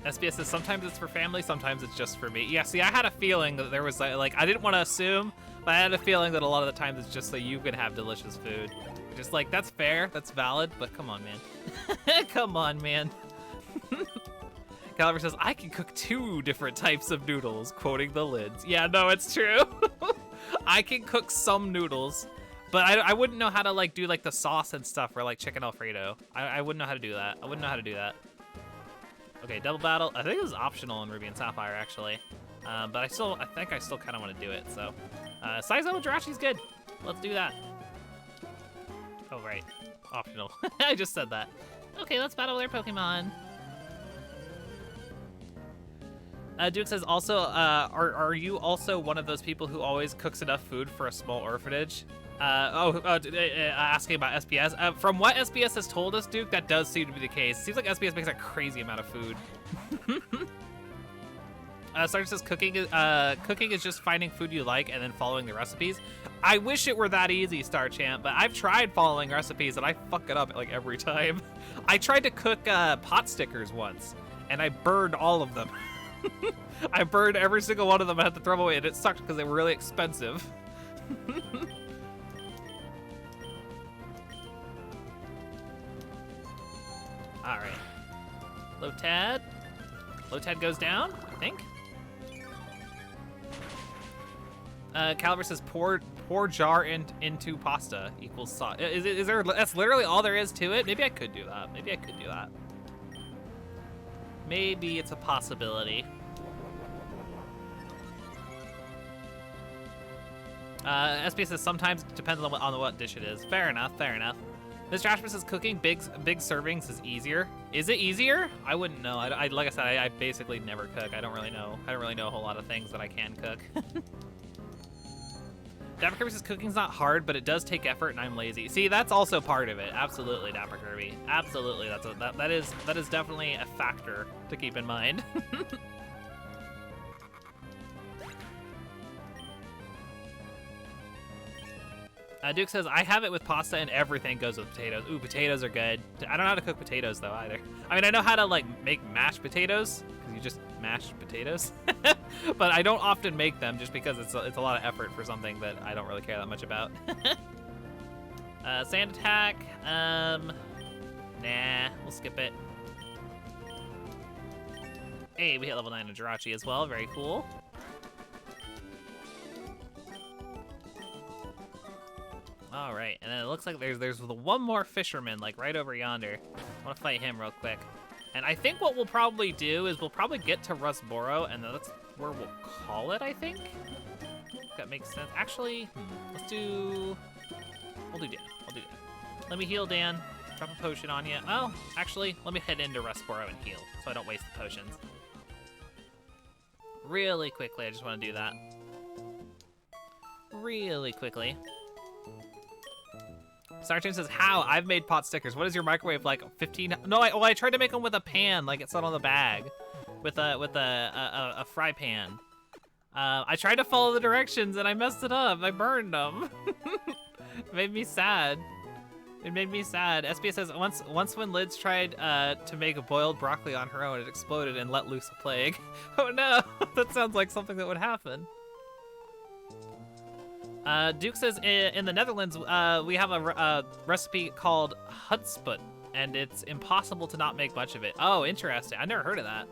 SBS says sometimes it's for family, sometimes it's just for me. Yeah, see, I had a feeling that there was like I didn't want to assume, but I had a feeling that a lot of the times it's just so you can have delicious food. Just like that's fair, that's valid, but come on, man. Come on, man. Caliber says, I can cook 2 different types of noodles, quoting the lids. Yeah, no, it's true. I can cook some noodles, but I wouldn't know how to like do like the sauce and stuff for like chicken Alfredo. I wouldn't know how to do that. Okay, double battle. I think it was optional in Ruby and Sapphire actually. But I think I still kind of want to do it, so. Saizo Jiraiya's good. Let's do that. Oh, right. Optional. I just said that. Okay, let's battle their Pokemon. Duke says also, are you also one of those people who always cooks enough food for a small orphanage? Asking about SPS. From what SPS has told us, Duke, that does seem to be the case. Seems like SPS makes a crazy amount of food. Sergeant says cooking is just finding food you like and then following the recipes. I wish it were that easy, Star Champ, but I've tried following recipes and I fuck it up like every time. I tried to cook pot stickers once and I burned all of them. I burned every single one of them. I had to throw them away, and it sucked because they were really expensive. Lotad. Lotad goes down, I think. Caliber says pour jar into pasta equals sauce. Is there? That's literally all there is to it. Maybe I could do that. Maybe I could do that. Maybe it's a possibility. SPS says sometimes it depends on what dish it is. Fair enough. Fair enough. This Trashman says cooking big servings is easier. Is it easier? I wouldn't know. I like I said, I basically never cook. I don't really know. I don't really know a whole lot of things that I can cook. Dapper Kirby says cooking's not hard, but it does take effort, and I'm lazy. See, that's also part of it. Absolutely, Dapper Kirby. Absolutely, that is definitely a factor to keep in mind. Duke says, I have it with pasta and everything goes with potatoes. Ooh, potatoes are good. I don't know how to cook potatoes, though, either. I mean, I know how to, like, make mashed potatoes, because you just mash potatoes. But I don't often make them just because it's a lot of effort for something that I don't really care that much about. Sand attack. Nah, we'll skip it. Hey, we hit level 9 on Jirachi as well. Very cool. All right, and then it looks like there's the one more fisherman, like right over yonder. I want to fight him real quick. And I think what we'll probably do is we'll probably get to Rustboro, and that's where we'll call it, I think. If that makes sense. Actually, we'll do Dan. I'll do Dan. Let me heal Dan. Drop a potion on you. Oh, actually, let me head into Rustboro and heal, so I don't waste the potions. Really quickly, I just want to do that. Really quickly. Sargent says, how? I've made pot stickers. What is your microwave like? 15? No, I tried to make them with a pan, like it said on the bag, with a fry pan. I tried to follow the directions and I messed it up. I burned them. It made me sad. It made me sad. SPS says, once when Lids tried to make a boiled broccoli on her own, it exploded and let loose a plague. Oh no, that sounds like something that would happen. Duke says in the Netherlands, we have a recipe called hutsput, and it's impossible to not make much of it. Oh, interesting. I never heard of that.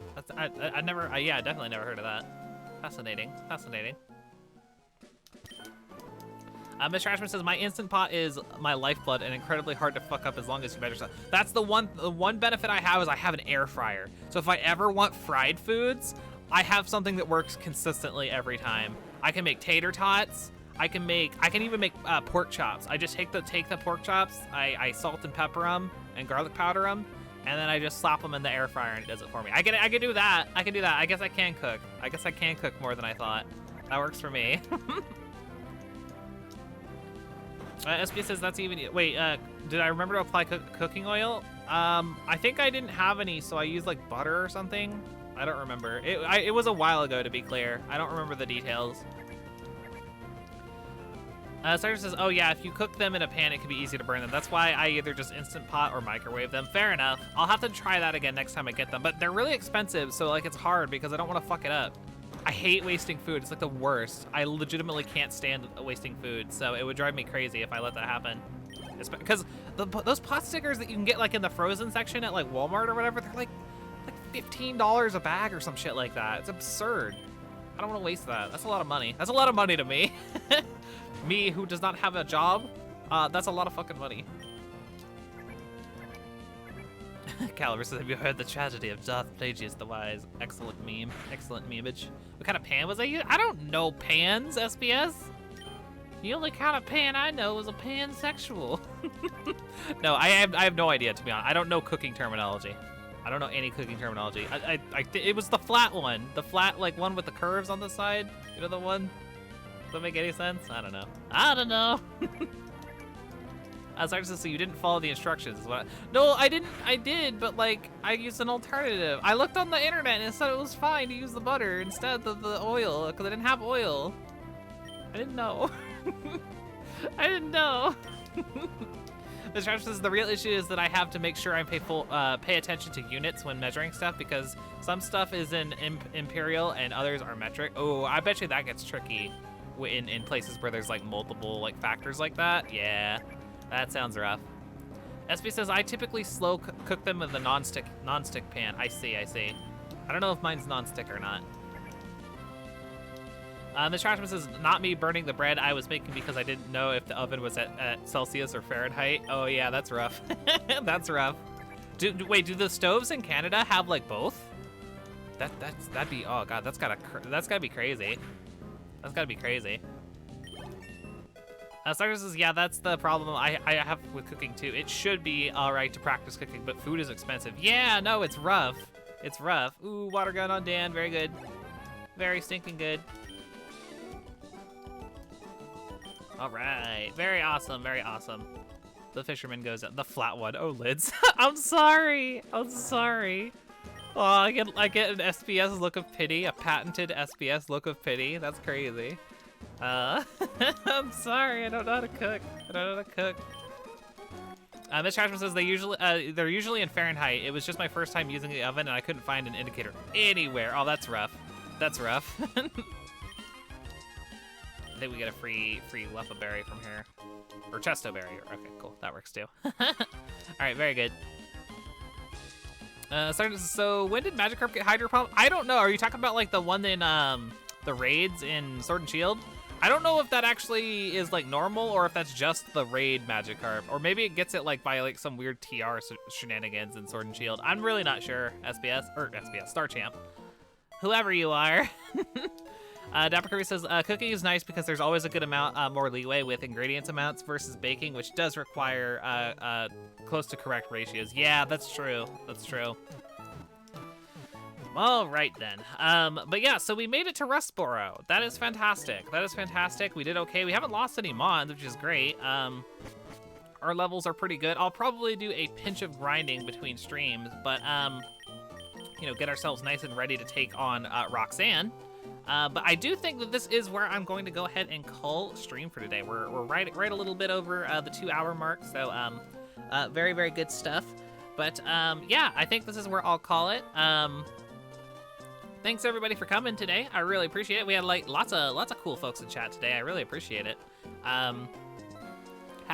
Yeah, I definitely never heard of that. Fascinating, fascinating. Mr. Ashman says, my Instant Pot is my lifeblood and incredibly hard to fuck up as long as you measure stuff. That's the one benefit I have is I have an air fryer. So if I ever want fried foods, I have something that works consistently every time. I can make tater tots. I can even make pork chops. I just take the pork chops, I salt and pepper them and garlic powder them, and then I just slap them in the air fryer and it does it for me. I can do that. I can do that. I guess I can cook. I guess I can cook more than I thought. That works for me. SB says that's even. Wait, did I remember to apply cooking oil? I think I didn't have any, so I used like butter or something. I don't remember. It was a while ago, to be clear. I don't remember the details. Sarge says, oh yeah, if you cook them in a pan, it can be easy to burn them. That's why I either just Instant Pot or microwave them. Fair enough. I'll have to try that again next time I get them, but they're really expensive, so like it's hard because I don't want to fuck it up. I hate wasting food. It's like the worst. I legitimately can't stand wasting food, so it would drive me crazy if I let that happen. Because those pot stickers that you can get like in the frozen section at like Walmart or whatever, they're like $15 a bag or some shit like that. It's absurd. I don't want to waste that. That's a lot of money. That's a lot of money to me. Me, who does not have a job, that's a lot of fucking money. Caliber says, have you heard the tragedy of Darth Plagueis the Wise? Excellent meme. Excellent memeage. What kind of pan was I using? I don't know pans, SPS. The only kind of pan I know is a pansexual. No, I have no idea, to be honest. I don't know cooking terminology. I don't know any cooking terminology. It was the flat one. The flat, like, one with the curves on the side. You know the one? Does that make any sense? I don't know. I don't know. Sorry, so you didn't follow the instructions is what No, I didn't. I did, but like, I used an alternative. I looked on the internet and it said it was fine to use the butter instead of the oil, because I didn't have oil. I didn't know. I didn't know. The Trash says the real issue is that I have to make sure I pay attention to units when measuring stuff, because some stuff is in imperial and others are metric. Oh, I bet you that gets tricky in places where there's like multiple like factors like that. Yeah, that sounds rough. SB says, I typically slow cook them in the non-stick pan. I see. I don't know if mine's non-stick or not. Miss Trashman says, not me burning the bread I was making because I didn't know if the oven was at Celsius or Fahrenheit. Oh yeah, that's rough. That's rough. Wait, do the stoves in Canada have like both? That'd be, oh god, that's gotta be crazy. That's gotta be crazy. Starter says, yeah, that's the problem I have with cooking too. It should be all right to practice cooking, but food is expensive. Yeah, no, it's rough. It's rough. Ooh, water gun on Dan, very good. Very stinking good. All right, very awesome, very awesome. The fisherman goes up, the flat one. Oh, lids. I'm sorry. I'm sorry. Oh, I get an SBS look of pity, a patented SBS look of pity. That's crazy. I'm sorry, I don't know how to cook. I don't know how to cook. Miss Trashman says they're usually in Fahrenheit. It was just my first time using the oven and I couldn't find an indicator anywhere. Oh, that's rough. That's rough. I think we get a free Leppa berry from here. Or Chesto berry. Okay, cool. That works too. Alright, very good. So when did Magikarp get Hydro Pump? I don't know. Are you talking about like the one in the raids in Sword and Shield? I don't know if that actually is like normal or if that's just the raid Magikarp, or maybe it gets it like by like some weird TR shenanigans in Sword and Shield. I'm really not sure. SBS, Star Champ, whoever you are. Dapper Curry says cooking is nice because there's always a good amount more leeway with ingredients amounts versus baking, which does require close to correct ratios. Yeah, that's true. That's true. All right then. But yeah, so we made it to Rustboro. That is fantastic. That is fantastic. We did okay. We haven't lost any mons, which is great. Our levels are pretty good. I'll probably do a pinch of grinding between streams, but you know, get ourselves nice and ready to take on Roxanne. But I do think that this is where I'm going to go ahead and call stream for today. We're right a little bit over the 2-hour mark, so very, very good stuff. But yeah, I think this is where I'll call it. Thanks everybody for coming today. I really appreciate it. We had like lots of cool folks in chat today. I really appreciate it. Had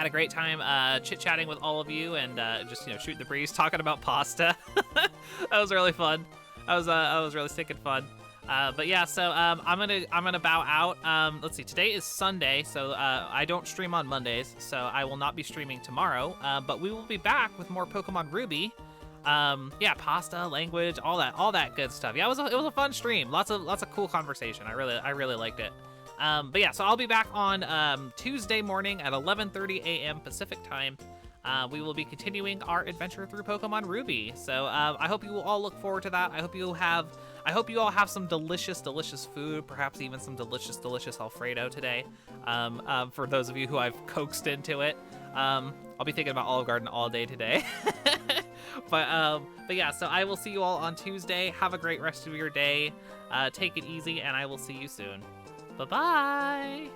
a great time chit-chatting with all of you and just, you know, shooting the breeze, talking about pasta. That was really fun. That was really stinking fun. But yeah, so I'm gonna bow out. Let's see, today is Sunday, so I don't stream on Mondays, so I will not be streaming tomorrow. But we will be back with more Pokemon Ruby. Yeah, pasta, language, all that good stuff. Yeah, it was a fun stream. Lots of cool conversation. I really liked it. But yeah, so I'll be back on Tuesday morning at 11:30 a.m. Pacific time. We will be continuing our adventure through Pokemon Ruby. So I hope you will all look forward to that. I hope you all have some delicious food, perhaps even some delicious Alfredo today. For those of you who I've coaxed into it, I'll be thinking about Olive Garden all day today. But yeah, so I will see you all on Tuesday. Have a great rest of your day. Take it easy, and I will see you soon. Bye-bye.